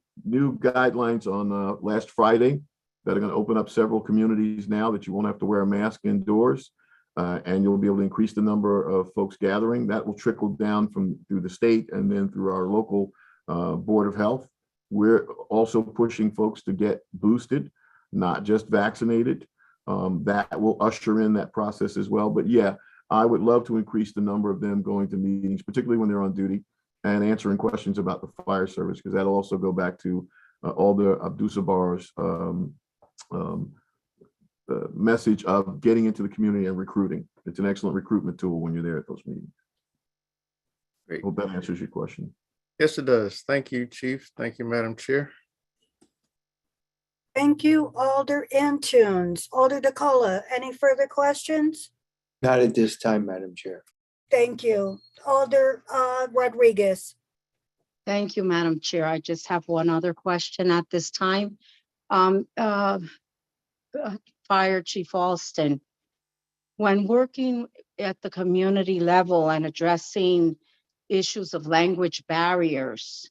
guidelines on last Friday that are going to open up several communities now that you won't have to wear a mask indoors. And you'll be able to increase the number of folks gathering. That will trickle down through the state and then through our local Board of Health. We're also pushing folks to get boosted, not just vaccinated. That will usher in that process as well. But yeah, I would love to increase the number of them going to meetings, particularly when they're on duty, and answering questions about the fire service, because that'll also go back to Alder Abdusabar's message of getting into the community and recruiting. It's an excellent recruitment tool when you're there at those meetings. Great. Hope that answers your question. Yes, it does. Thank you, Chief. Thank you, Madam Chair. Thank you, Alder Antunes. Alder DeCola, any further questions? Not at this time, Madam Chair. Thank you. Alder Rodriguez. Thank you, Madam Chair. I just have one other question at this time. Fire Chief Alston, when working at the community level and addressing issues of language barriers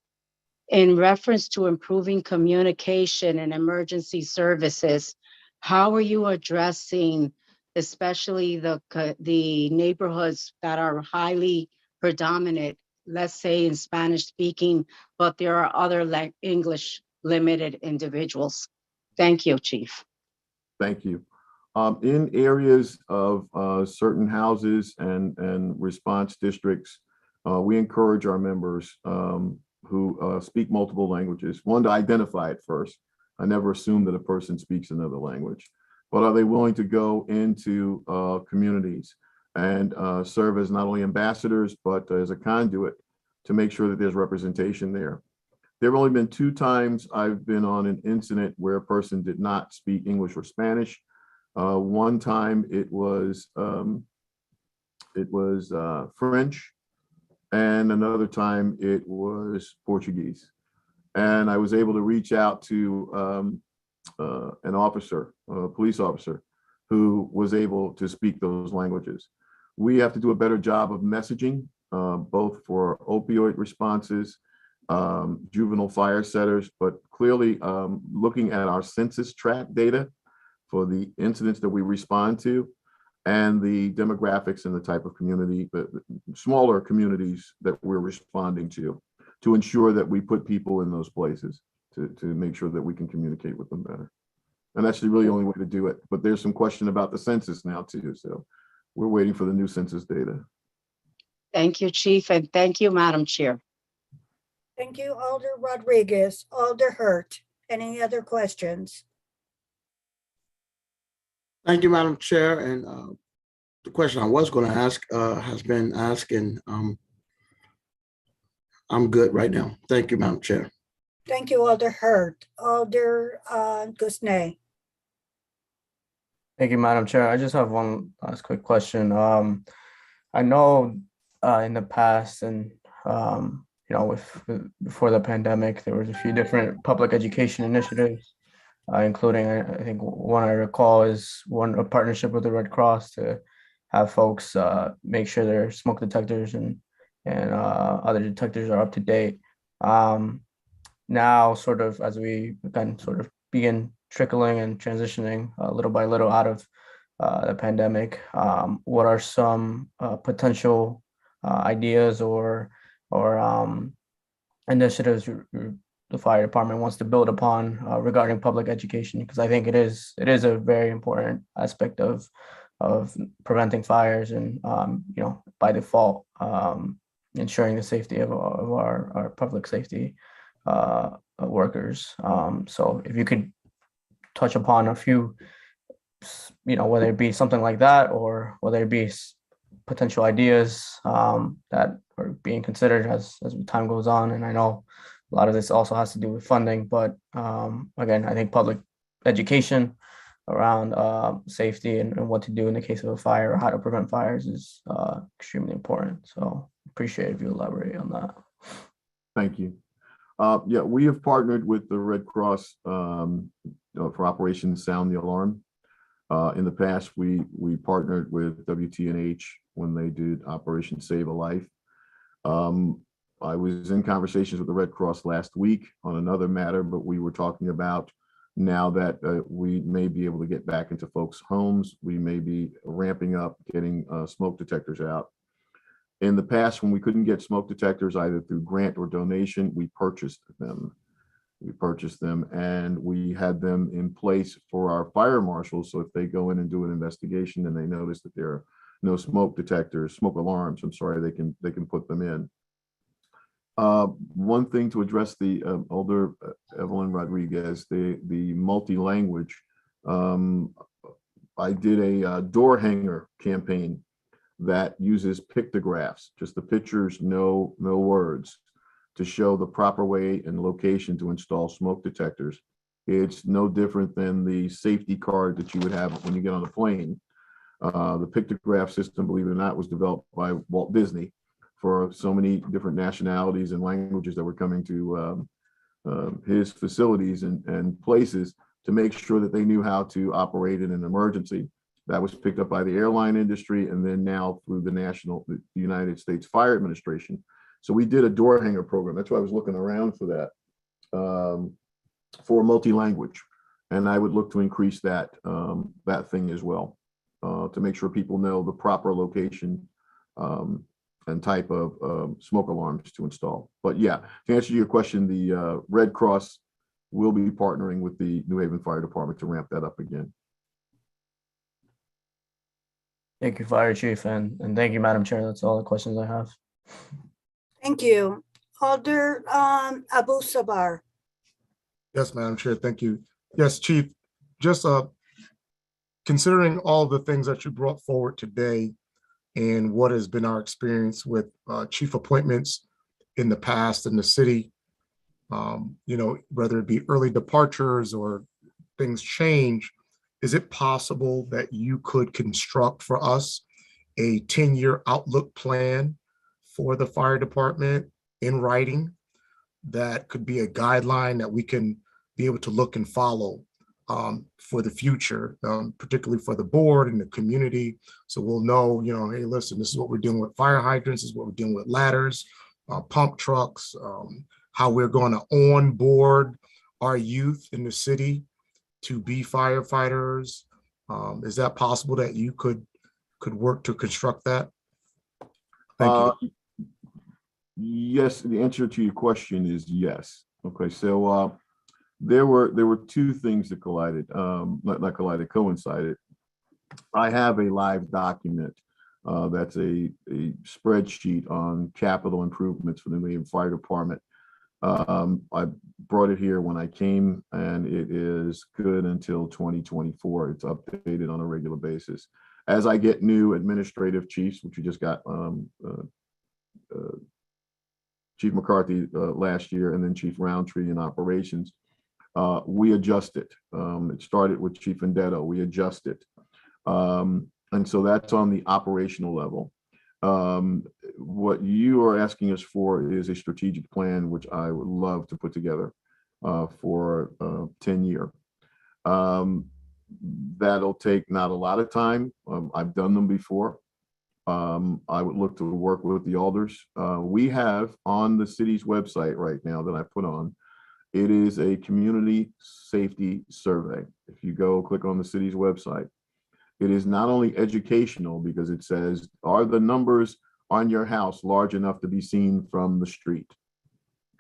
in reference to improving communication and emergency services, how are you addressing especially the neighborhoods that are highly predominant, let's say in Spanish speaking, but there are other English limited individuals? Thank you, Chief. Thank you. In areas of certain houses and response districts, we encourage our members who speak multiple languages, one, to identify it first. I never assume that a person speaks another language, but are they willing to go into communities and serve as not only ambassadors, but as a conduit to make sure that there's representation there. There have only been 2 times I've been on an incident where a person did not speak English or Spanish. One time it was French, and another time it was Portuguese. And I was able to reach out to an officer, a police officer, who was able to speak those languages. We have to do a better job of messaging, both for opioid responses, juvenile fire setters, but clearly looking at our census tract data for the incidents that we respond to and the demographics and the type of community, the smaller communities that we're responding to ensure that we put people in those places to make sure that we can communicate with them better. And that's the really only way to do it. But there's some question about the census now too. So we're waiting for the new census data. Thank you, Chief, and thank you, Madam Chair. Thank you, Alder Rodriguez. Alder Hurt. Any other questions? Thank you, Madam Chair. And the question I was going to ask has been asked, and I'm good right now. Thank you, Madam Chair. Thank you, Alder Hurt. Alder Gusney. Thank you, Madam Chair. I just have one last quick question. I know in the past and before the pandemic, there was a few different public education initiatives, including, I think one I recall is a partnership with the Red Cross to have folks make sure their smoke detectors and other detectors are up to date. Now, sort of as we again sort of begin trickling and transitioning little by little out of the pandemic, what are some potential ideas or initiatives the fire department wants to build upon regarding public education? Because I think it is a very important aspect of preventing fires and by default ensuring the safety of our public safety workers. So if you could touch upon a few, whether it be something like that or whether it be potential ideas that are being considered as time goes on. And I know a lot of this also has to do with funding, but again, I think public education around safety and what to do in the case of a fire or how to prevent fires is extremely important. So appreciate if you elaborate on that. Thank you. Yeah, we have partnered with the Red Cross for Operation Sound the Alarm. In the past, we partnered with WTNH when they did Operation Save a Life. I was in conversations with the Red Cross last week on another matter, but we were talking about now that we may be able to get back into folks' homes, we may be ramping up getting smoke detectors out. In the past, when we couldn't get smoke detectors either through grant or donation, we purchased them. And we had them in place for our fire marshals. So if they go in and do an investigation and they notice that there are no smoke detectors, smoke alarms, I'm sorry, they can put them in. One thing to address the older Evelyn Rodriguez, the multi-language. I did a door hanger campaign that uses pictographs, just the pictures, no words, to show the proper way and location to install smoke detectors. It's no different than the safety card that you would have when you get on a plane. The pictograph system, believe it or not, was developed by Walt Disney for so many different nationalities and languages that were coming to his facilities and places to make sure that they knew how to operate in an emergency. That was picked up by the airline industry and then now through the United States Fire Administration. So we did a door hanger program. That's why I was looking around for that, for multi-language. And I would look to increase that, that thing as well, to make sure people know the proper location and type of smoke alarms to install. But yeah, to answer your question, the Red Cross will be partnering with the New Haven Fire Department to ramp that up again. Thank you, Fire Chief, and thank you, Madam Chair. That's all the questions I have. Thank you. Alder Abu Sabar. Yes, Madam Chair, thank you. Yes, Chief, just considering all the things that you brought forward today and what has been our experience with chief appointments in the past in the city, you know, whether it be early departures or things change, is it possible that you could construct for us a 10-year outlook plan for the fire department in writing that could be a guideline that we can be able to look and follow for the future, particularly for the board and the community? So we'll know, you know, hey, listen, this is what we're doing with fire hydrants, this is what we're doing with ladders, pump trucks, how we're going to onboard our youth in the city to be firefighters. Is that possible that you could work to construct that? Thank you. Yes, the answer to your question is yes. Okay, so there were two things that collided, not collided, coincided. I have a live document that's a spreadsheet on capital improvements for the New Haven Fire Department. I brought it here when I came, and it is good until 2024. It's updated on a regular basis. As I get new administrative chiefs, which we just got Chief McCarthy last year, and then Chief Roundtree in operations, we adjust it. It started with Chief Vendetto. We adjust it. And so that's on the operational level. What you are asking us for is a strategic plan, which I would love to put together for 10-year. That'll take not a lot of time. I've done them before. I would look to work with the alders. We have on the city's website right now that I put on, it is a community safety survey. If you go click on the city's website, it is not only educational because it says, are the numbers on your house large enough to be seen from the street?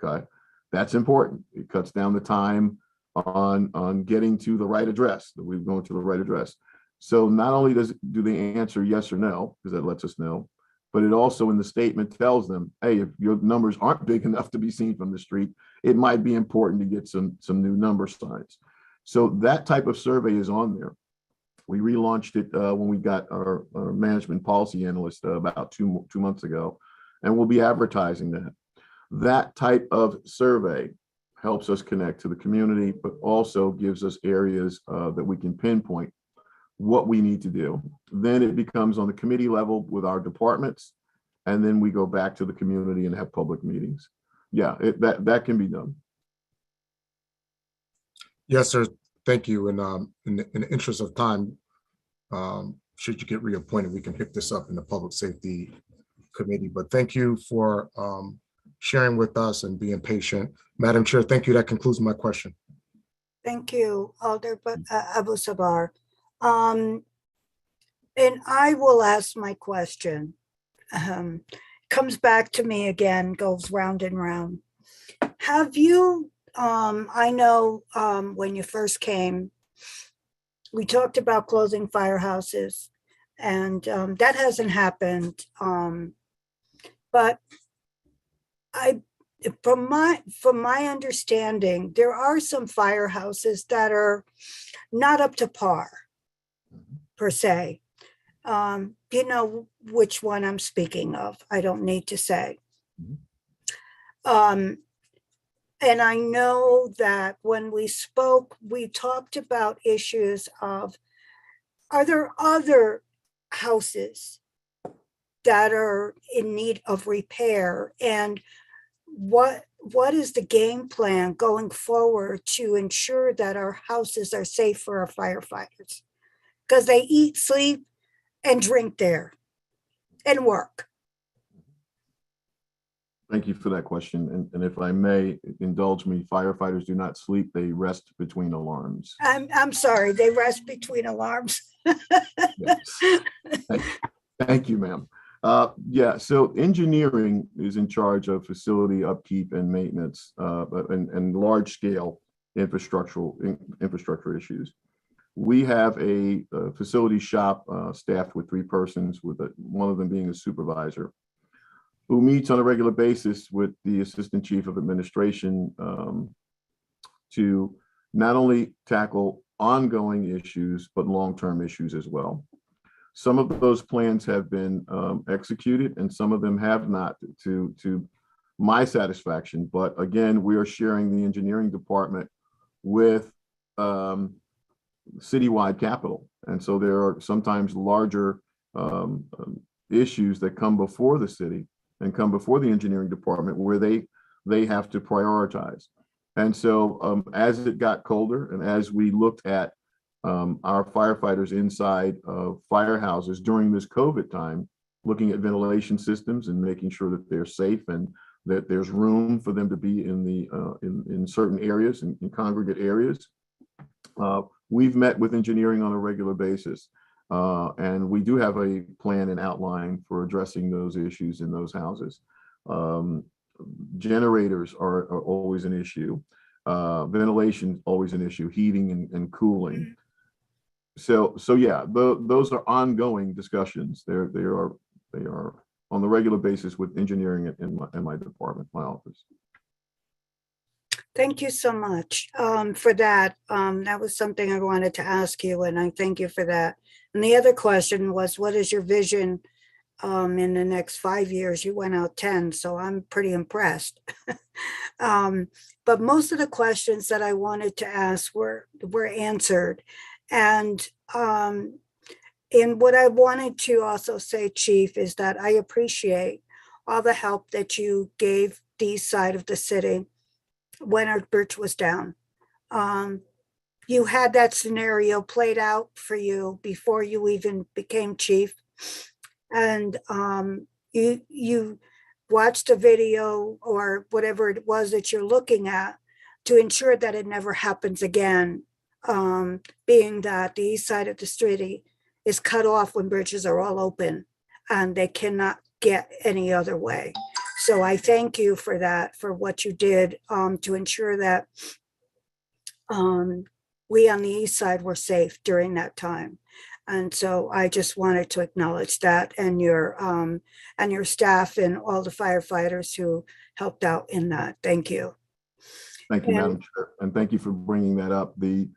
Okay, that's important. It cuts down the time on getting to the right address, that we're going to the right address. So not only do they answer yes or no, because that lets us know, but it also in the statement tells them, hey, if your numbers aren't big enough to be seen from the street, it might be important to get some new number signs. So that type of survey is on there. We relaunched it when we got our management policy analyst about two months ago, and we'll be advertising that. That type of survey helps us connect to the community, but also gives us areas that we can pinpoint what we need to do. Then it becomes on the committee level with our departments, and then we go back to the community and have public meetings. Yeah, that can be done. Yes, sir. Thank you. And in the interest of time, should you get reappointed, we can pick this up in the Public Safety Committee. But thank you for sharing with us and being patient. Madam Chair, thank you. That concludes my question. Thank you, Alder Abu Sabar. And I will ask my question. Comes back to me again, goes round and round. Have you, I know when you first came, we talked about closing firehouses, and that hasn't happened. But from my understanding, there are some firehouses that are not up to par, per se. You know which one I'm speaking of. I don't need to say. And I know that when we spoke, we talked about issues of, are there other houses that are in need of repair? And what is the game plan going forward to ensure that our houses are safe for our firefighters? Because they eat, sleep, and drink there and work. Thank you for that question. And if I may indulge me, firefighters do not sleep. They rest between alarms. I'm sorry, they rest between alarms. Yes. Thank you, ma'am. Yeah, so engineering is in charge of facility upkeep and maintenance and large scale infrastructure issues. We have a facility shop staffed with 3 persons, with one of them being a supervisor, who meets on a regular basis with the Assistant Chief of Administration to not only tackle ongoing issues, but long-term issues as well. Some of those plans have been executed and some of them have not, to my satisfaction. But again, we are sharing the engineering department with citywide capital. And so there are sometimes larger issues that come before the city and come before the engineering department where they have to prioritize. And so as it got colder and as we looked at our firefighters inside of firehouses during this COVID time, looking at ventilation systems and making sure that they're safe and that there's room for them to be in the in certain areas, in congregate areas, we've met with engineering on a regular basis. And we do have a plan and outline for addressing those issues in those houses. Generators are always an issue. Ventilation always an issue. Heating and cooling. So yeah, those are ongoing discussions. They are on the regular basis with engineering in my department, my office. Thank you so much for that. That was something I wanted to ask you, and I thank you for that. And the other question was, what is your vision in the next 5 years? You went out 10, so I'm pretty impressed. But most of the questions that I wanted to ask were answered. And what I wanted to also say, Chief, is that I appreciate all the help that you gave the east side of the city when our bridge was down. You had that scenario played out for you before you even became chief. And you watched a video or whatever it was that you're looking at to ensure that it never happens again, being that the east side of the city is cut off when bridges are all open and they cannot get any other way. So I thank you for that, for what you did to ensure that we on the east side were safe during that time. And so I just wanted to acknowledge that, and your staff and all the firefighters who helped out in that. Thank you. Thank you, Madam Chair, and thank you for bringing that up. The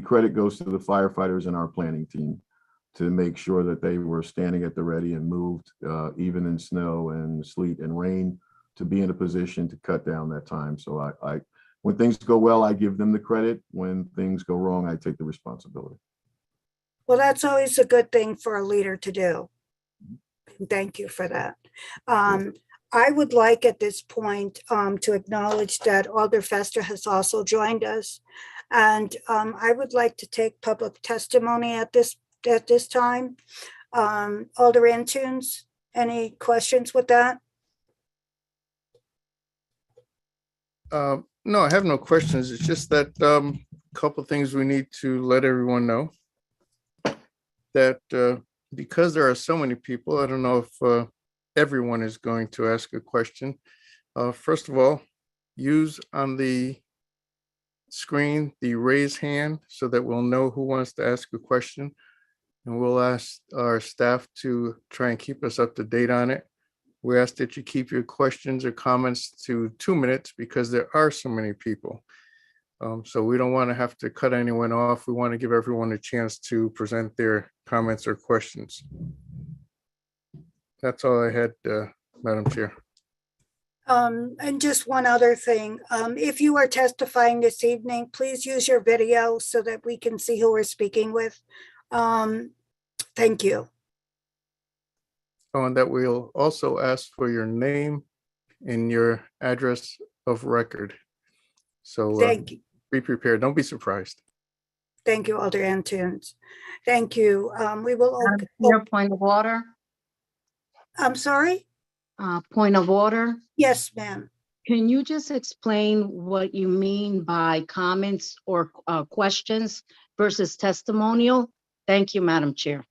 credit goes to the firefighters and our planning team to make sure that they were standing at the ready and moved, even in snow and sleet and rain, to be in a position to cut down that time. So I when things go well, I give them the credit. When things go wrong, I take the responsibility. Well, that's always a good thing for a leader to do. Thank you for that. I would like at this point to acknowledge that Alder Fester has also joined us. And I would like to take public testimony at this time. Alder Antunes, any questions with that? No, I have no questions. It's just that couple things we need to let everyone know. That because there are so many people, I don't know if everyone is going to ask a question. First of all, use on the screen the raise hand so that we'll know who wants to ask a question. And we'll ask our staff to try and keep us up to date on it. We ask that you keep your questions or comments to 2 minutes because there are so many people. So we don't want to have to cut anyone off. We want to give everyone a chance to present their comments or questions. That's all I had, Madam Chair. And just one other thing, if you are testifying this evening, please use your video so that we can see who we're speaking with. Thank you. Oh, and that we'll also ask for your name and your address of record. So Thank you. be prepared. Don't be surprised. Thank you, Alder Antunes. Thank you. We will, Your point of order, I'm sorry? point of order. Yes, ma'am. Can you just explain what you mean by comments or questions versus testimonial? Thank you, Madam Chair.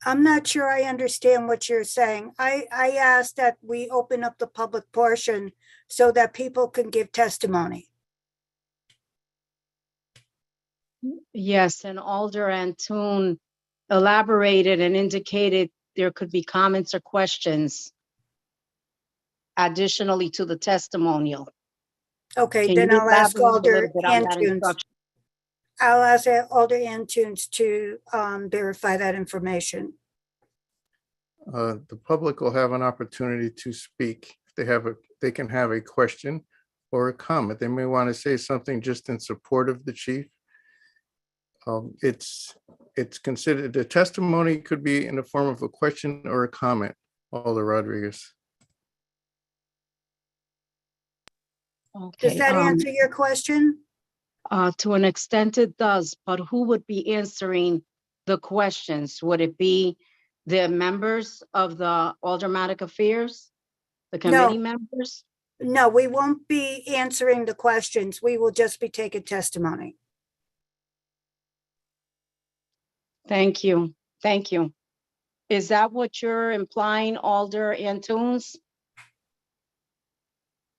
I'm not sure I understand what you're saying. I asked that we open up the public portion so that people can give testimony. Yes, and Alder Antune elaborated and indicated there could be comments or questions additionally to the testimonial. Okay, Can then you I'll ask elaborate a little Alder bit on that Antunes. instruction? I'll ask Alder Antunes to verify that information. The public will have an opportunity to speak. If they can have a question or a comment. They may want to say something just in support of the chief. It's considered, the testimony could be in the form of a question or a comment. Alder Rodriguez. Okay, Does that answer your question? to an extent it does, but who would be answering the questions? Would it be the members of the Aldermanic Affairs, the committee members? No, we won't be answering the questions. We will just be taking testimony. Thank you. Thank you. Is that what you're implying, Alder Antunes?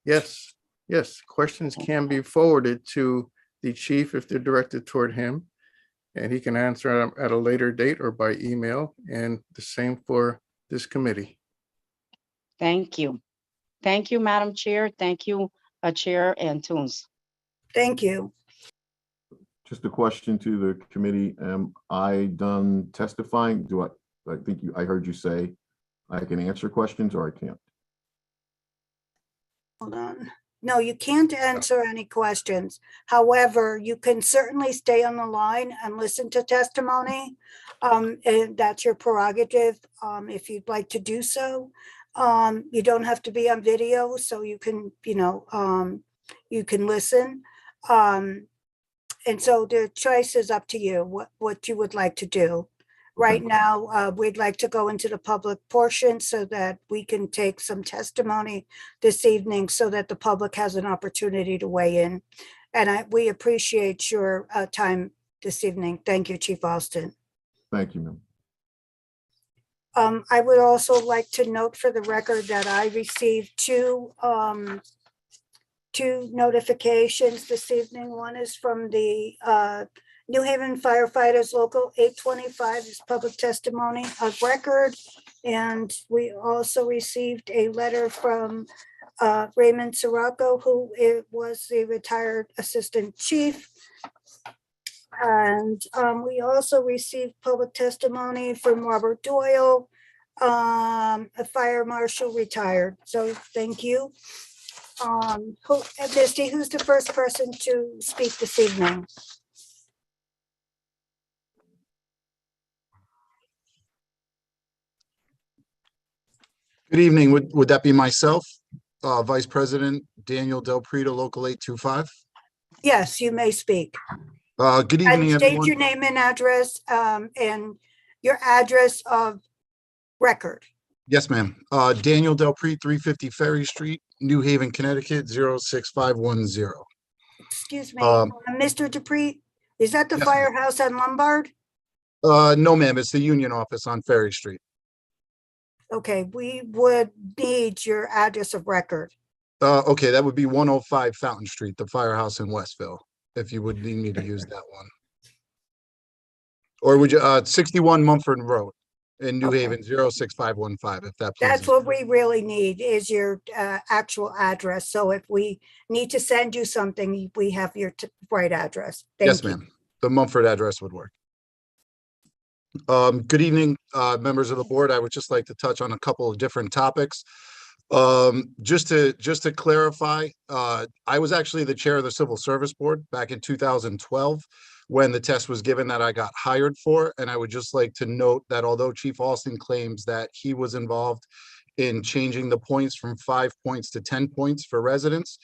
Yes, yes. Questions can be forwarded to the chief if they're directed toward him. And he can answer them at a later date or by email, and the same for this committee. Thank you. Thank you, Madam Chair. Thank you, Chair Antunes. Thank you. Just a question to the committee. Am I done testifying? I heard you say I can answer questions or I can't? Hold on. No, you can't answer any questions. However, you can certainly stay on the line and listen to testimony. And that's your prerogative, if you'd like to do so. You don't have to be on video, so you can, you can listen. And so the choice is up to you, what you would like to do. Right now, we'd like to go into the public portion so that we can take some testimony this evening so that the public has an opportunity to weigh in. And we appreciate your time this evening. Thank you, Chief Alston. Thank you, ma'am. I would also like to note for the record that I received two notifications this evening. One is from the New Haven Firefighters Local 825 is public testimony of record. And we also received a letter from Raymond Sirocco, who was the retired assistant chief. And we also received public testimony from Robert Doyle, a fire marshal retired. So thank you. Misty, who's the first person to speak this evening? Good evening. Would that be myself? Vice President Daniel Del Prito, Local 825. Yes, you may speak. Good evening, And state everyone. your name and address, and your address of record. Yes, ma'am. Daniel Del Pre, 350 Ferry Street, New Haven, Connecticut, 06510. Excuse me, Um, Mr. Dupree, is that the Yes, ma'am. firehouse on Lombard? No, ma'am, it's the Union office on Ferry Street. Okay, we would need your address of record. Okay, that would be 105 Fountain Street, the firehouse in Westville, if you would need me to use that one. Or would you, 61 Mumford Road in New Okay. Haven, 06515, if that That's pleases. what we really need is your actual address. So if we need to send you something, we have your right address. Yes, Thank you. ma'am. The Mumford address would work. Good evening, members of the board. I would just like to touch on a couple of different topics. Just to clarify, I was actually the chair of the Civil Service Board back in 2012 when the test was given that I got hired for. And I would just like to note that although Chief Alston claims that he was involved in changing the points from 5 points to 10 points for residents,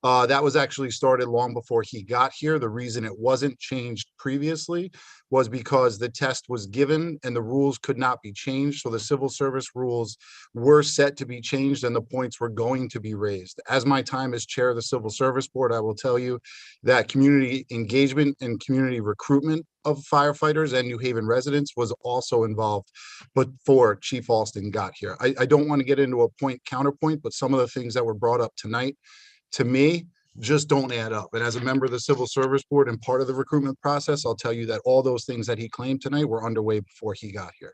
that was actually started long before he got here. The reason it wasn't changed previously was because the test was given and the rules could not be changed. So the civil service rules were set to be changed and the points were going to be raised. As my time as chair of the Civil Service Board, I will tell you that community engagement and community recruitment of firefighters and New Haven residents was also involved before Chief Alston got here. I don't want to get into a point counterpoint, but some of the things that were brought up tonight to me just don't add up. And as a member of the Civil Service Board and part of the recruitment process, I'll tell you that all those things that he claimed tonight were underway before he got here.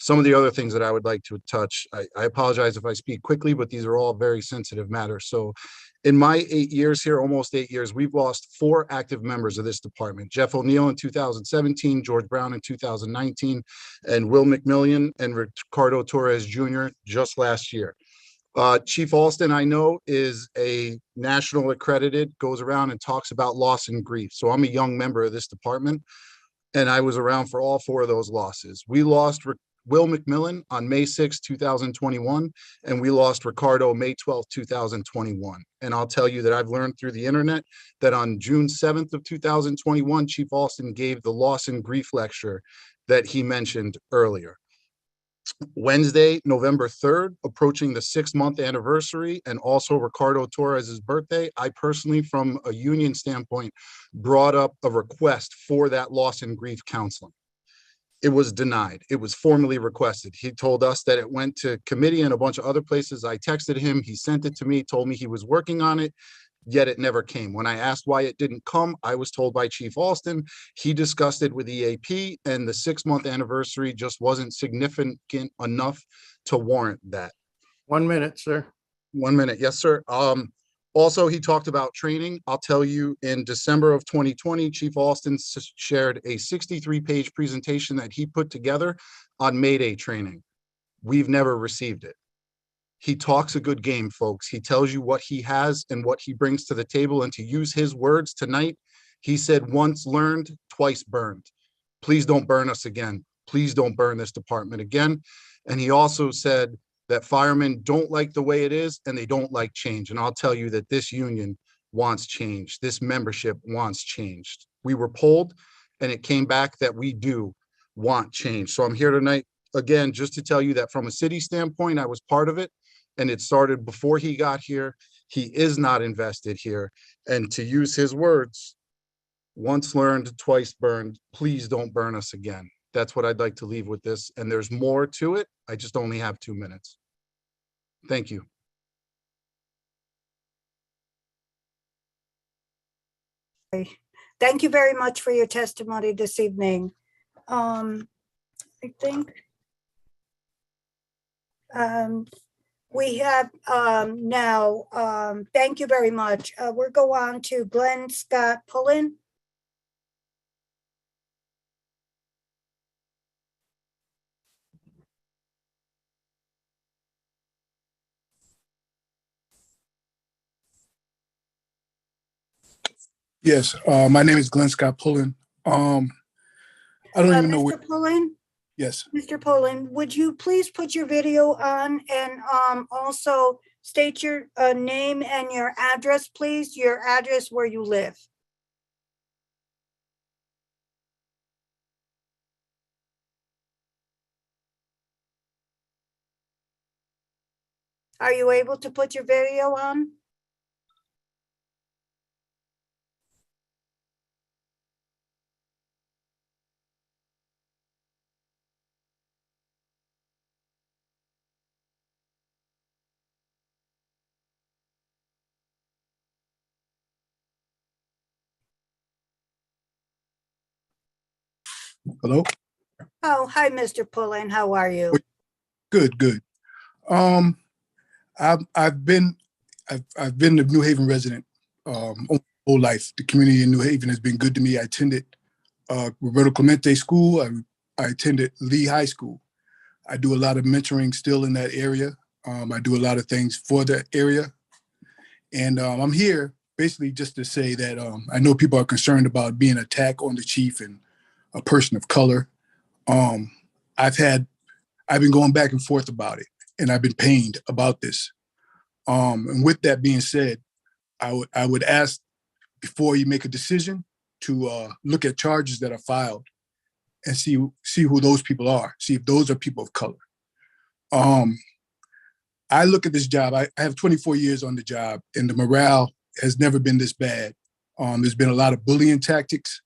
Some of the other things that I would like to touch, I apologize if I speak quickly, but these are all very sensitive matters. So in my 8 years here, almost 8 years, we've lost 4 active members of this department. Jeff O'Neill in 2017, George Brown in 2019, and Will McMillian and Ricardo Torres Jr. just last year. Chief Alston, I know, is a national accredited, goes around and talks about loss and grief. So I'm a young member of this department, and I was around for all 4 of those losses. We lost Will McMillan on May 6, 2021, and we lost Ricardo May 12, 2021. And I'll tell you that I've learned through the internet that on June 7th of 2021, Chief Alston gave the loss and grief lecture that he mentioned earlier. Wednesday, November 3rd, approaching the 6-month anniversary and also Ricardo Torres's birthday, I personally, from a union standpoint, brought up a request for that loss and grief counseling. It was denied. It was formally requested. He told us that it went to committee and a bunch of other places. I texted him. He sent it to me, told me he was working on it, yet it never came. When I asked why it didn't come, I was told by Chief Alston, he discussed it with EAP and the 6-month anniversary just wasn't significant enough to warrant that. 1 minute, sir. 1 minute. Yes, sir. Also, he talked about training. I'll tell you, in December of 2020, Chief Alston shared a 63-page presentation that he put together on Mayday training. We've never received it. He talks a good game, folks. He tells you what he has and what he brings to the table. And to use his words tonight, he said, once learned, twice burned. Please don't burn us again. Please don't burn this department again. And he also said that firemen don't like the way it is and they don't like change. And I'll tell you that this union wants change. This membership wants change. We were polled and it came back that we do want change. So I'm here tonight, again, just to tell you that from a city standpoint, I was part of it. And it started before he got here. He is not invested here. And to use his words, once learned, twice burned, please don't burn us again. That's what I'd like to leave with this. And there's more to it. I just only have 2 minutes. Thank you. Thank you very much for your testimony this evening. I think we have now, thank you very much. We'll go on to Glenn Scott Pullen. Yes, my name is Glenn Scott Pullen. I don't even know Mr. Pullen? Yes. Mr. Pullen, would you please put your video on and also state your name and your address, please, your address where you live. Are you able to put your video on? Hello? Oh, hi, Mr. Pullen. How are you? Good, good. Um, I've been a New Haven resident all my whole life. The community in New Haven has been good to me. I attended Roberto Clemente School. I attended Lee High School. I do a lot of mentoring still in that area. I do a lot of things for that area. And I'm here basically just to say that I know people are concerned about being an attack on the chief and a person of color. I've been going back and forth about it, and I've been pained about this. And with that being said, I would ask before you make a decision to look at charges that are filed and see who those people are, see if those are people of color. I look at this job, I have 24 years on the job, and the morale has never been this bad. There's been a lot of bullying tactics,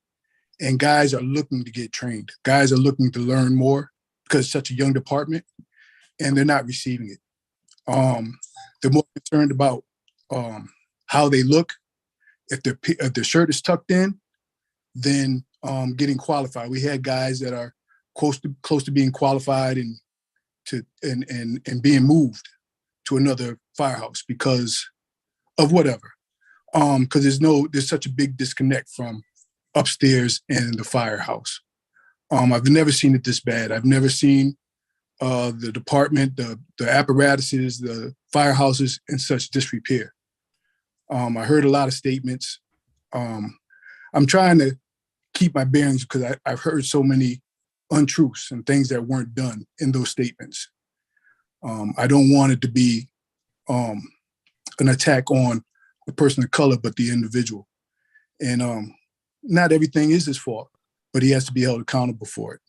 and guys are looking to get trained. Guys are looking to learn more because it's such a young department, and they're not receiving it. They're more concerned about how they look, if their shirt is tucked in, than getting qualified. We had guys that are close to being qualified and being moved to another firehouse because of whatever. Because there's such a big disconnect from upstairs and the firehouse. I've never seen it this bad. I've never seen the department, the apparatuses, the firehouses in such disrepair. I heard a lot of statements. I'm trying to keep my bearings because I've heard so many untruths and things that weren't done in those statements. I don't want it to be an attack on the person of color, but the individual. And not everything is his fault, but he has to be held accountable for it.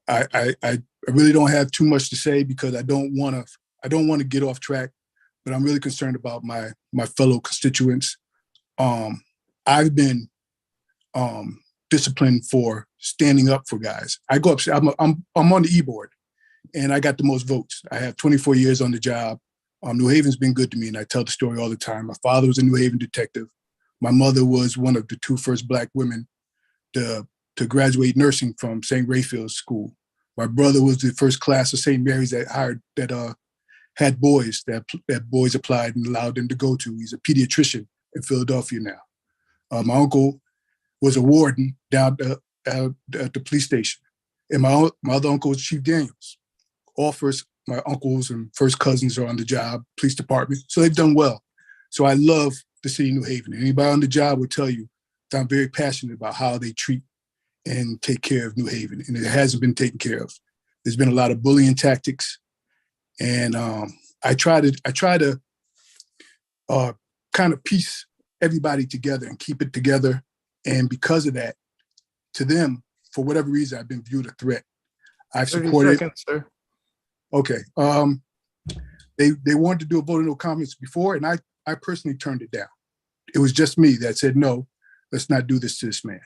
I really don't have too much to say because I don't want to get off track, but I'm really concerned about my fellow constituents. I've been disciplined for standing up for guys. I go up. I'm on the e-board, and I got the most votes. I have 24 years on the job. New Haven's been good to me, and I tell the story all the time. My father was a New Haven detective. My mother was one of the two first Black women to graduate nursing from St. Raphael's School. My brother was the first class of St. Mary's that had boys that boys applied and allowed them to go to. He's a pediatrician in Philadelphia now. My uncle was a warden down at the police station. And my other uncle was Chief Daniels. My uncles and first cousins are on the job, police department. So they've done well. So I love the city of New Haven. Anybody on the job will tell you that I'm very passionate about how they treat and take care of New Haven. And it hasn't been taken care of. There's been a lot of bullying tactics. And I try to kind of piece everybody together and keep it together. And because of that, to them, for whatever reason, I've been viewed a threat. I've 30 supported. seconds, sir. Okay. They wanted to do a vote of no confidence before, and I personally turned it down. It was just me that said, no, let's not do this to this man.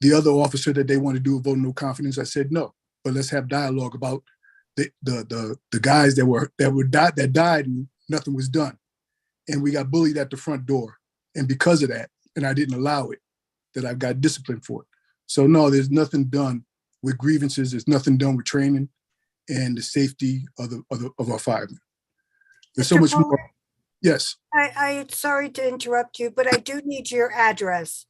The other officer that they wanted to do a vote of no confidence, I said no, but let's have dialogue about the guys that died and nothing was done. And we got bullied at the front door. And because of that, and I didn't allow it, that I've got discipline for it. So no, there's nothing done with grievances. There's nothing done with training and the safety of our firemen. There's so Mr. much Pullen, more. Yes. I'm sorry to interrupt you, but I do need your address.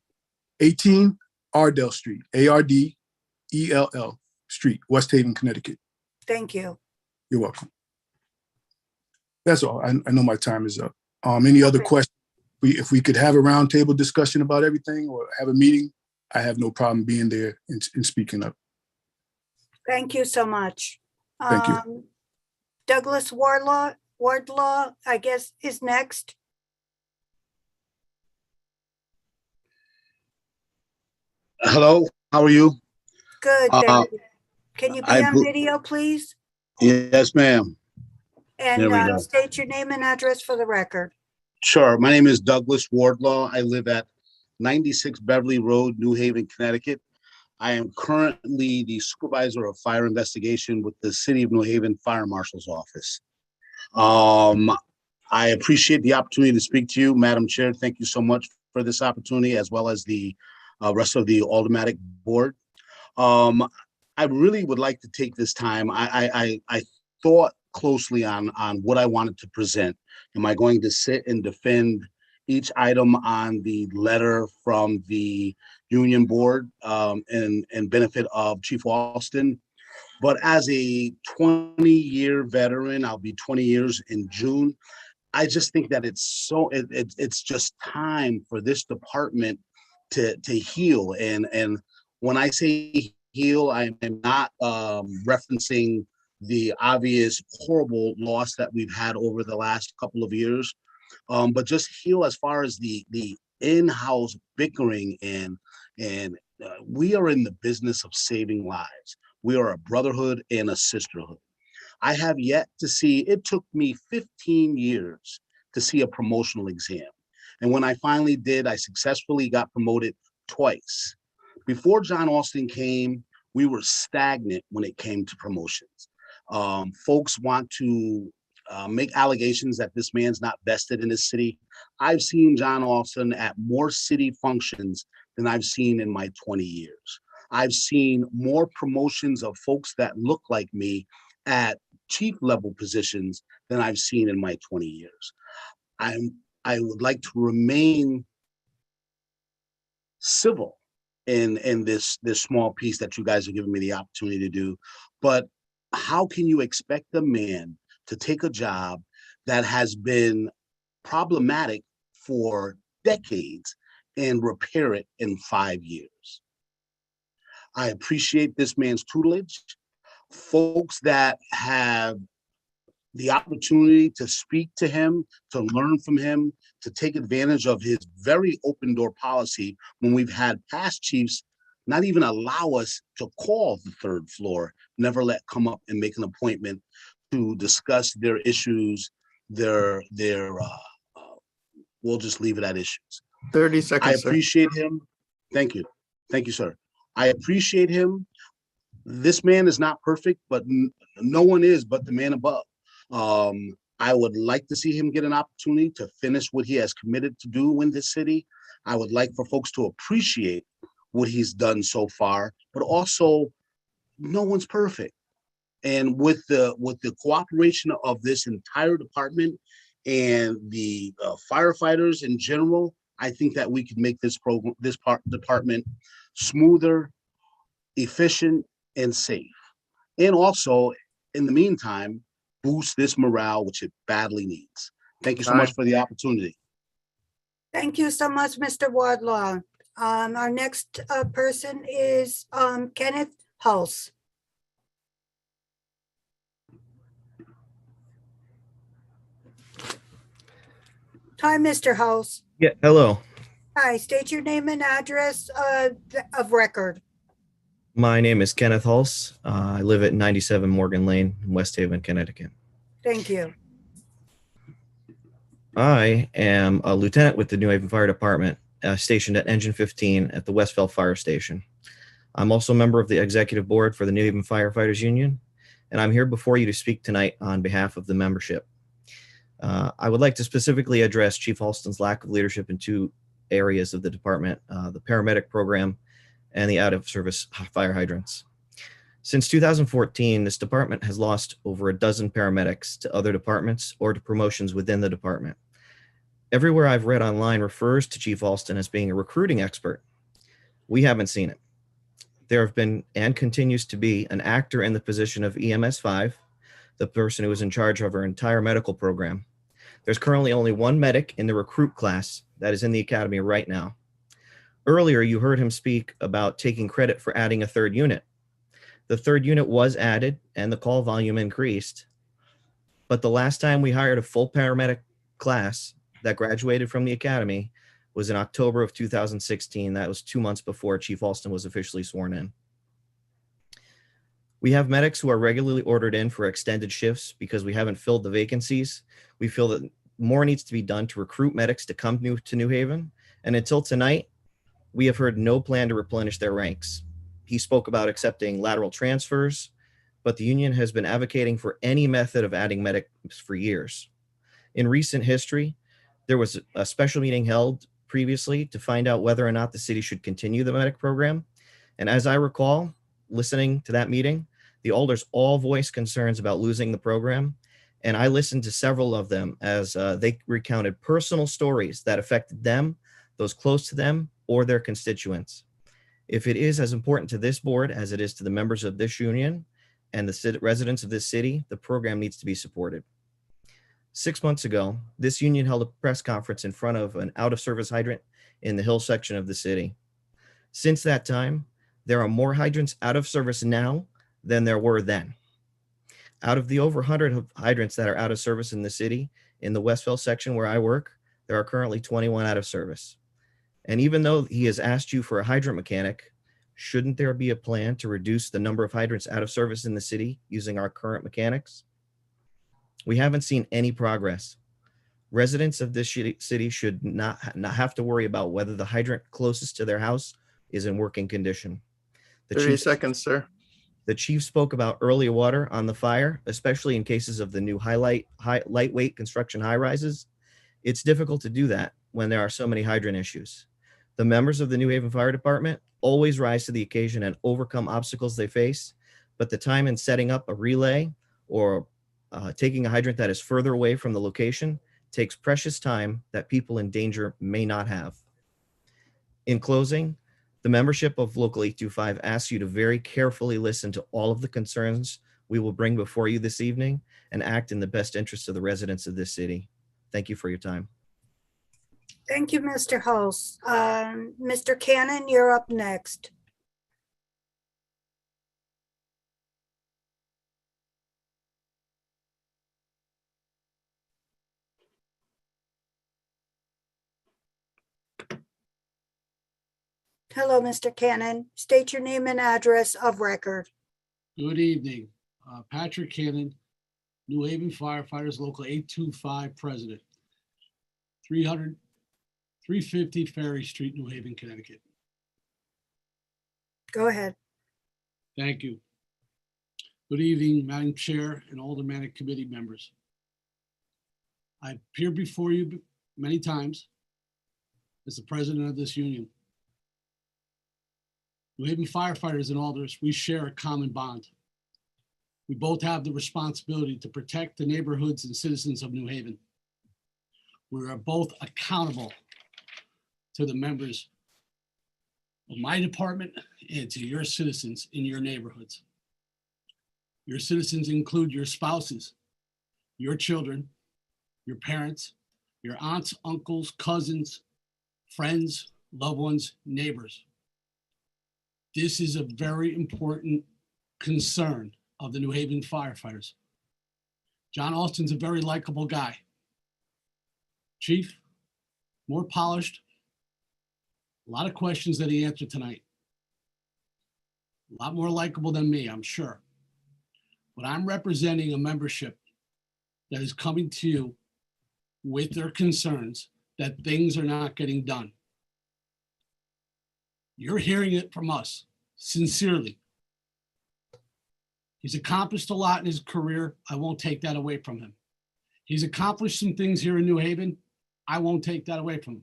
18 Ardell Street, Ardell Street, West Haven, Connecticut. Thank you. You're welcome. That's all. I know my time is up. Any other questions? If we could have a roundtable discussion about everything or have a meeting, I have no problem being there and speaking up. Thank you so much. Thank you. Douglas Wardlaw, I guess, is next. Hello, how are you? Good, thank you. Can you be I on bel- video, please? Yes, ma'am. And There we go. state your name and address for the record. Sure. My name is Douglas Wardlaw. I live at 96 Beverly Road, New Haven, Connecticut. I am currently the supervisor of fire investigation with the City of New Haven Fire Marshal's Office. I appreciate the opportunity to speak to you, Madam Chair. Thank you so much for this opportunity, as well as the rest of the Aldermanic board. I really would like to take this time. I thought closely on what I wanted to present. Am I going to sit and defend each item on the letter from the union board and benefit of Chief Alston? But as a 20-year veteran, I'll be 20 years in June. I just think that it's just time for this department to heal. And when I say heal, I am not referencing the obvious horrible loss that we've had over the last couple of years, but just heal as far as the in-house bickering and we are in the business of saving lives. We are a brotherhood and a sisterhood. I have yet to see, it took me 15 years to see a promotional exam. And when I finally did, I successfully got promoted twice. Before John Alston came, we were stagnant when it came to promotions. Folks want to make allegations that this man's not vested in this city. I've seen John Alston at more city functions than I've seen in my 20 years. I've seen more promotions of folks that look like me at chief level positions than I've seen in my 20 years. I would like to remain civil in this small piece that you guys are giving me the opportunity to do. But how can you expect a man to take a job that has been problematic for decades and repair it in 5 years? I appreciate this man's tutelage. Folks that have the opportunity to speak to him, to learn from him, to take advantage of his very open door policy when we've had past chiefs not even allow us to call the third floor, never let come up and make an appointment to discuss their issues, we'll just leave it at issues. 30 seconds. I appreciate him. Thank you. Thank you, sir. I appreciate him. This man is not perfect, but no one is but the man above. I would like to see him get an opportunity to finish what he has committed to do in this city. I would like for folks to appreciate what he's done so far, but also no one's perfect. And with the cooperation of this entire department and the firefighters in general, I think that we could make this department smoother, efficient, and safe. And also, in the meantime, boost this morale, which it badly needs. Thank you so much for the opportunity. Thank you so much, Mr. Wardlaw. Our next person is Kenneth Hulse. Hi, Mr. Hulse. Yeah, hello. Hi, state your name and address of record. My name is Kenneth Hulse. I live at 97 Morgan Lane in West Haven, Connecticut. Thank you. I am a lieutenant with the New Haven Fire Department, stationed at Engine 15 at the Westfell Fire Station. I'm also a member of the executive board for the New Haven Firefighters Union, and I'm here before you to speak tonight on behalf of the membership. I would like to specifically address Chief Alston's lack of leadership in two areas of the department, the paramedic program and the out-of-service fire hydrants. Since 2014, this department has lost over a dozen paramedics to other departments or to promotions within the department. Everywhere I've read online refers to Chief Alston as being a recruiting expert. We haven't seen it. There have been and continues to be an actor in the position of EMS 5, the person who is in charge of our entire medical program. There's currently only one medic in the recruit class that is in the academy right now. Earlier, you heard him speak about taking credit for adding a third unit. The third unit was added and the call volume increased. But the last time we hired a full paramedic class that graduated from the academy was in October of 2016. That was 2 months before Chief Alston was officially sworn in. We have medics who are regularly ordered in for extended shifts because we haven't filled the vacancies. We feel that more needs to be done to recruit medics to come to New Haven. And until tonight, we have heard no plan to replenish their ranks. He spoke about accepting lateral transfers, but the union has been advocating for any method of adding medics for years. In recent history, there was a special meeting held previously to find out whether or not the city should continue the medic program. And as I recall, listening to that meeting, the alders all voiced concerns about losing the program. And I listened to several of them as they recounted personal stories that affected them, those close to them, or their constituents. If it is as important to this board as it is to the members of this union and the residents of this city, the program needs to be supported. 6 months ago, this union held a press conference in front of an out-of-service hydrant in the hill section of the city. Since that time, there are more hydrants out of service now than there were then. Out of the over 100 hydrants that are out of service in the city, in the Westville section where I work, there are currently 21 out of service. And even though he has asked you for a hydrant mechanic, shouldn't there be a plan to reduce the number of hydrants out of service in the city using our current mechanics? We haven't seen any progress. Residents of this city should not have to worry about whether the hydrant closest to their house is in working condition. 30 seconds, sir. The chief spoke about early water on the fire, especially in cases of the new lightweight construction high rises. It's difficult to do that when there are so many hydrant issues. The members of the New Haven Fire Department always rise to the occasion and overcome obstacles they face, but the time in setting up a relay or taking a hydrant that is further away from the location takes precious time that people in danger may not have. In closing, the membership of Local 825 asks you to very carefully listen to all of the concerns we will bring before you this evening and act in the best interest of the residents of this city. Thank you for your time. Thank you, Mr. Hulse. Mr. Cannon, you're up next. Hello, Mr. Cannon. State your name and address of record. Good evening. Patrick Cannon, New Haven Firefighters, Local 825 President, 350 Ferry Street, New Haven, Connecticut. Go ahead. Thank you. Good evening, Madam Chair and Aldermanic Committee members. I've appeared before you many times as the president of this union. New Haven firefighters and alders, we share a common bond. We both have the responsibility to protect the neighborhoods and citizens of New Haven. We are both accountable to the members of my department and to your citizens in your neighborhoods. Your citizens include your spouses, your children, your parents, your aunts, uncles, cousins, friends, loved ones, neighbors. This is a very important concern of the New Haven firefighters. John Austin's a very likable guy. Chief, more polished, a lot of questions that he answered tonight. A lot more likable than me, I'm sure. But I'm representing a membership that is coming to you with their concerns that things are not getting done. You're hearing it from us, sincerely. He's accomplished a lot in his career. I won't take that away from him. He's accomplished some things here in New Haven. I won't take that away from him.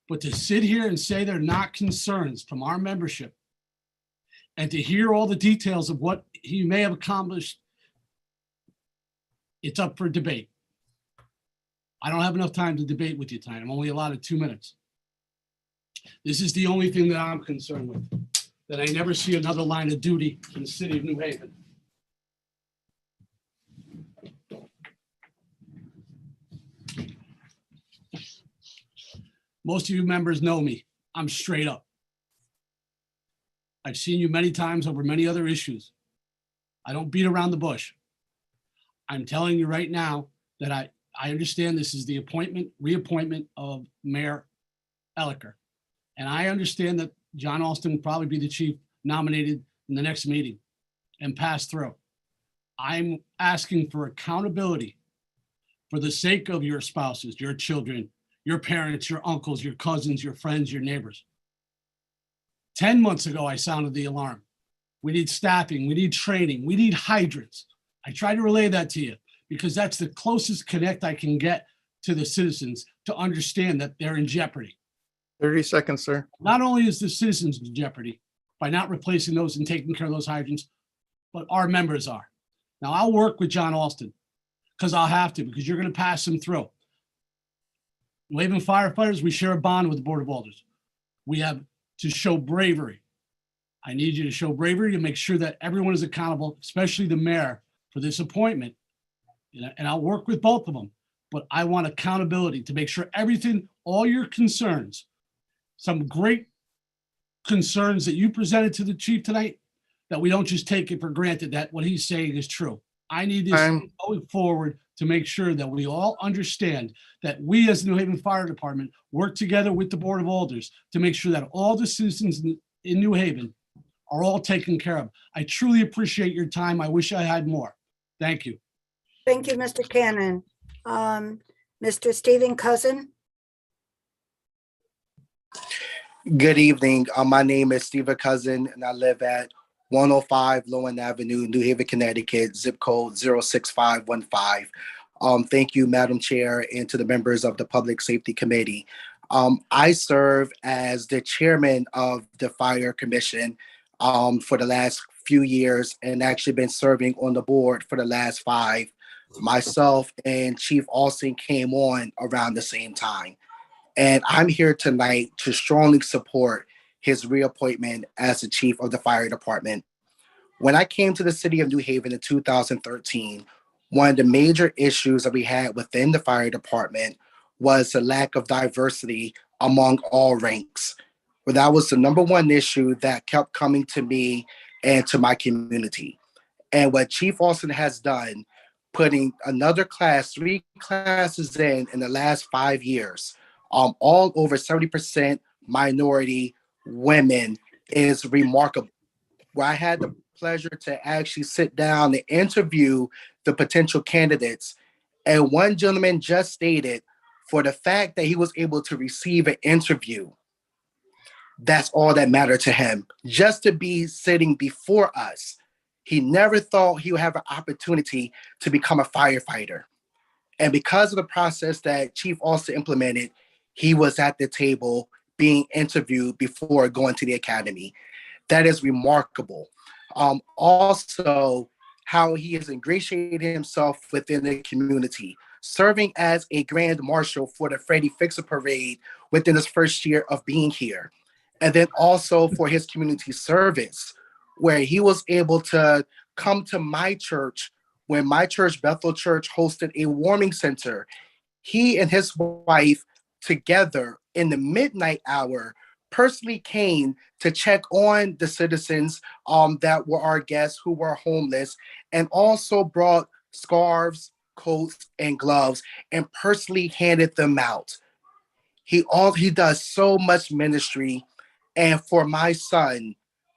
But to sit here and say they're not concerns from our membership and to hear all the details of what he may have accomplished, it's up for debate. I don't have enough time to debate with you tonight. I'm only allotted 2 minutes. This is the only thing that I'm concerned with, that I never see another line of duty in the city of New Haven. Most of you members know me. I'm straight up. I've seen you many times over many other issues. I don't beat around the bush. I'm telling you right now that I understand this is the reappointment of Mayor Elicker. And I understand that John Austin will probably be the chief nominated in the next meeting. and pass through. I'm asking for accountability for the sake of your spouses, your children, your parents, your uncles, your cousins, your friends, your neighbors. 10 months ago, I sounded the alarm. We need staffing, we need training, we need hydrants. I try to relay that to you because that's the closest connect I can get to the citizens to understand that they're in jeopardy. 30 seconds, sir. Not only is the citizens in jeopardy by not replacing those and taking care of those hydrants, but our members are. Now I'll work with John Alston because I'll have to, because you're going to pass him through. New Haven firefighters, we share a bond with the Board of Alders. We have to show bravery. I need you to show bravery to make sure that everyone is accountable, especially the mayor, for this appointment. And I'll work with both of them, but I want accountability to make sure everything, all your concerns, some great concerns that you presented to the chief tonight, that we don't just take it for granted that what he's saying is true. I need this going forward to make sure that we all understand that we as the New Haven Fire Department work together with the Board of Alders to make sure that all the citizens in New Haven are all taken care of. I truly appreciate your time. I wish I had more. Thank you. Thank you, Mr. Cannon. Mr. Stephen Cousin. Good evening. My name is Stephen Cousin, and I live at 105 Lowen Avenue, New Haven, Connecticut, zip code 06515. Thank you, Madam Chair, and to the members of the Public Safety Committee. I serve as the chairman of the Fire Commission for the last few years, and actually been serving on the board for the last 5. Myself and Chief Alston came on around the same time. And I'm here tonight to strongly support his reappointment as the chief of the fire department. When I came to the city of New Haven in 2013, one of the major issues that we had within the fire department was the lack of diversity among all ranks. But that was the number one issue that kept coming to me and to my community. And what Chief Alston has done, putting another class, 3 classes in the last 5 years, all over 70% minority women, is remarkable. Where I had the pleasure to actually sit down and interview the potential candidates. And one gentleman just stated, for the fact that he was able to receive an interview, that's all that mattered to him. Just to be sitting before us. He never thought he would have an opportunity to become a firefighter. And because of the process that Chief Alston implemented, he was at the table being interviewed before going to the academy. That is remarkable. Also, how he has ingratiated himself within the community, serving as a grand marshal for the Freddie Fixer Parade within his first year of being here. And then also for his community service, where he was able to come to my church when my church, Bethel Church, hosted a warming center. He and his wife together in the midnight hour personally came to check on the citizens that were our guests who were homeless, and also brought scarves, coats, and gloves and personally handed them out. He does so much ministry. And for my son,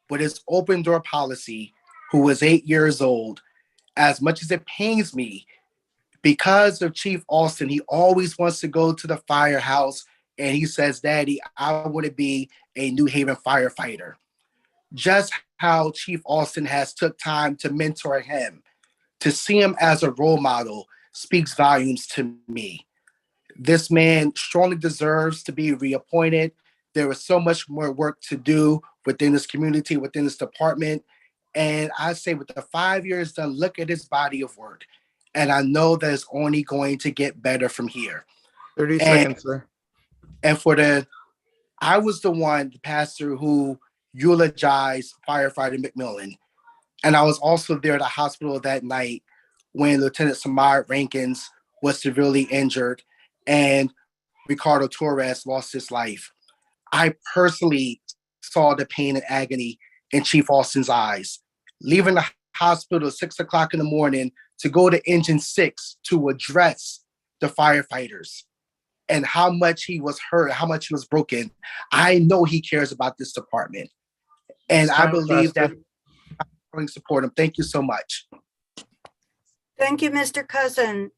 with his open door policy, who was 8 years old, as much as it pains me, because of Chief Alston, he always wants to go to the firehouse and he says, Daddy, I want to be a New Haven firefighter. Just how Chief Alston has took time to mentor him, to see him as a role model, speaks volumes to me. This man strongly deserves to be reappointed. There is so much more work to do within this community, within this department. And I say with the 5 years done, look at his body of work. And I know that it's only going to get better from here. 30 seconds, sir. And I was the one, the pastor, who eulogized firefighter McMillan. And I was also there at the hospital that night when Lieutenant Samar Rankins was severely injured and Ricardo Torres lost his life. I personally saw the pain and agony in Chief Alston's eyes, leaving the hospital at 6 o'clock in the morning to go to Engine 6 to address the firefighters and how much he was hurt, how much he was broken. I know he cares about this department. And I believe that strongly support them. Thank you so much. Thank you, Mr. Cousin.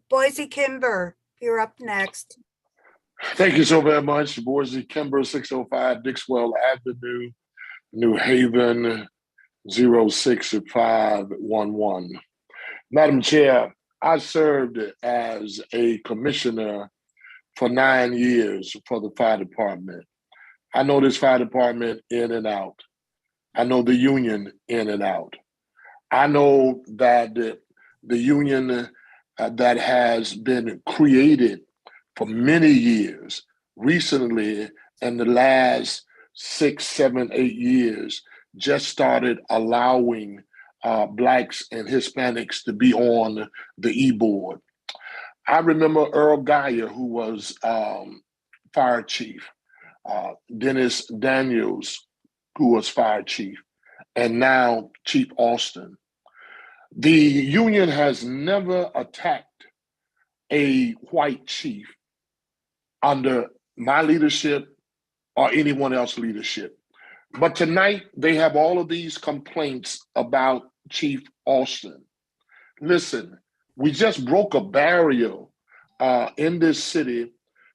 Boise Kimber, you're up next. Thank you so very much. Boise Kimber, 605 Dixwell Avenue, New Haven, 06511. Madam Chair, I served as a commissioner for 9 years for the fire department. I know this fire department in and out. I know the union in and out. I know that the union that has been created for many years, recently in the last 6, 7, 8 years, just started allowing Blacks and Hispanics to be on the E-board. I remember Earl Geyer, who was fire chief, Dennis Daniels, who was fire chief, and now Chief Austin. The union has never attacked a white chief under my leadership or anyone else's leadership. But tonight, they have all of these complaints about Chief Austin. Listen, we just broke a barrier in this city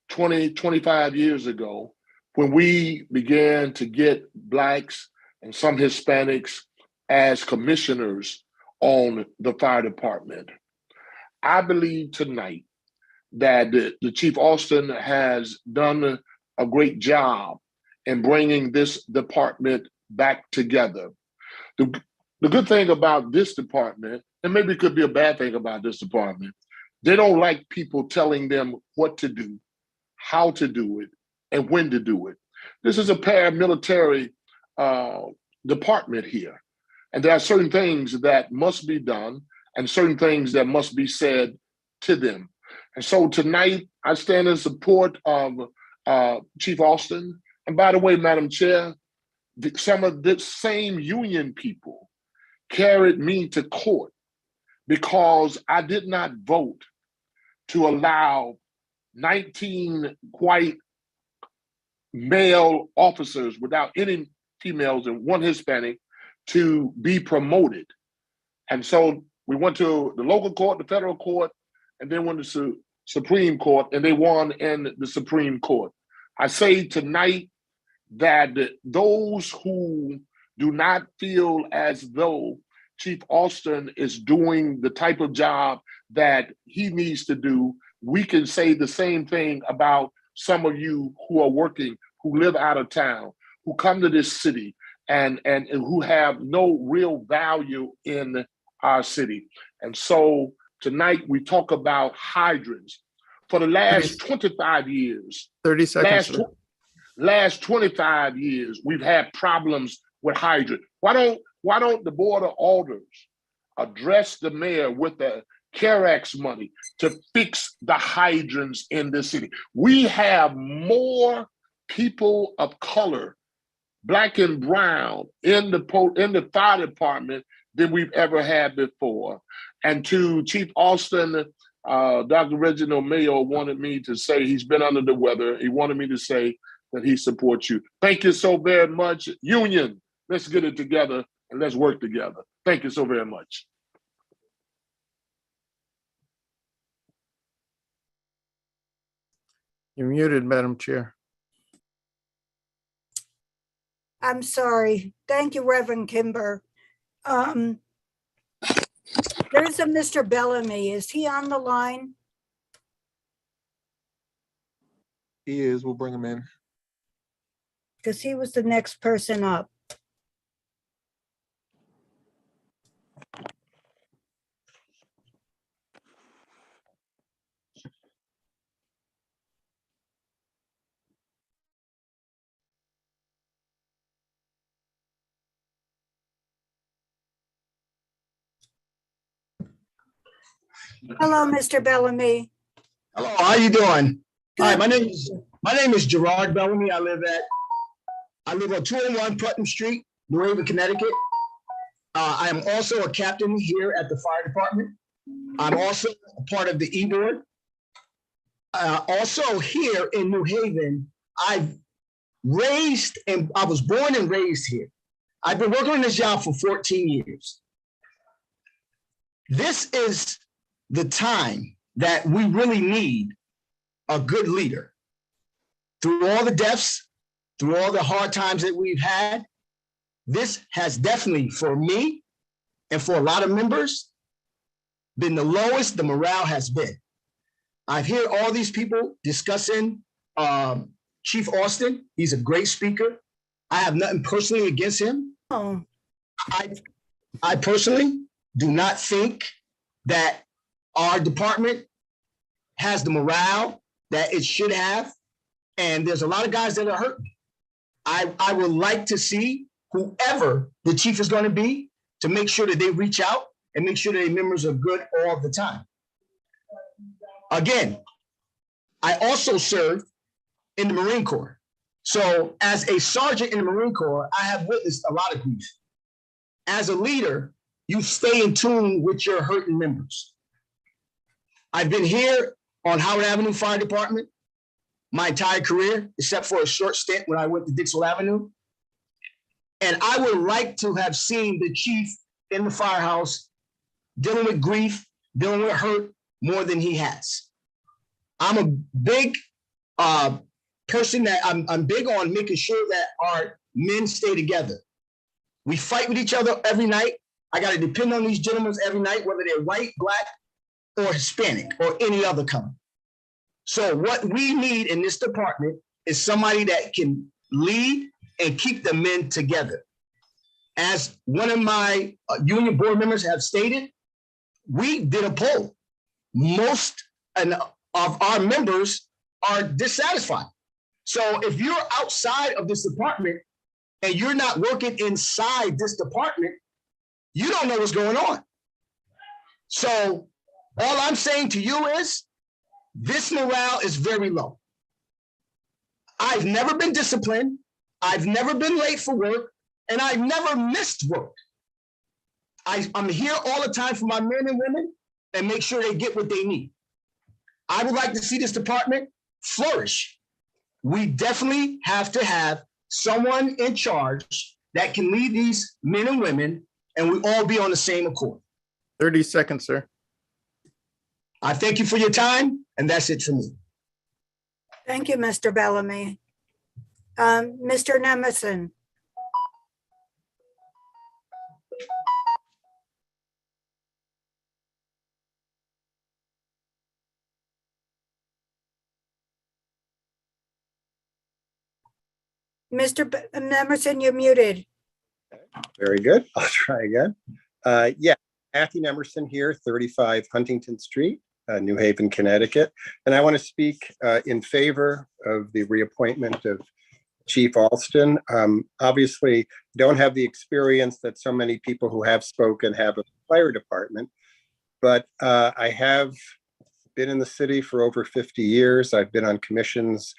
20, 25 years ago when we began to get Blacks and some Hispanics as commissioners on the fire department. I believe tonight that the Chief Austin has done a great job in bringing this department back together. The good thing about this department, and maybe it could be a bad thing about this department, they don't like people telling them what to do, how to do it, and when to do it. This is a paramilitary department here. And there are certain things that must be done and certain things that must be said to them. And so tonight, I stand in support of Chief Austin. And by the way, Madam Chair, some of the same union people carried me to court because I did not vote to allow 19 white male officers without any females and one Hispanic to be promoted. And so we went to the local court, the federal court, and then went to Supreme Court, and they won in the Supreme Court. I say tonight that those who do not feel as though Chief Austin is doing the type of job that he needs to do, we can say the same thing about some of you who are working, who live out of town, who come to this city and who have no real value in our city. And so tonight we talk about hydrants. For the last 25 years, 30 seconds. Last 25 years, we've had problems with hydrant. Why don't the Board of Alders address the mayor with the CAREX money to fix the hydrants in this city? We have more people of color, Black and brown, in the fire department than we've ever had before. And to Chief Austin, Dr. Reginald Mayo wanted me to say he's been under the weather. He wanted me to say that he supports you. Thank you so very much. Union, let's get it together and let's work together. Thank you so very much. You're muted, Madam Chair. I'm sorry. Thank you, Reverend Kimber. There's a Mr. Bellamy. Is he on the line? He is. We'll bring him in. Because he was the next person up. Hello, Mr. Bellamy. Hello, how you doing? Hi, my name is Gerard Bellamy. I live on 201 Putnam Street, New Haven, Connecticut. I am also a captain here at the fire department. I'm also a part of the E-board. Also here in New Haven, I was born and raised here. I've been working on this job for 14 years. This is the time that we really need a good leader. Through all the deaths, through all the hard times that we've had, this has definitely, for me and for a lot of members, been the lowest the morale has been. I've heard all these people discussing Chief Austin. He's a great speaker. I have nothing personally against him. Oh. I personally do not think that our department has the morale that it should have. And there's a lot of guys that are hurting. I would like to see whoever the chief is going to be to make sure that they reach out and make sure that their members are good all the time. Again, I also served in the Marine Corps. So as a sergeant in the Marine Corps, I have witnessed a lot of grief. As a leader, you stay in tune with your hurting members. I've been here on Howard Avenue Fire Department my entire career, except for a short stint when I went to Dixwell Avenue. And I would like to have seen the chief in the firehouse dealing with grief, dealing with hurt more than he has. I'm a big person that I'm big on making sure that our men stay together. We fight with each other every night. I got to depend on these gentlemen every night, whether they're white, black, or Hispanic, or any other color. So what we need in this department is somebody that can lead and keep the men together. As one of my union board members have stated, we did a poll. Most of our members are dissatisfied. So if you're outside of this department and you're not working inside this department, you don't know what's going on. So all I'm saying to you is this morale is very low. I've never been disciplined. I've never been late for work, and I've never missed work. I'm here all the time for my men and women and make sure they get what they need. I would like to see this department flourish. We definitely have to have someone in charge that can lead these men and women, and we all be on the same accord. 30 seconds, sir. I thank you for your time, and that's it for me. Thank you, Mr. Bellamy. Mr. Nemison. Mr. Nemerson, you're muted. Very good. I'll try again. Yeah, Matthew Nemerson here, 35 Huntington Street, New Haven, Connecticut. And I want to speak in favor of the reappointment of Chief Alston. Obviously, don't have the experience that so many people who have spoken have of the fire department, but I have been in the city for over 50 years. I've been on commissions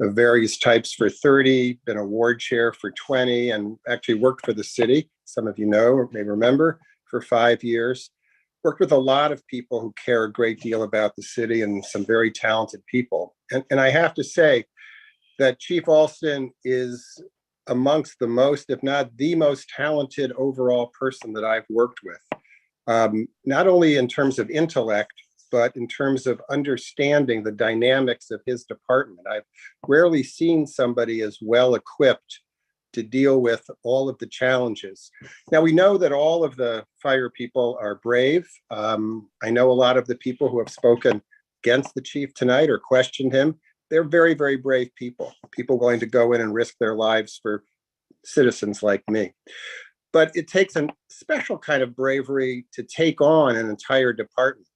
of various types for 30, been a ward chair for 20, and actually worked for the city, some of you know or may remember, for 5 years. Worked with a lot of people who care a great deal about the city and some very talented people. And I have to say that Chief Alston is amongst the most, if not the most talented overall person that I've worked with, not only in terms of intellect, but in terms of understanding the dynamics of his department. I've rarely seen somebody as well equipped to deal with all of the challenges. Now, we know that all of the fire people are brave. I know a lot of the people who have spoken against the chief tonight or questioned him. They're very, very brave people willing to go in and risk their lives for citizens like me. But it takes a special kind of bravery to take on an entire department.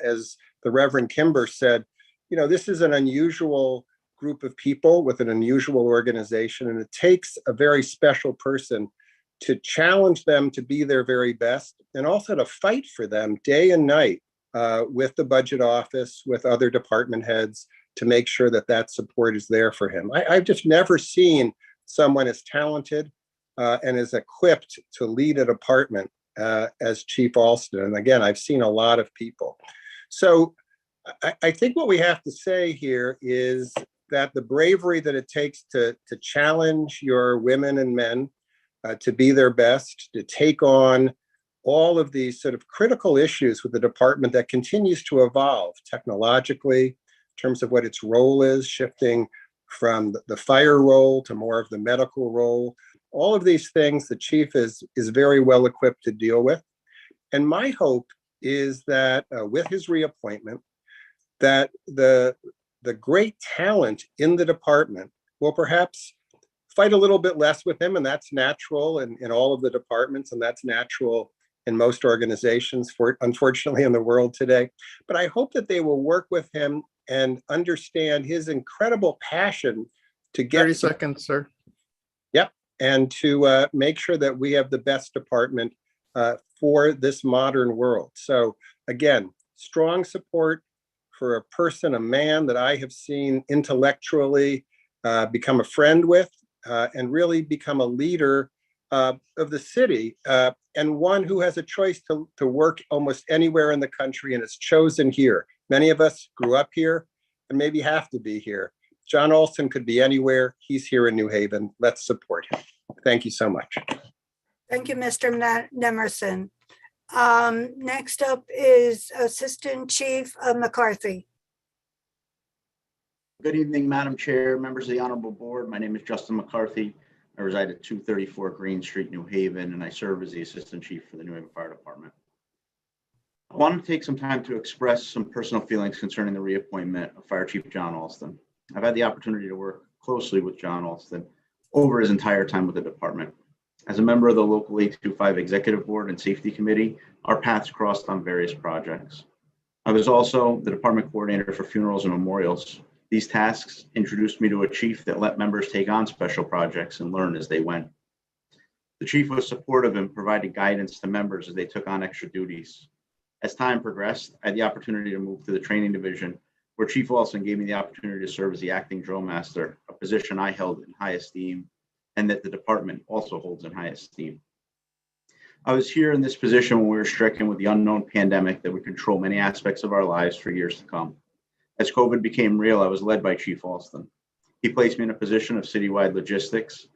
As the Reverend Kimber said, you know, this is an unusual group of people with an unusual organization, and it takes a very special person to challenge them to be their very best and also to fight for them day and night with the budget office, with other department heads, to make sure that that support is there for him. I've just never seen someone as talented and as equipped to lead a department as Chief Alston. And again, I've seen a lot of people. So I think what we have to say here is that the bravery that it takes to challenge your women and men to be their best, to take on all of these sort of critical issues with the department that continues to evolve technologically in terms of what its role is, shifting from the fire role to more of the medical role. All of these things the chief is very well equipped to deal with. And my hope is that with his reappointment, that the great talent in the department will perhaps fight a little bit less with him, and that's natural in all of the departments, and that's natural in most organizations, unfortunately, in the world today. But I hope that they will work with him and understand his incredible passion to get 30 seconds, sir. Yep, and to make sure that we have the best department for this modern world. So again, strong support for a person, a man that I have seen intellectually become a friend with and really become a leader of the city, and one who has a choice to work almost anywhere in the country and is chosen here. Many of us grew up here and maybe have to be here. John Olson could be anywhere. He's here in New Haven. Let's support him. Thank you so much. Thank you, Mr. Nemerson. Next up is Assistant Chief McCarthy. Good evening, Madam Chair, members of the Honorable Board. My name is Justin McCarthy. I reside at 234 Green Street, New Haven, and I serve as the Assistant Chief for the New Haven Fire Department. I wanted to take some time to express some personal feelings concerning the reappointment of Fire Chief John Alston. I've had the opportunity to work closely with John Alston over his entire time with the department. As a member of the local 825 Executive Board and Safety Committee, our paths crossed on various projects. I was also the department coordinator for funerals and memorials. These tasks introduced me to a chief that let members take on special projects and learn as they went. The chief was supportive and provided guidance to members as they took on extra duties. As time progressed, I had the opportunity to move to the training division, where Chief Alston gave me the opportunity to serve as the acting drill master, a position I held in high esteem and that the department also holds in high esteem. I was here in this position when we were stricken with the unknown pandemic that would control many aspects of our lives for years to come. As COVID became real, I was led by Chief Alston. He placed me in a position of citywide logistics,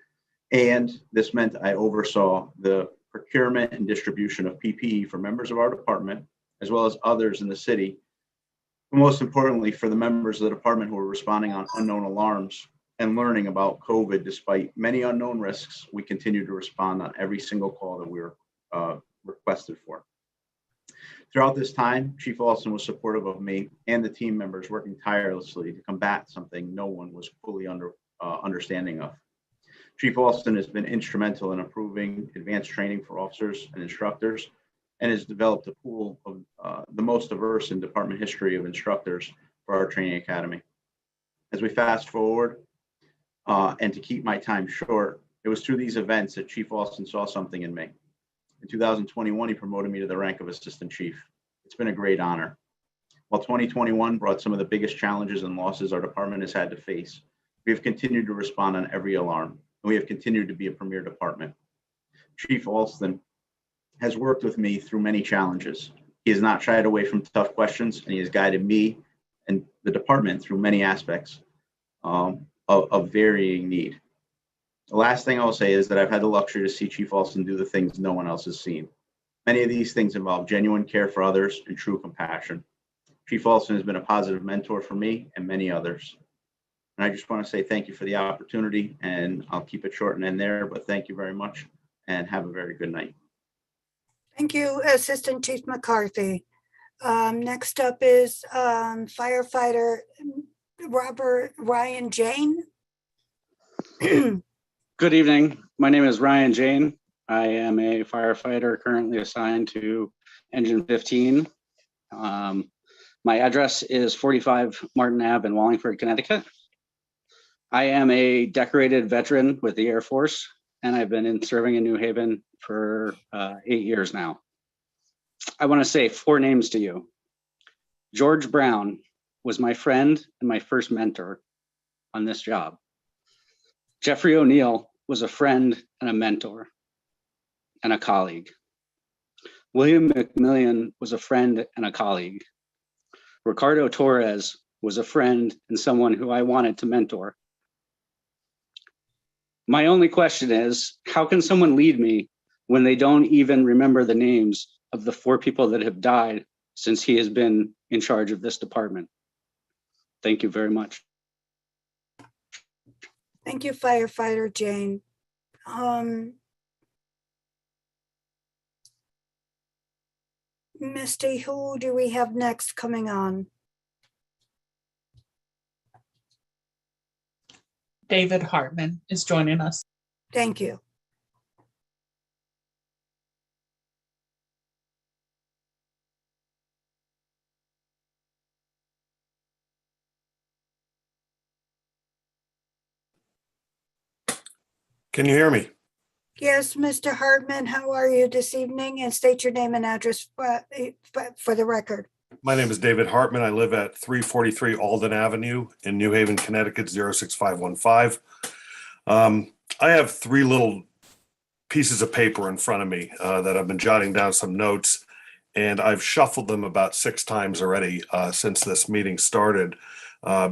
and this meant I oversaw the procurement and distribution of PPE for members of our department, as well as others in the city, but most importantly for the members of the department who were responding on unknown alarms and learning about COVID. Despite many unknown risks, we continued to respond on every single call that we were requested for. Throughout this time, Chief Alston was supportive of me and the team members working tirelessly to combat something no one was fully understanding of. Chief Alston has been instrumental in approving advanced training for officers and instructors and has developed a pool of the most diverse in department history of instructors for our training academy. As we fast forward, and to keep my time short, it was through these events that Chief Alston saw something in me. In 2021, he promoted me to the rank of Assistant Chief. It's been a great honor. While 2021 brought some of the biggest challenges and losses our department has had to face, we have continued to respond on every alarm, and we have continued to be a premier department. Chief Alston has worked with me through many challenges. He has not shied away from tough questions, and he has guided me and the department through many aspects of varying need. The last thing I'll say is that I've had the luxury to see Chief Alston do the things no one else has seen. Many of these things involve genuine care for others and true compassion. Chief Alston has been a positive mentor for me and many others. And I just want to say thank you for the opportunity, and I'll keep it short and end there, but thank you very much and have a very good night. Thank you, Assistant Chief McCarthy. Next up is firefighter Ryan Jane. Good evening. My name is Ryan Jane. I am a firefighter currently assigned to Engine 15. My address is 45 Martin Ave in Wallingford, Connecticut. I am a decorated veteran with the Air Force, and I've been serving in New Haven for 8 years now. I want to say 4 names to you. George Brown was my friend and my first mentor on this job. Jeffrey O'Neill was a friend and a mentor and a colleague. William McMillian was a friend and a colleague. Ricardo Torres was a friend and someone who I wanted to mentor. My only question is, how can someone lead me when they don't even remember the names of the 4 people that have died since he has been in charge of this department? Thank you very much. Thank you, firefighter Jane. Misty, who do we have next coming on? David Hartman is joining us. Thank you. Can you hear me? Yes, Mr. Hartman, how are you this evening? And state your name and address for the record. My name is David Hartman. I live at 343 Alden Avenue in New Haven, Connecticut, 06515. I have 3 little pieces of paper in front of me that I've been jotting down some notes, and I've shuffled them about 6 times already since this meeting started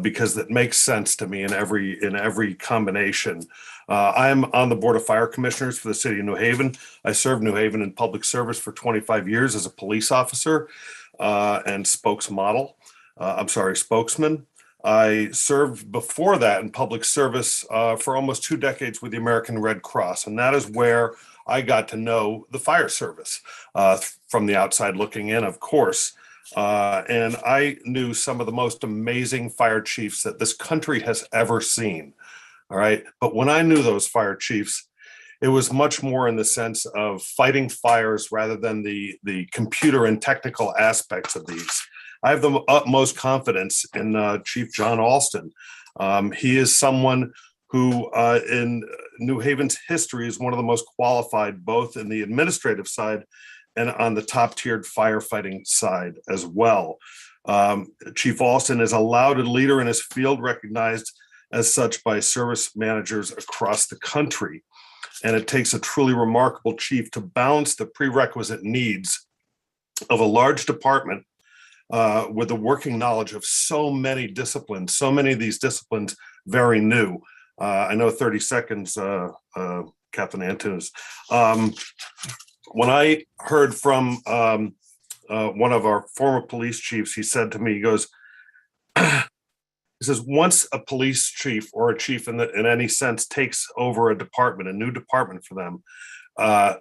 because it makes sense to me in every combination. I'm on the Board of Fire Commissioners for the City of New Haven. I served New Haven in public service for 25 years as a police officer and spokesman. I served before that in public service for almost 2 decades with the American Red Cross, and that is where I got to know the fire service from the outside looking in, of course. And I knew some of the most amazing fire chiefs that this country has ever seen. All right. But when I knew those fire chiefs, it was much more in the sense of fighting fires rather than the computer and technical aspects of these. I have the utmost confidence in Chief John Alston. He is someone who in New Haven's history is one of the most qualified, both in the administrative side and on the top tiered firefighting side as well. Chief Alston is a lauded leader in his field, recognized as such by service managers across the country. And it takes a truly remarkable chief to balance the prerequisite needs of a large department with the working knowledge of so many disciplines, so many of these disciplines very new. I know 30 seconds, Captain Antunes. When I heard from one of our former police chiefs, he said to me, he goes, he says, once a police chief or a chief in any sense takes over a department, a new department for them,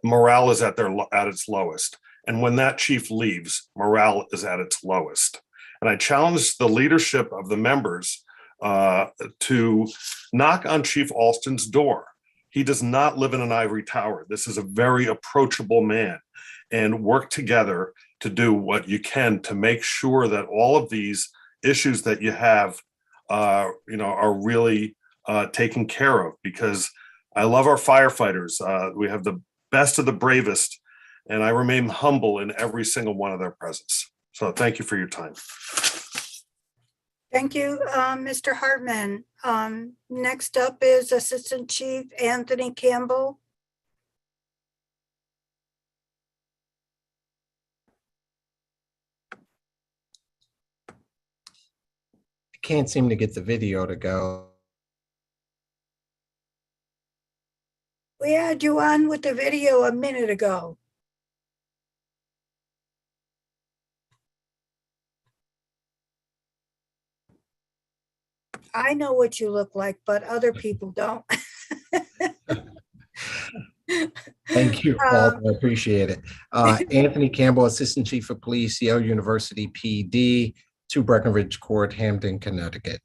morale is at its lowest. And when that chief leaves, morale is at its lowest. And I challenge the leadership of the members to knock on Chief Alston's door. He does not live in an ivory tower. This is a very approachable man, and work together to do what you can to make sure that all of these issues that you have are really taken care of, because I love our firefighters. We have the best of the bravest, and I remain humble in every single one of their presence. So thank you for your time. Thank you, Mr. Hartman. Next up is Assistant Chief Anthony Campbell. Can't seem to get the video to go. We had you on with the video a minute ago. I know what you look like, but other people don't. Thank you, Paul. I appreciate it. Anthony Campbell, Assistant Chief of Police, Yale University PD, 2 Breckenridge Court, Hampton, Connecticut.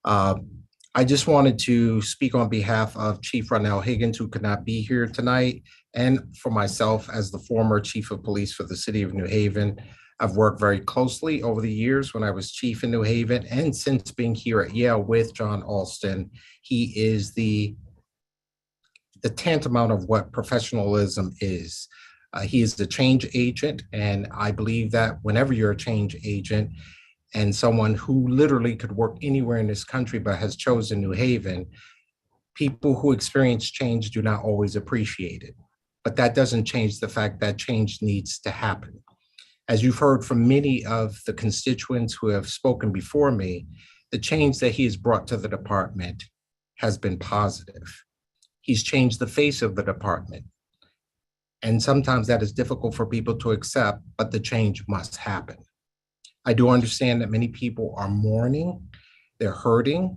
I just wanted to speak on behalf of Chief Ronell Higgins, who could not be here tonight, and for myself as the former Chief of Police for the City of New Haven. I've worked very closely over the years when I was chief in New Haven, and since being here at Yale with John Alston. He is the tantamount of what professionalism is. He is the change agent, and I believe that whenever you're a change agent and someone who literally could work anywhere in this country but has chosen New Haven, people who experience change do not always appreciate it. But that doesn't change the fact that change needs to happen. As you've heard from many of the constituents who have spoken before me, the change that he has brought to the department has been positive. He's changed the face of the department. And sometimes that is difficult for people to accept, but the change must happen. I do understand that many people are mourning, they're hurting,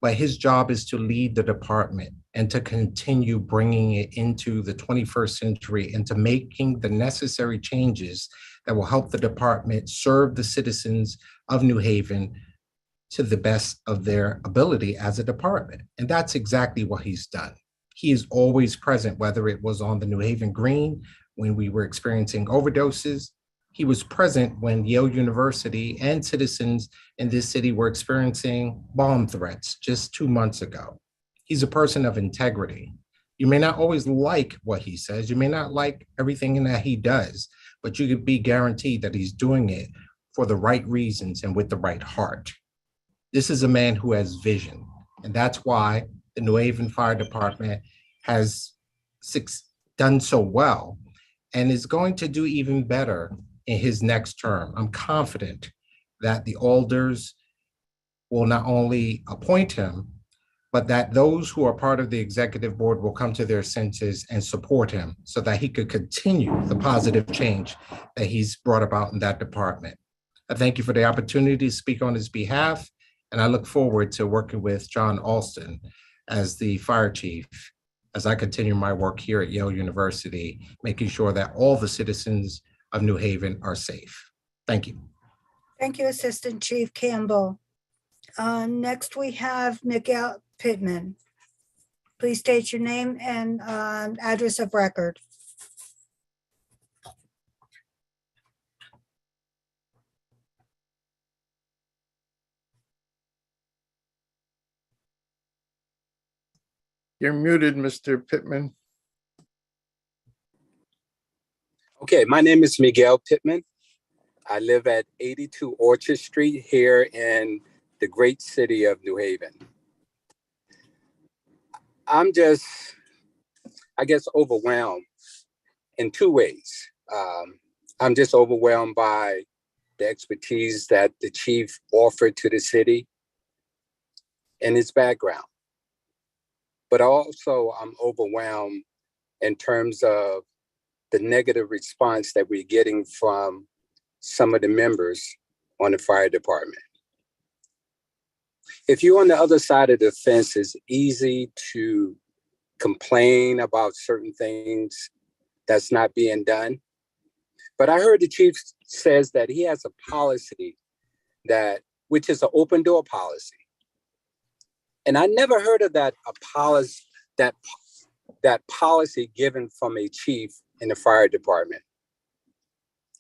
but his job is to lead the department and to continue bringing it into the 21st century and to making the necessary changes that will help the department serve the citizens of New Haven to the best of their ability as a department. And that's exactly what he's done. He is always present, whether it was on the New Haven Green, when we were experiencing overdoses. He was present when Yale University and citizens in this city were experiencing bomb threats just 2 months ago. He's a person of integrity. You may not always like what he says. You may not like everything that he does, but you can be guaranteed that he's doing it for the right reasons and with the right heart. This is a man who has vision, and that's why the New Haven Fire Department has done so well and is going to do even better in his next term. I'm confident that the alders will not only appoint him, but that those who are part of the executive board will come to their senses and support him so that he could continue the positive change that he's brought about in that department. I thank you for the opportunity to speak on his behalf, and I look forward to working with John Alston as the fire chief as I continue my work here at Yale University, making sure that all the citizens of New Haven are safe. Thank you. Thank you, Assistant Chief Campbell. Next, we have Miguel Pittman. Please state your name and address of record. You're muted, Mr. Pittman. Okay, my name is Miguel Pittman. I live at 82 Orchard Street here in the great city of New Haven. I'm just, I guess, overwhelmed in two ways. I'm just overwhelmed by the expertise that the chief offered to the city and his background. But also I'm overwhelmed in terms of the negative response that we're getting from some of the members on the fire department. If you're on the other side of the fence, it's easy to complain about certain things that's not being done. But I heard the chief says that he has a policy which is an open door policy. And I never heard of that policy given from a chief in the fire department.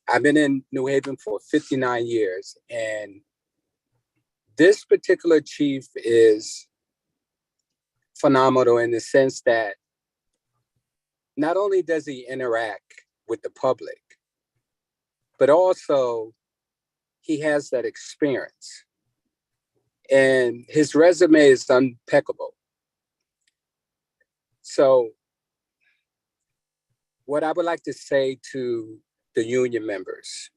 I've been in New Haven for 59 years, and this particular chief is phenomenal in the sense that not only does he interact with the public, but also he has that experience. And his resume is impeccable. So what I would like to say to the union members,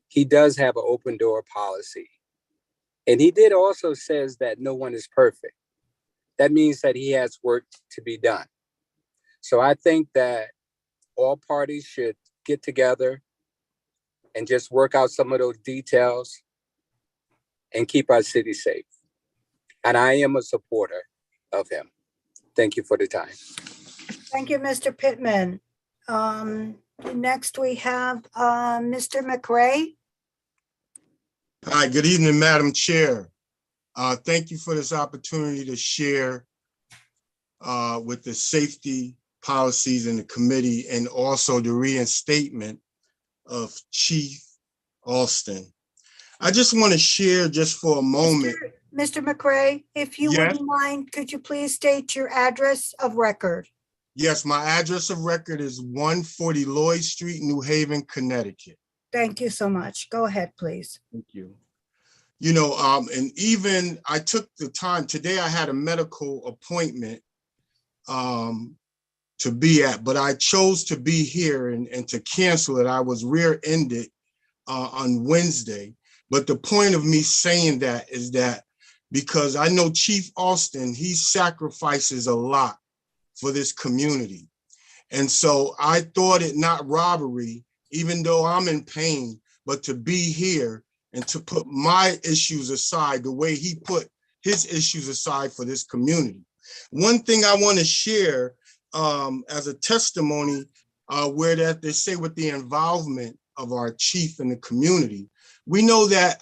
he does have an open door policy. And he did also says that no one is perfect. That means that he has work to be done. So I think that all parties should get together and just work out some of those details and keep our city safe. And I am a supporter of him. Thank you for the time. Thank you, Mr. Pittman. Next, we have Mr. McRae. Hi, good evening, Madam Chair. Thank you for this opportunity to share with the safety policies in the committee and also the reinstatement of Chief Alston. I just want to share just for a moment. Mr. McRae, if you wouldn't mind, could you please state your address of record? Yes, my address of record is 140 Lloyd Street, New Haven, Connecticut. Thank you so much. Go ahead, please. Thank you. You know, and even I took the time today, I had a medical appointment to be at, but I chose to be here and to cancel it. I was rear-ended on Wednesday. But the point of me saying that is that because I know Chief Alston, he sacrifices a lot for this community. And so I thought it not robbery, even though I'm in pain, but to be here and to put my issues aside the way he put his issues aside for this community. One thing I want to share as a testimony where that they say with the involvement of our chief in the community, we know that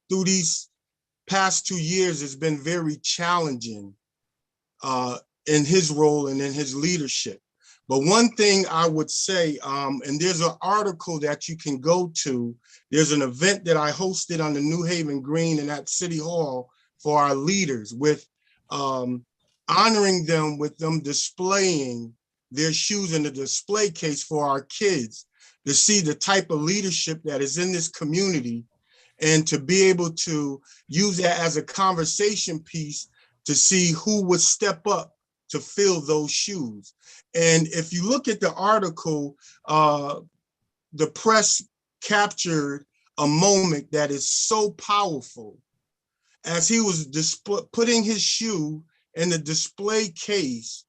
through these past 2 years, it's been very challenging in his role and in his leadership. But one thing I would say, and there's an article that you can go to, there's an event that I hosted on the New Haven Green and at City Hall for our leaders with honoring them with them displaying their shoes in the display case for our kids to see the type of leadership that is in this community and to be able to use that as a conversation piece to see who would step up to fill those shoes. And if you look at the article, the press captured a moment that is so powerful. As he was putting his shoe in the display case,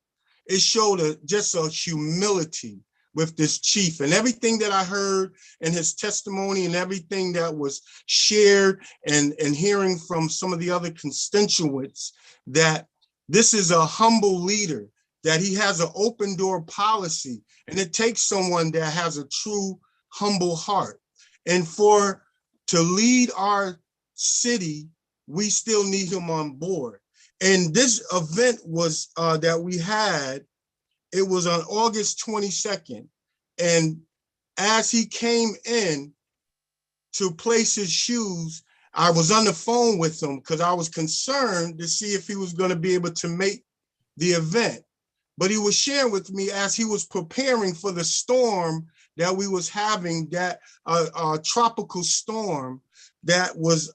it showed just a humility with this chief, and everything that I heard in his testimony and everything that was shared and hearing from some of the other constituents, that this is a humble leader, that he has an open door policy, and it takes someone that has a true humble heart. And to lead our city, we still need him on board. And this event was that we had, it was on August 22nd. And as he came in to place his shoes, I was on the phone with him because I was concerned to see if he was going to be able to make the event. But he was sharing with me as he was preparing for the storm that we was having, that tropical storm that was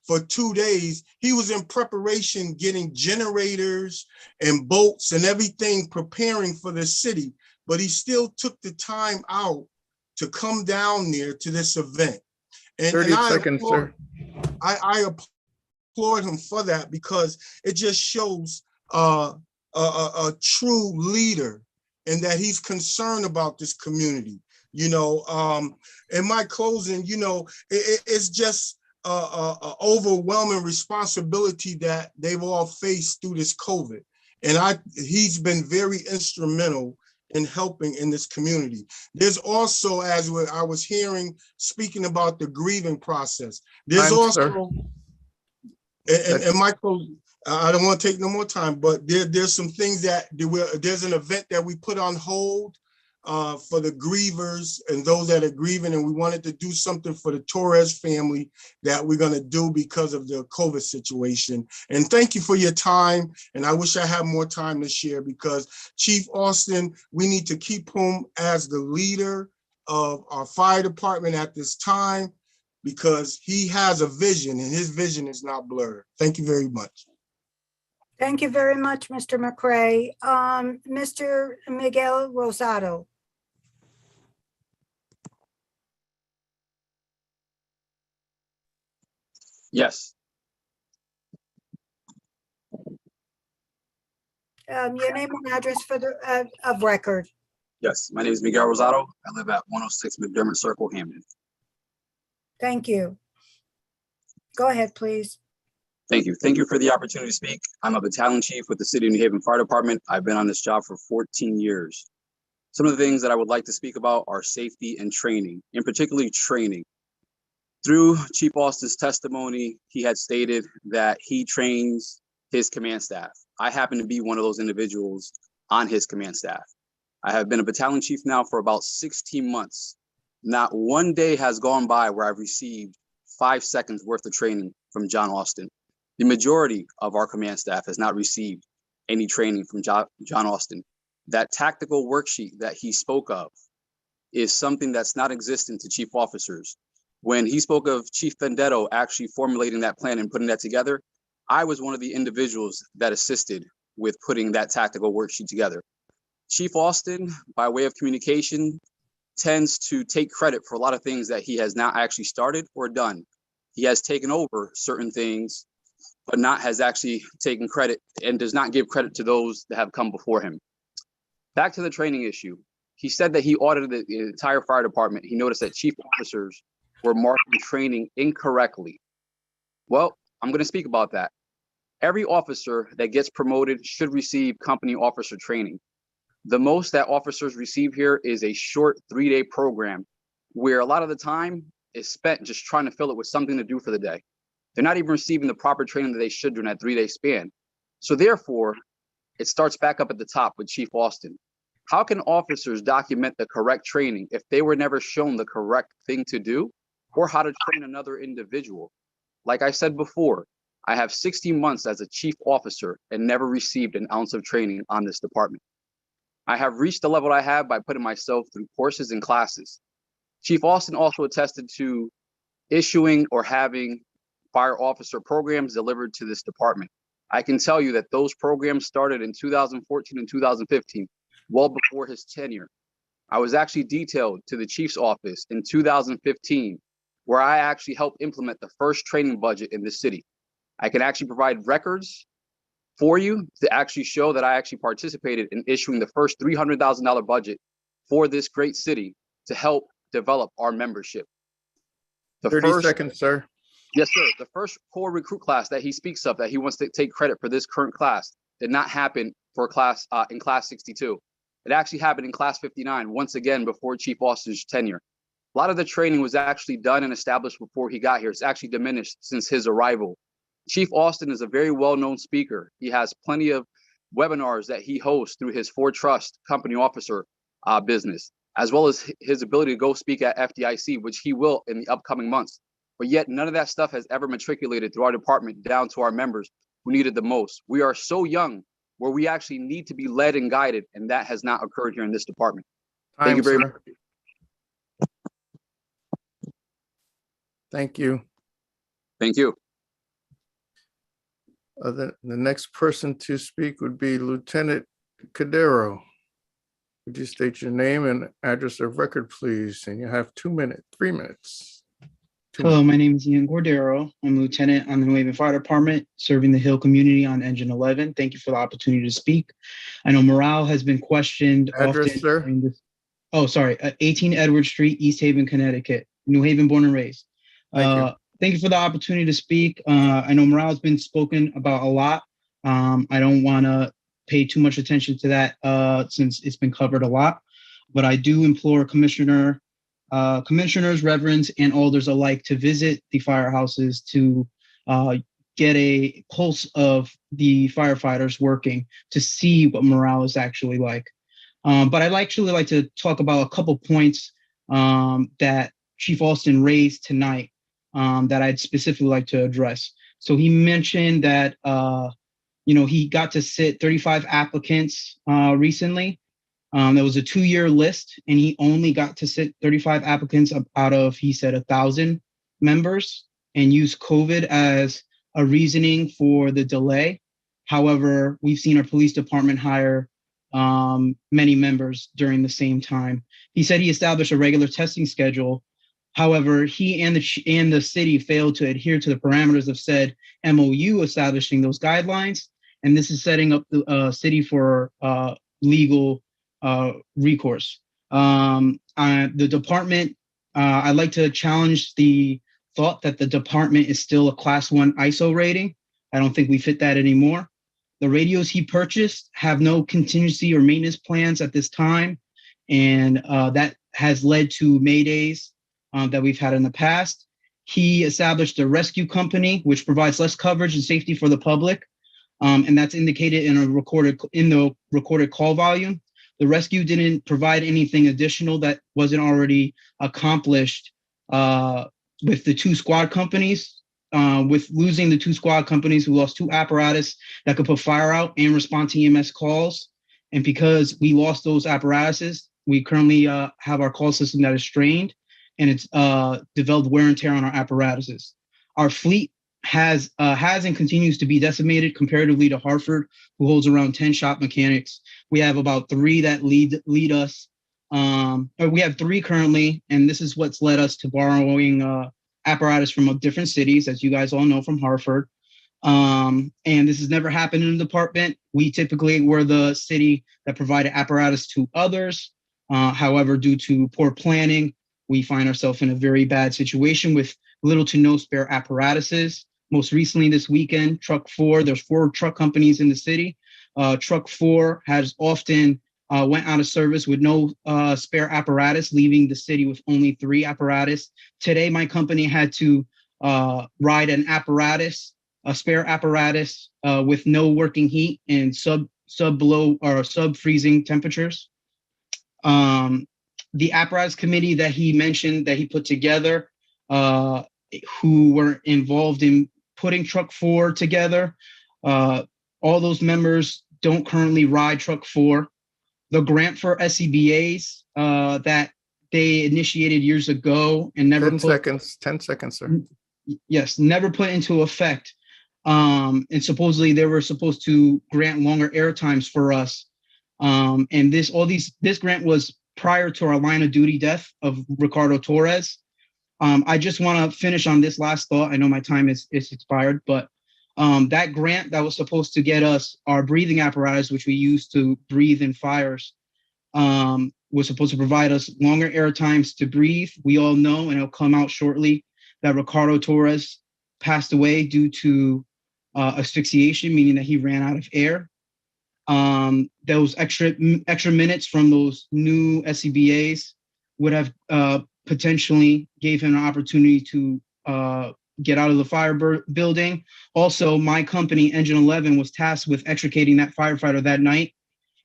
for 2 days. He was in preparation, getting generators and boats and everything, preparing for the city. But he still took the time out to come down there to this event. And 30 seconds, sir. I applaud him for that, because it just shows a true leader and that he's concerned about this community. You know, in my closing, you know, it's just a overwhelming responsibility that they've all faced through this COVID. And he's been very instrumental in helping in this community. There's also, as I was hearing, speaking about the grieving process, there's also, and Michael, I don't want to take no more time, but there's some things that there's an event that we put on hold for the grievers and those that are grieving, and we wanted to do something for the Torres family that we're going to do because of the COVID situation. And thank you for your time, and I wish I had more time to share, because Chief Austin, we need to keep him as the leader of our fire department at this time, because he has a vision and his vision is not blurred. Thank you very much. Thank you very much, Mr. McCray. Mr. Miguel Rosado. Yes. Your name and address for the of record. Yes. My name is Miguel Rosado. I live at 106 McDermott Circle, Hamden. Thank you. Go ahead, please. Thank you. Thank you for the opportunity to speak. I'm a battalion chief with the City of New Haven Fire Department. I've been on this job for 14 years. Some of the things that I would like to speak about are safety and training, and particularly training. Through Chief Austin's testimony, he had stated that he trains his command staff. I happen to be one of those individuals on his command staff. I have been a battalion chief now for about 16 months. Not one day has gone by where I've received 5 seconds worth of training from John Austin. The majority of our command staff has not received any training from John Austin. That tactical worksheet that he spoke of is something that's not existent to chief officers. When he spoke of Chief Vendetto actually formulating that plan and putting that together, I was one of the individuals that assisted with putting that tactical worksheet together. Chief Austin, by way of communication, tends to take credit for a lot of things that he has not actually started or done. He has taken over certain things, but has actually taken credit and does not give credit to those that have come before him. Back to the training issue. He said that he audited the entire fire department. He noticed that chief officers were marking training incorrectly. Well, I'm going to speak about that. Every officer that gets promoted should receive company officer training. The most that officers receive here is a short 3-day program where a lot of the time is spent just trying to fill it with something to do for the day. They're not even receiving the proper training that they should during that 3-day span. So therefore, it starts back up at the top with Chief Austin. How can officers document the correct training if they were never shown the correct thing to do or how to train another individual? Like I said before, I have 60 months as a chief officer and never received an ounce of training on this department. I have reached the level I have by putting myself through courses and classes. Chief Austin also attested to issuing or having fire officer programs delivered to this department. I can tell you that those programs started in 2014 and 2015, well before his tenure. I was actually detailed to the chief's office in 2015, where I actually helped implement the first training budget in the city. I can actually provide records for you to actually show that I actually participated in issuing the first $300,000 budget for this great city to help develop our membership. 30 seconds, sir. Yes, sir. The first core recruit class that he speaks of, that he wants to take credit for this current class, did not happen for class in class 62. It actually happened in class 59, once again, before Chief Austin's tenure. A lot of the training was actually done and established before he got here. It's actually diminished since his arrival. Chief Austin is a very well-known speaker. He has plenty of webinars that he hosts through his For Trust company officer business, as well as his ability to go speak at FDIC, which he will in the upcoming months. But yet none of that stuff has ever matriculated through our department down to our members who need it the most. We are so young where we actually need to be led and guided, and that has not occurred here in this department. Thank you very much. Thank you. Thank you. The next person to speak would be Lieutenant Cadero. Would you state your name and address of record, please? And you have 3 minutes. Hello, my name is Ian Cordero. I'm lieutenant on the New Haven Fire Department, serving the Hill community on Engine 11. Thank you for the opportunity to speak. I know morale has been questioned Address, often. sir? Oh, sorry, 18 Edward Street, East Haven, Connecticut. New Haven, born and raised. Thank you for the opportunity to speak. I know morale has been spoken about a lot. I don't want to pay too much attention to that since it's been covered a lot, but I do implore commissioners, reverends, and alders alike to visit the firehouses to get a pulse of the firefighters working to see what morale is actually like. But I'd actually like to talk about a couple points that Chief Austin raised tonight that I'd specifically like to address. So he mentioned that, he got to sit 35 applicants recently. There was a 2-year list, and he only got to sit 35 applicants out of, he said, 1,000 members, and used COVID as a reasoning for the delay. However, we've seen our police department hire many members during the same time. He said he established a regular testing schedule. However, he and the city failed to adhere to the parameters of said MOU establishing those guidelines, and this is setting up the city for legal recourse. The department, I'd like to challenge the thought that the department is still a Class 1 ISO rating. I don't think we fit that anymore. The radios he purchased have no contingency or maintenance plans at this time, and that has led to maydays that we've had in the past. He established a rescue company, which provides less coverage and safety for the public, and that's indicated in the recorded call volume. The rescue didn't provide anything additional that wasn't already accomplished with the 2 squad companies. With losing the 2 squad companies, we lost 2 apparatus that could put fire out and respond to EMS calls. And because we lost those apparatuses, we currently have our call system that is strained, and it's developed wear and tear on our apparatuses. Our fleet has and continues to be decimated comparatively to Hartford, who holds around 10 shop mechanics. We have about 3 that lead us. We have 3 currently, and this is what's led us to borrowing apparatus from different cities, as you guys all know, from Hartford. And this has never happened in the department. We typically were the city that provided apparatus to others. However, due to poor planning, we find ourselves in a very bad situation with little to no spare apparatuses. Most recently this weekend, Truck 4, there's 4 truck companies in the city. Truck 4 has often went out of service with no spare apparatus, leaving the city with only 3 apparatus. Today, my company had to ride an apparatus, a spare apparatus with no working heat and sub below or sub freezing temperatures. The apparatus committee that he mentioned that he put together, who were involved in putting Truck 4 together, all those members don't currently ride Truck 4. The grant for SCBAs that they initiated years ago and never 10 seconds, sir. Yes, never put into effect. And supposedly they were supposed to grant longer air times for us. And this grant was prior to our line of duty death of Ricardo Torres. I just want to finish on this last thought. I know my time is expired, but that grant that was supposed to get us our breathing apparatus, which we use to breathe in fires, was supposed to provide us longer air times to breathe. We all know, and it'll come out shortly, that Ricardo Torres passed away due to asphyxiation, meaning that he ran out of air. Those extra minutes from those new SCBAs would have potentially gave him an opportunity to get out of the fire building. Also, my company, Engine 11, was tasked with extricating that firefighter that night.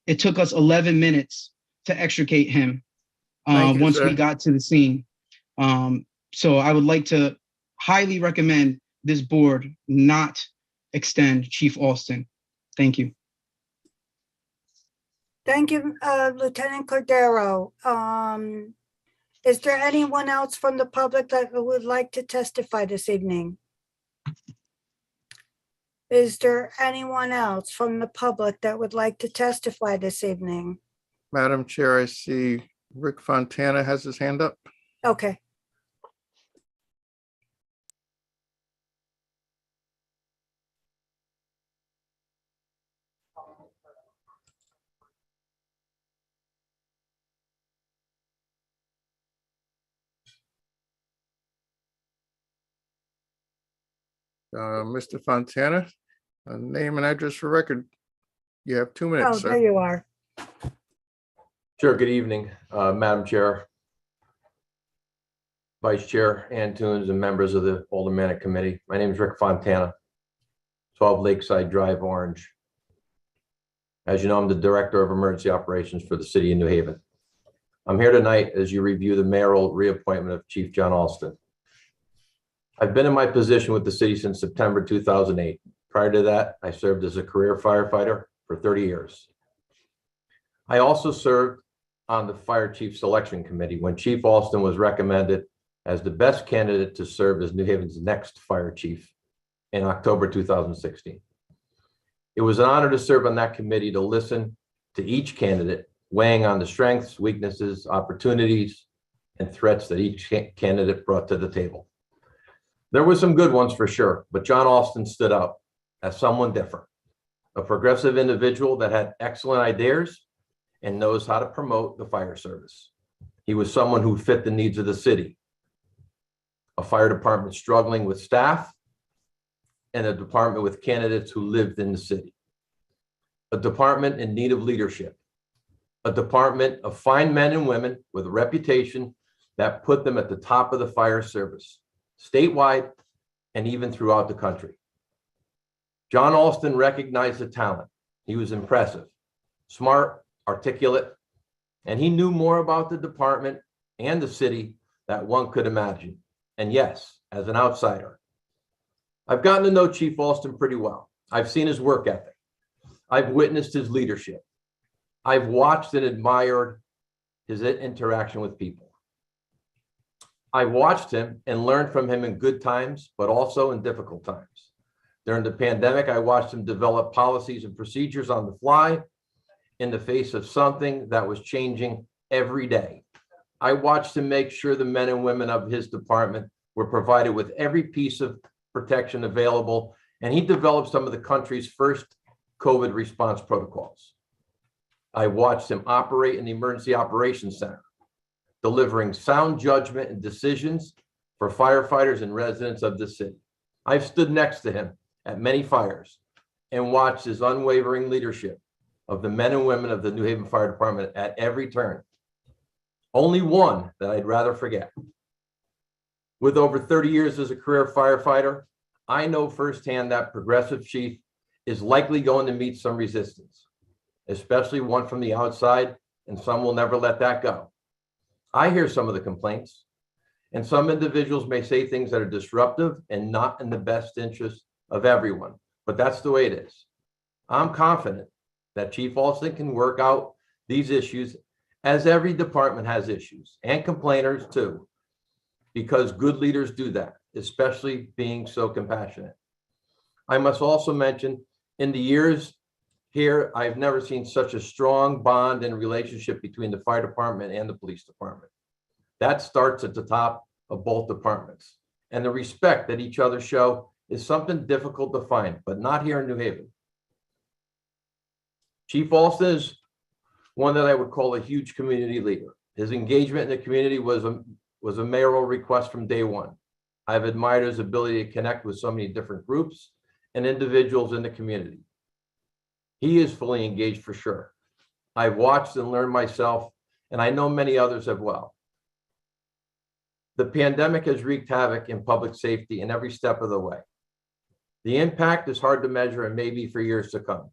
It took us 11 minutes to extricate him once we got to the scene. So I would like to highly recommend this board not extend Chief Alston. Thank you. Thank you, Lieutenant Cordero. Is there anyone else from the public that would like to testify this evening? Is there anyone else from the public that would like to testify this evening? Madam Chair, I see Rick Fontana has his hand up. Okay. Mr. Fontana, name and address for record. You have 2 minutes, Oh, sir. there you are. Sure. Good evening, Madam Chair, Vice Chair Antunes, and members of the Aldermanic Committee. My name is Rick Fontana, 12 Lakeside Drive, Orange. As you know, I'm the Director of Emergency Operations for the City of New Haven. I'm here tonight as you review the mayoral reappointment of Chief John Alston. I've been in my position with the city since September 2008. Prior to that, I served as a career firefighter for 30 years. I also served on the Fire Chief Selection Committee when Chief Alston was recommended as the best candidate to serve as New Haven's next fire chief in October 2016. It was an honor to serve on that committee to listen to each candidate, weighing on the strengths, weaknesses, opportunities, and threats that each candidate brought to the table. There were some good ones for sure, but John Alston stood out as someone different, a progressive individual that had excellent ideas and knows how to promote the fire service. He was someone who fit the needs of the city, a fire department struggling with staff and a department with candidates who lived in the city, a department in need of leadership, a department of fine men and women with a reputation that put them at the top of the fire service, statewide and even throughout the country. John Alston recognized the talent. He was impressive, smart, articulate, and he knew more about the department and the city that one could imagine. And yes, as an outsider, I've gotten to know Chief Alston pretty well. I've seen his work ethic. I've witnessed his leadership. I've watched and admired his interaction with people. I watched him and learned from him in good times, but also in difficult times. During the pandemic, I watched him develop policies and procedures on the fly in the face of something that was changing every day. I watched him make sure the men and women of his department were provided with every piece of protection available and he developed some of the country's first COVID response protocols. I watched him operate in the Emergency Operations Center, delivering sound judgment and decisions for firefighters and residents of the city. I've stood next to him at many fires and watched his unwavering leadership of the men and women of the New Haven Fire Department at every turn. Only one that I'd rather forget. With over 30 years as a career firefighter, I know firsthand that progressive chief is likely going to meet some resistance, especially one from the outside, and some will never let that go. I hear some of the complaints, and some individuals may say things that are disruptive and not in the best interest of everyone, but that's the way it is. I'm confident that Chief Alston can work out these issues, as every department has issues, and complainers too, because good leaders do that, especially being so compassionate. I must also mention, in the years here, I've never seen such a strong bond and relationship between the fire department and the police department. That starts at the top of both departments. And the respect that each other show is something difficult to find, but not here in New Haven. Chief Alston is one that I would call a huge community leader. His engagement in the community was a mayoral request from day one. I've admired his ability to connect with so many different groups and individuals in the community. He is fully engaged for sure. I've watched and learned myself, and I know many others have well. The pandemic has wreaked havoc in public safety in every step of the way. The impact is hard to measure and may be for years to come.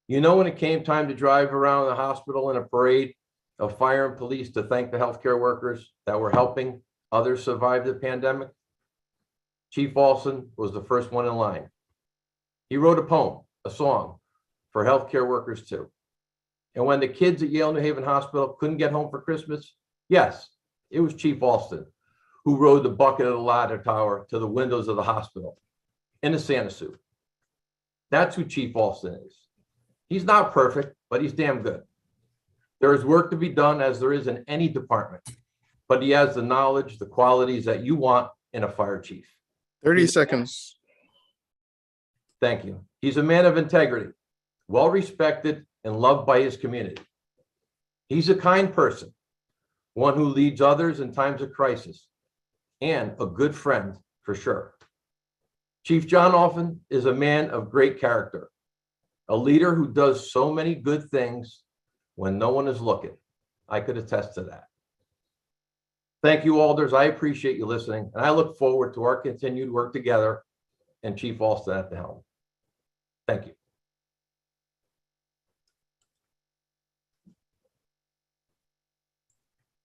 You know, when it came time to drive around the hospital in a parade of fire and police to thank the healthcare workers that were helping others survive the pandemic, Chief Alston was the first one in line. He wrote a poem, a song for healthcare workers too. And when the kids at Yale New Haven Hospital couldn't get home for Christmas, yes, it was Chief Alston who rode the bucket of the ladder tower to the windows of the hospital in a Santa suit. That's who Chief Alston is. He's not perfect, but he's damn good. There is work to be done, as there is in any department, but he has the knowledge, the qualities that you want in a fire chief. 30 seconds. Thank you. He's a man of integrity, well respected and loved by his community. He's a kind person, one who leads others in times of crisis, and a good friend for sure. Chief John Alston is a man of great character, a leader who does so many good things when no one is looking. I could attest to that. Thank you, Alders. I appreciate you listening, and I look forward to our continued work together and Chief Alston at the helm. Thank you.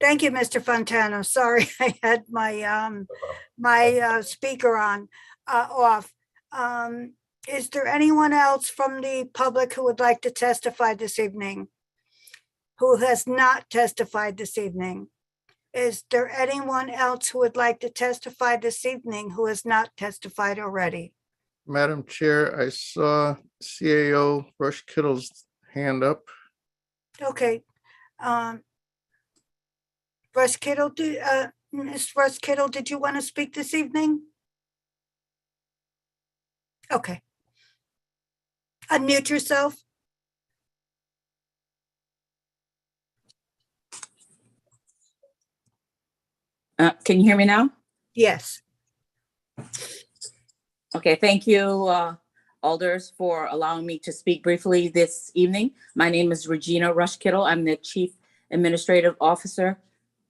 Thank you, Mr. Fontana. Sorry, I had my speaker on off. Is there anyone else from the public who would like to testify this evening? Who has not testified this evening? Is there anyone else who would like to testify this evening who has not testified already? Madam Chair, I saw CAO Rush Kittle's hand up. Okay. Russ Kittle, Ms. Russ Kittle, did you want to speak this evening? Okay. Unmute yourself. Can you hear me now? Yes. Okay, thank you, Alders, for allowing me to speak briefly this evening. My name is Regina Rush Kittle. I'm the Chief Administrative Officer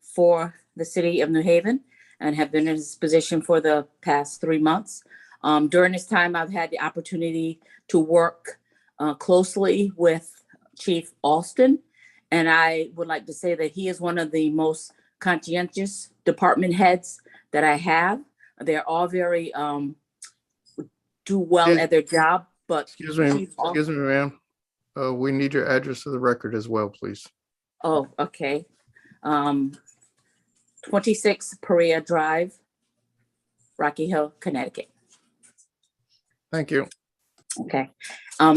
for the City of New Haven and have been in this position for the past 3 months. During this time, I've had the opportunity to work closely with Chief Alston, and I would like to say that he is one of the most conscientious department heads that I have. They're all very do well at their job, but excuse me, ma'am. We need your address to the record as well, please. Oh, okay. 26 Perea Drive, Rocky Hill, Connecticut. Thank you. Okay.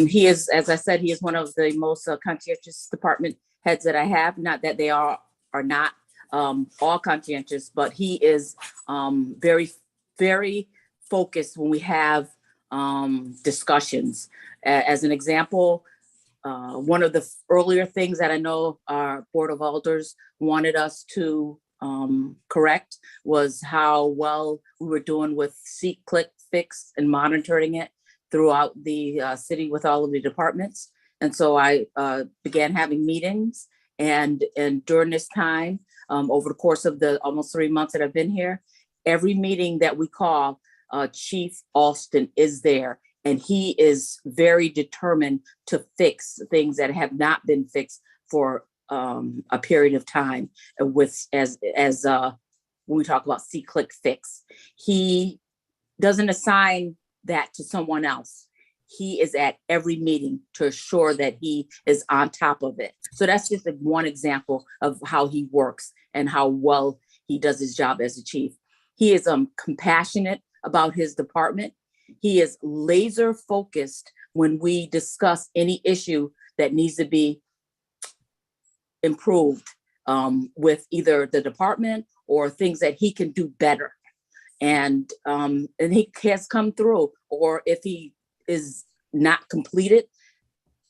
He is, as I said, he is one of the most conscientious department heads that I have. Not that they are not all conscientious, but he is very, very focused when we have discussions. As an example, one of the earlier things that I know our Board of Alders wanted us to correct was how well we were doing with seek, click, fix, and monitoring it throughout the city with all of the departments. And so I began having meetings, and during this time, over the course of the almost 3 months that I've been here, every meeting that we call, Chief Alston is there, and he is very determined to fix things that have not been fixed for a period of time. With as when we talk about see, click, fix, he doesn't assign that to someone else. He is at every meeting to assure that he is on top of it. So that's just one example of how he works and how well he does his job as a chief. He is compassionate about his department. He is laser focused when we discuss any issue that needs to be improved with either the department or things that he can do better. And he has come through, or if he is not completed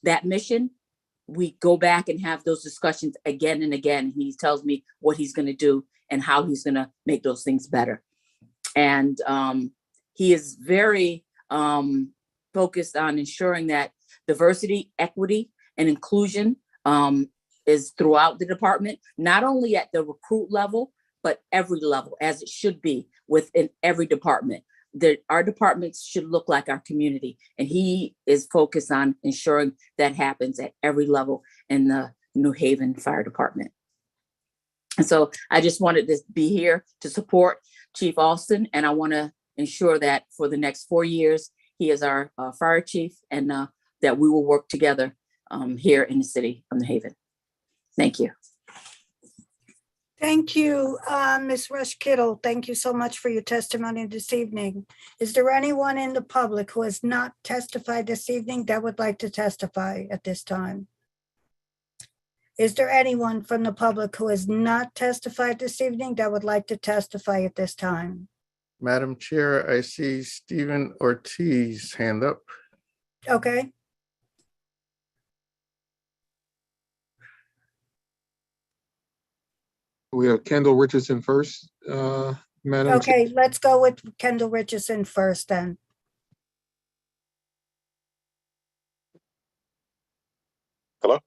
that mission, we go back and have those discussions again and again. He tells me what he's going to do and how he's going to make those things better. And he is very focused on ensuring that diversity, equity, and inclusion is throughout the department, not only at the recruit level, but every level, as it should be within every department. Our departments should look like our community, and he is focused on ensuring that happens at every level in the New Haven Fire Department. And so I just wanted to be here to support Chief Alston, and I want to ensure that for the next 4 years, he is our fire chief, and that we will work together here in the city of New Haven. Thank you. Thank you, Ms. Rush Kittle. Thank you so much for your testimony this evening. Is there anyone in the public who has not testified this evening that would like to testify at this time? Is there anyone from the public who has not testified this evening that would like to testify at this time? Madam Chair, I see Stephen Ortiz hand up. Okay. We have Kendall Richardson first, Madam Chair. Okay, let's go with Kendall Richardson first then. Hello?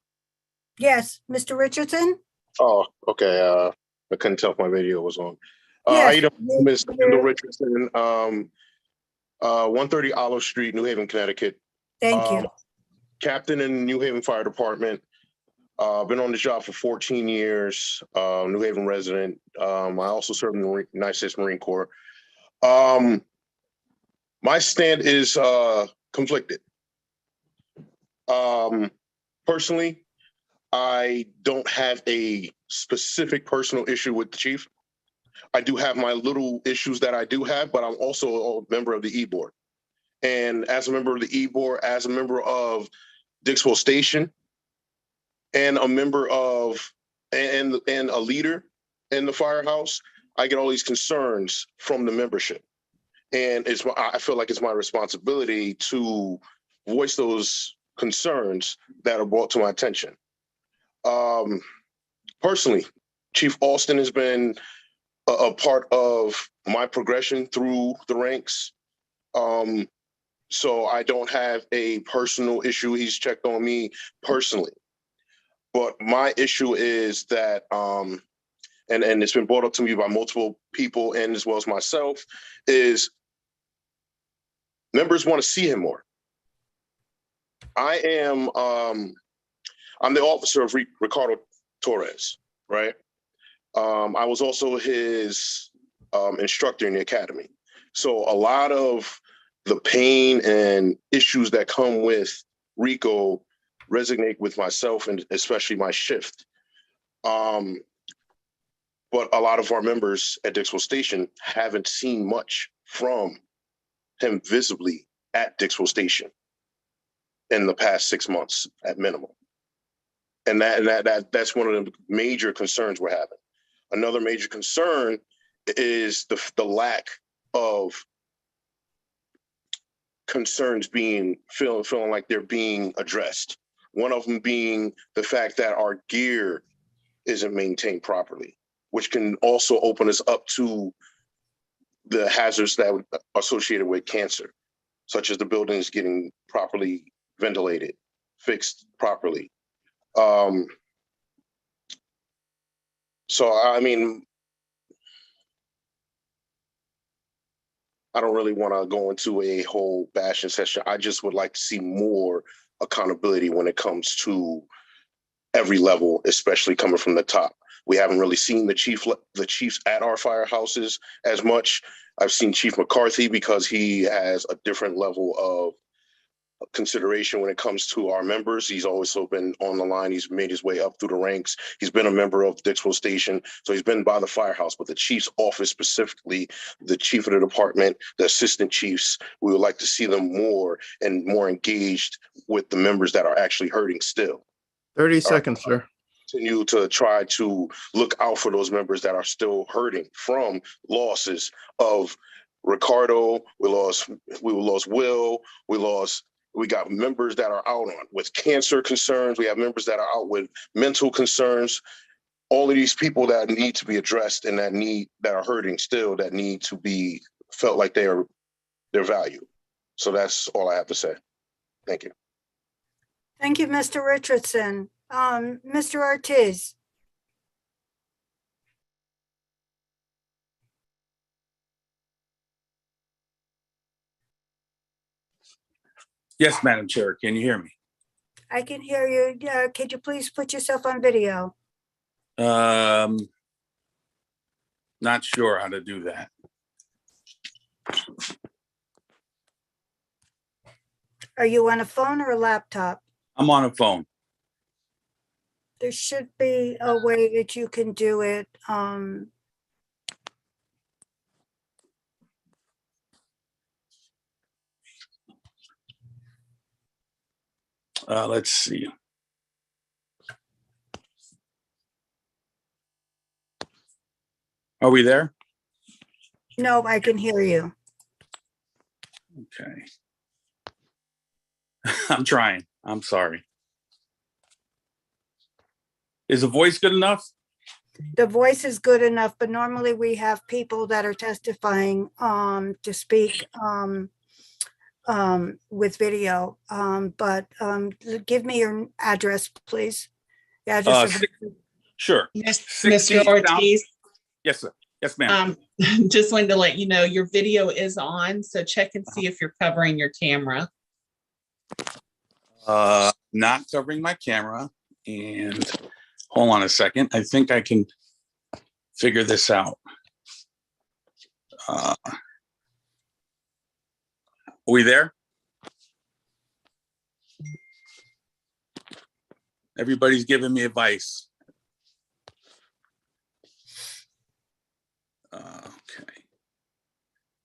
Yes, Mr. Richardson? Oh, okay. I couldn't tell if my video was on. Yes, How you doing, Ms. Kendall Richardson? 130 Olive Street, New Haven, Connecticut. Thank you. Captain in New Haven Fire Department. Been on the job for 14 years, New Haven resident. I also served in the United States Marine Corps. My stand is conflicted. Personally, I don't have a specific personal issue with the chief. I do have my little issues that I do have, but I'm also a member of the E-Board. And as a member of the E-Board, as a member of Dixwell Station, and a member of, and a leader in the firehouse, I get all these concerns from the membership. And I feel like it's my responsibility to voice those concerns that are brought to my attention. Personally, Chief Alston has been a part of my progression through the ranks. So I don't have a personal issue. He's checked on me personally. But my issue is that, and it's been brought up to me by multiple people and as well as myself, is members want to see him more. I'm the officer of Ricardo Torres, right? I was also his instructor in the academy. So a lot of the pain and issues that come with Rico resonate with myself and especially my shift. But a lot of our members at Dixwell Station haven't seen much from him visibly at Dixwell Station in the past 6 months at minimum. And that's one of the major concerns we're having. Another major concern is the lack of concerns feeling like they're being addressed. One of them being the fact that our gear isn't maintained properly, which can also open us up to the hazards that are associated with cancer, such as the buildings getting properly ventilated, fixed properly. So, I mean, I don't really want to go into a whole bashing session. I just would like to see more accountability when it comes to every level, especially coming from the top. We haven't really seen the chiefs at our firehouses as much. I've seen Chief McCarthy because he has a different level of consideration when it comes to our members. He's always been on the line. He's made his way up through the ranks. He's been a member of Dixwell Station, so he's been by the firehouse. But the chief's office, specifically the chief of the department, the assistant chiefs, we would like to see them more and more engaged with the members that are actually hurting still. 30 seconds, sir. Continue to try to look out for those members that are still hurting from losses of Ricardo. We lost Will. We got members that are out with cancer concerns. We have members that are out with mental concerns. All of these people that need to be addressed and that are hurting still, that need to be felt like they're valued. So that's all I have to say. Thank you. Thank you, Mr. Richardson. Mr. Ortiz. Yes, Madam Chair. Can you hear me? I can hear you. Could you please put yourself on video? Not sure how to do that. Are you on a phone or a laptop? I'm on a phone. There should be a way that you can do it. Let's see. Are we there? No, I can hear you. Okay. I'm trying. I'm sorry. Is the voice good enough? The voice is good enough, but normally we have people that are testifying to speak with video. But give me your address, please. The address of Sure. Mr. Ortiz. Yes, sir. Yes, ma'am. Just wanted to let you know your video is on, so check and see if you're covering your camera. Not covering my camera, and hold on a second. I think I can figure this out. Are we there? Everybody's giving me advice. Okay.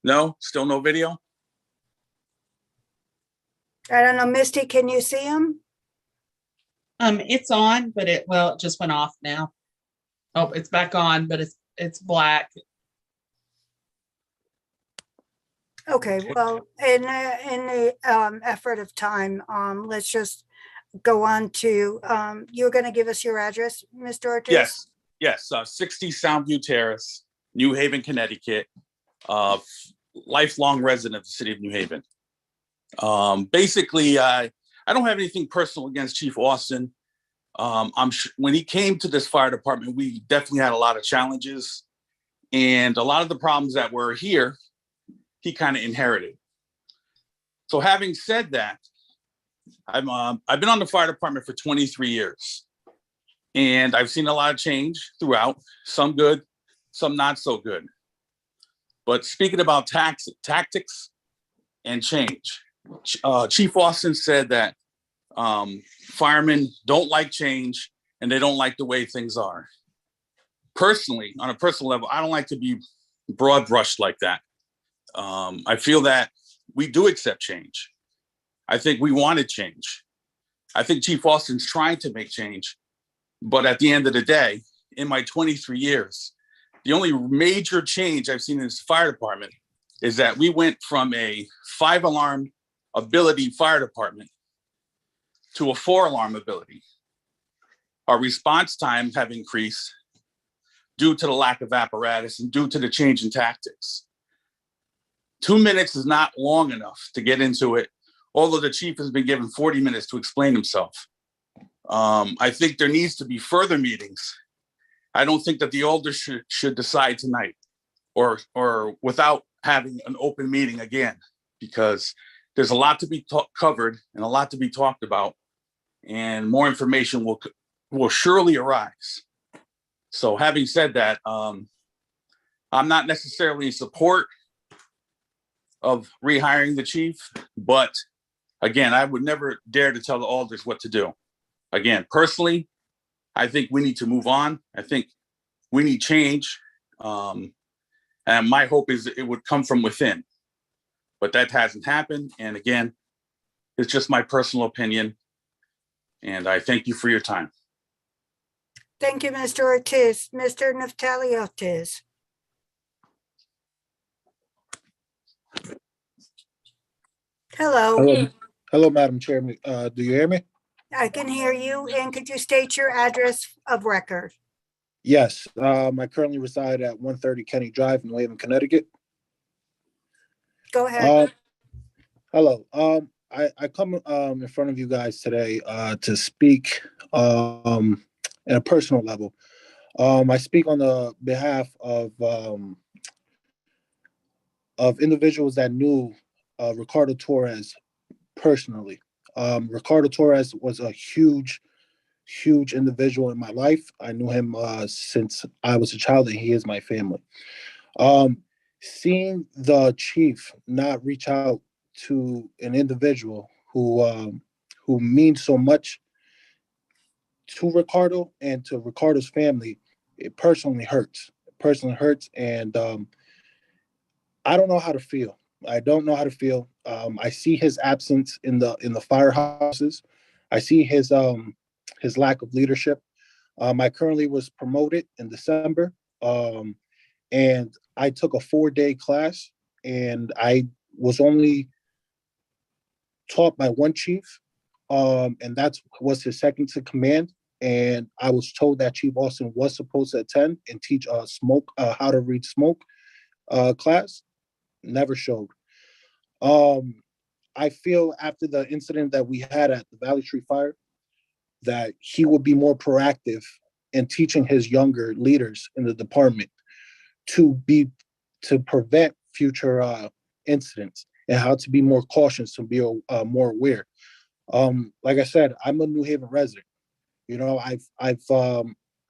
No, still no video? I don't know, Misty, can you see him? It's on, but it just went off now. Oh, it's back on, but it's black. Okay, well, in the effort of time, let's just go on to, you're going to give us your address, Mr. Ortiz? Yes, 60 Soundview Terrace, New Haven, Connecticut, lifelong resident of the city of New Haven. Basically, I don't have anything personal against Chief Austin. When he came to this fire department, we definitely had a lot of challenges, and a lot of the problems that were here, he kind of inherited. So having said that, I've been on the fire department for 23 years, and I've seen a lot of change throughout, some good, some not so good. But speaking about tactics and change, Chief Austin said that firemen don't like change and they don't like the way things are. Personally, on a personal level, I don't like to be broad brushed like that. I feel that we do accept change. I think we want to change. I think Chief Austin's trying to make change. But at the end of the day, in my 23 years, the only major change I've seen in this fire department is that we went from a 5-alarm ability fire department to a 4-alarm ability. Our response times have increased due to the lack of apparatus and due to the change in tactics. 2 minutes is not long enough to get into it, although the chief has been given 40 minutes to explain himself. I think there needs to be further meetings. I don't think that the alders should decide tonight or without having an open meeting again, because there's a lot to be covered and a lot to be talked about, and more information will surely arise. So having said that, I'm not necessarily in support of rehiring the chief, but again, I would never dare to tell the alders what to do. Again, personally, I think we need to move on. I think we need change. And my hope is that it would come from within, but that hasn't happened. And again, it's just my personal opinion. And I thank you for your time. Thank you, Mr. Ortiz. Mr. Naftali Ortiz. Hello. Hello, Madam Chairman. Do you hear me? I can hear you. And could you state your address of record? Yes. I currently reside at 130 Kenny Drive, New Haven, Connecticut. Go ahead. Hello. I come in front of you guys today to speak at a personal level. I speak on the behalf of individuals that knew Ricardo Torres personally. Ricardo Torres was a huge individual in my life. I knew him since I was a child, and he is my family. Seeing the chief not reach out to an individual who means so much to Ricardo and to Ricardo's family, it personally hurts. And I don't know how to feel. I don't know how to feel. I see his absence in the firehouses. I see his lack of leadership. I currently was promoted in December, and I took a 4-day class, and I was only taught by one chief, and that was his second to command. And I was told that Chief Austin was supposed to attend and teach how to read smoke class. Never showed. I feel after the incident that we had at the Valley Street Fire, that he would be more proactive in teaching his younger leaders in the department to prevent future incidents and how to be more cautious, to be more aware. Like I said, I'm a New Haven resident. You know, I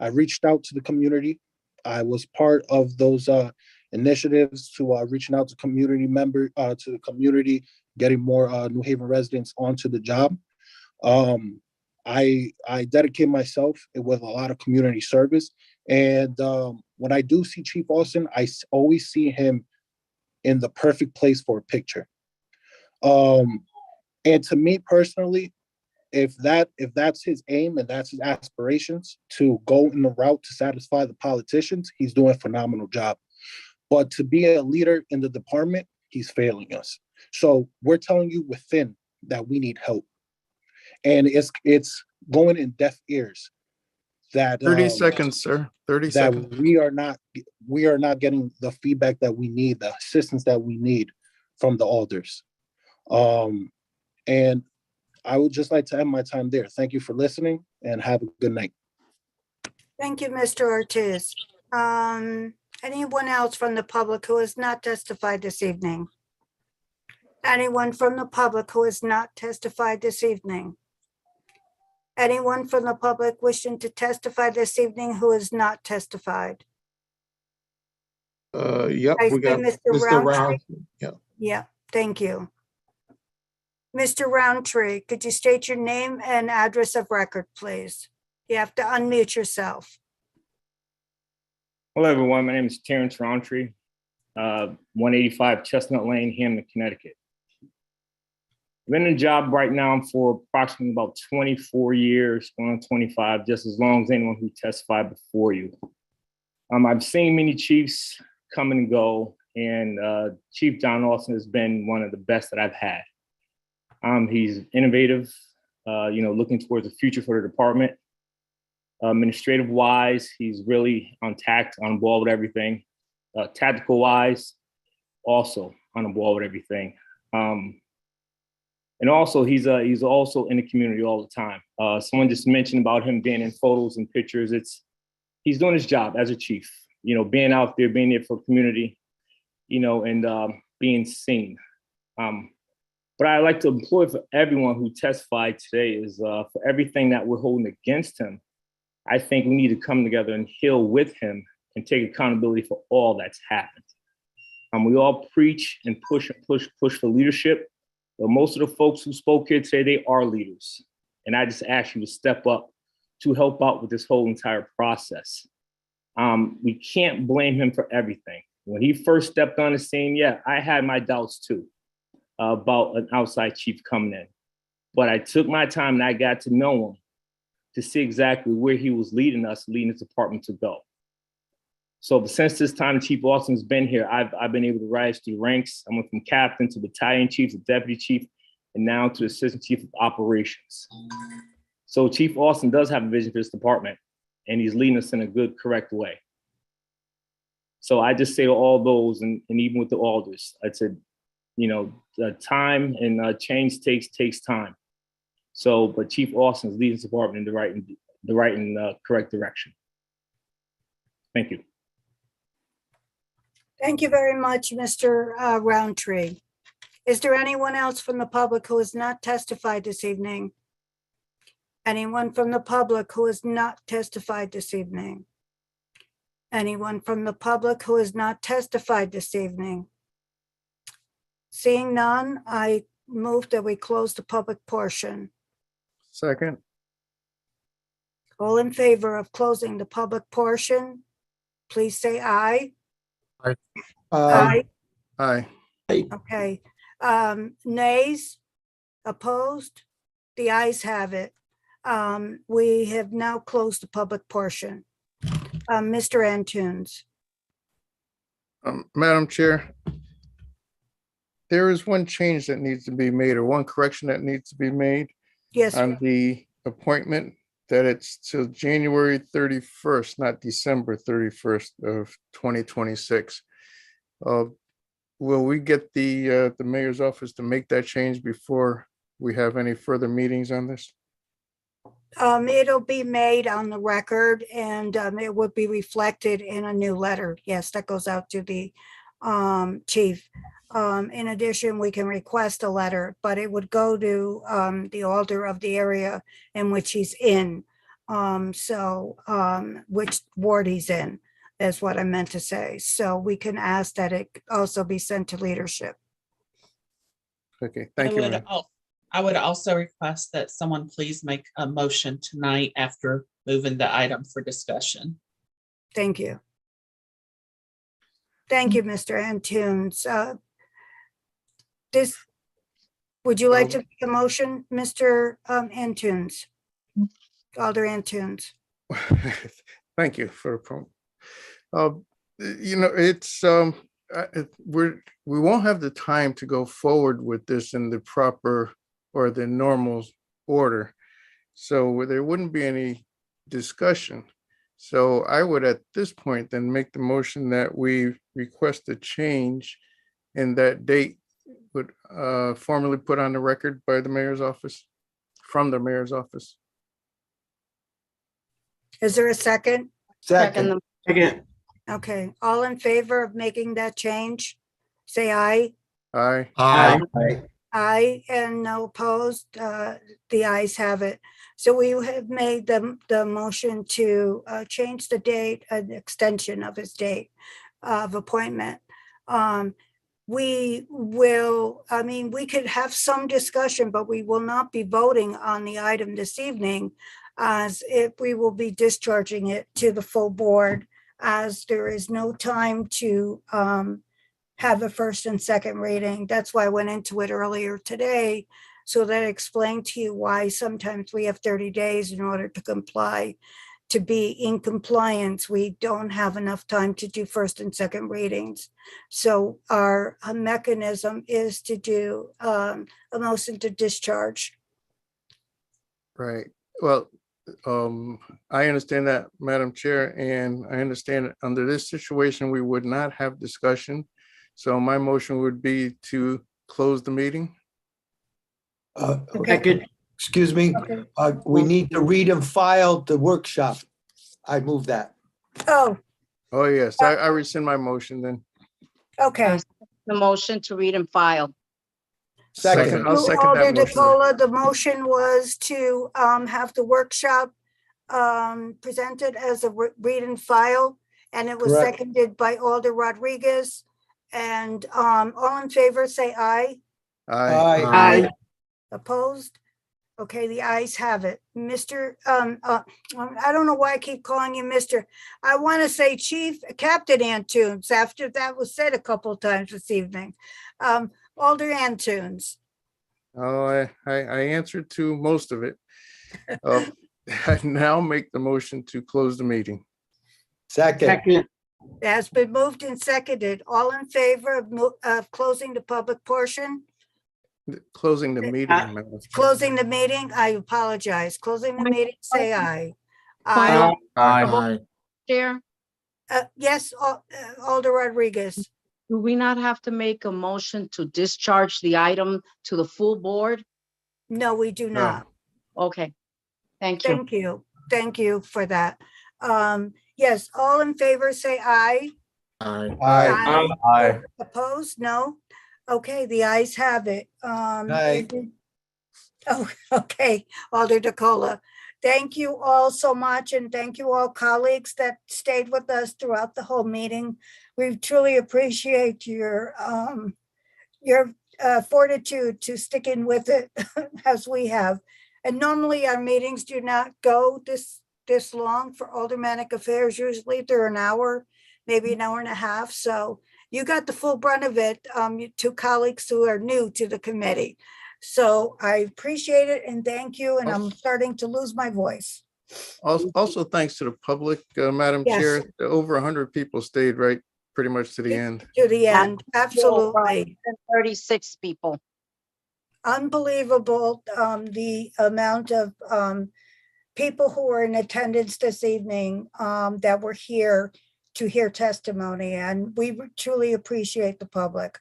reached out to the community. I was part of those initiatives to reaching out to community to the community, getting more New Haven residents onto the job. I dedicate myself with a lot of community service. And when I do see Chief Austin, I always see him in the perfect place for a picture. And to me personally, if that's his aim and that's his aspirations to go in the route to satisfy the politicians, he's doing a phenomenal job. But to be a leader in the department, he's failing us. So we're telling you within that we need help. And it's going in deaf ears that 30 seconds, sir. 30 seconds. We are not getting the feedback that we need, the assistance that we need from the alders. And I would just like to end my time there. Thank you for listening and have a good night. Thank you, Mr. Ortiz. Anyone else from the public who has not testified this evening? Anyone from the public who has not testified this evening? Anyone from the public wishing to testify this evening who has not testified? Yep, I we see got Mr. Mr. Roundtree. Roundtree. Yeah. Yeah, thank you. Mr. Roundtree, could you state your name and address of record, please? You have to unmute yourself. Hello, everyone. My name is Terrence Roundtree, 185 Chestnut Lane, Hamden, Connecticut. I've been in the job right now for approximately about 24 years, going on 25, just as long as anyone who testified before you. I've seen many chiefs come and go, and Chief John Austin has been one of the best that I've had. He's innovative, looking towards the future for the department. Administrative wise, he's really on ball with everything. Tactical wise, also on the ball with everything. And also, he's also in the community all the time. Someone just mentioned about him being in photos and pictures. He's doing his job as a chief, being out there, being there for the community, and being seen. But I like to employ for everyone who testified today is for everything that we're holding against him. I think we need to come together and heal with him and take accountability for all that's happened. We all preach and push for leadership, but most of the folks who spoke here today, they are leaders. And I just ask you to step up to help out with this whole entire process. We can't blame him for everything. When he first stepped on the scene, yeah, I had my doubts too about an outside chief coming in. But I took my time and I got to know him to see exactly where he was leading his department to go. So since this time Chief Austin's been here, I've been able to rise through ranks. I went from captain to battalion chief to deputy chief, and now to assistant chief of operations. So Chief Austin does have a vision for this department, and he's leading us in a good, correct way. So I just say to all those, and even with the alders, I said, time and change takes time. So, but Chief Austin is leading this department in the right and correct direction. Thank you. Thank you very much, Mr. Roundtree. Is there anyone else from the public who has not testified this evening? Anyone from the public who has not testified this evening? Anyone from the public who has not testified this evening? Seeing none, I move that we close the public portion. Second. All in favor of closing the public portion, please say aye. Aye. Aye. Aye. Okay. Nays? Opposed? The ayes have it. We have now closed the public portion. Mr. Antunes. Madam Chair, there is one change that needs to be made, or one correction that needs to be made. Yes. On the appointment, that it's till January 31st, not December 31st of 2026. Will we get the mayor's office to make that change before we have any further meetings on this? It'll be made on the record, and it will be reflected in a new letter. Yes, that goes out to the chief. In addition, we can request a letter, but it would go to the alder of the area in which he's in. Which ward he's in is what I meant to say. So we can ask that it also be sent to leadership. Okay, thank you. I would also request that someone please make a motion tonight after moving the item for discussion. Thank you. Thank you, Mr. Antunes. Would you like to make a motion, Mr. Antunes? Alder Antunes. Thank you for the promo. It's we won't have the time to go forward with this in the proper or the normal order, so there wouldn't be any discussion. So I would at this point then make the motion that we request a change in that date would formally put on the record by the mayor's office, from the mayor's office. Is there a second? Second. Okay, all in favor of making that change, say aye. Aye. Aye. Aye, and no opposed. The ayes have it. So we have made the motion to change the date, an extension of his date of appointment. We will, we could have some discussion, but we will not be voting on the item this evening, as if we will be discharging it to the full board, as there is no time to have a first and second reading. That's why I went into it earlier today, so that I explained to you why sometimes we have 30 days in order to comply to be in compliance, we don't have enough time to do first and second readings. So our mechanism is to do a motion to discharge. Right. Well, I understand that, Madam Chair, and I understand under this situation, we would not have discussion. So my motion would be to close the meeting. Second, excuse me, we need to read and file the workshop. I move that. Oh, Oh, yes, I rescind my motion then. okay. The motion to read and file. Second, I'll second Alder that motion. DeCola, the motion was to have the workshop presented as a read and file, and it was Correct. seconded by Alder Rodriguez. And all in favor, say aye. Aye. Aye. Opposed? Okay, the ayes have it. Mr. I don't know why I keep calling you Mr. I want to say Chief Captain Antunes after that was said a couple of times this evening. Alder Antunes. Oh, I answered to most of it. I now make the motion to close the meeting. Second. It has been moved and seconded. All in favor of closing the public portion? Closing the meeting. Madam. Closing the meeting, I apologize. Closing the meeting, say aye. Aye. Aye. Chair, Yes, Alder Rodriguez. do we not have to make a motion to discharge the item to the full board? No, we do not. Okay, thank you. Thank you. Thank you for that. Yes, all in favor, say aye. Aye. Aye. Opposed? No? Okay, the ayes have it. Aye. Oh, okay, Alder DeCola. Thank you all so much, and thank you all colleagues that stayed with us throughout the whole meeting. We truly appreciate your fortitude to stick in with it as we have. And normally our meetings do not go this long for Aldermanic affairs. Usually they're an hour, maybe an hour and a half. So you got the full brunt of it, you two colleagues who are new to the committee. So I appreciate it and thank you. And I'm starting to lose my voice. Also, thanks to the public, Madam Yes. Chair, over 100 people stayed right pretty much to the end. To the end, absolutely. 36 people. Unbelievable, the amount of people who were in attendance this evening that were here to hear testimony, and we truly appreciate the public.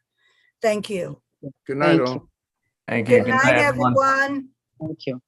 Thank you. Good night, Thank all. you. Good night, everyone. Thank you.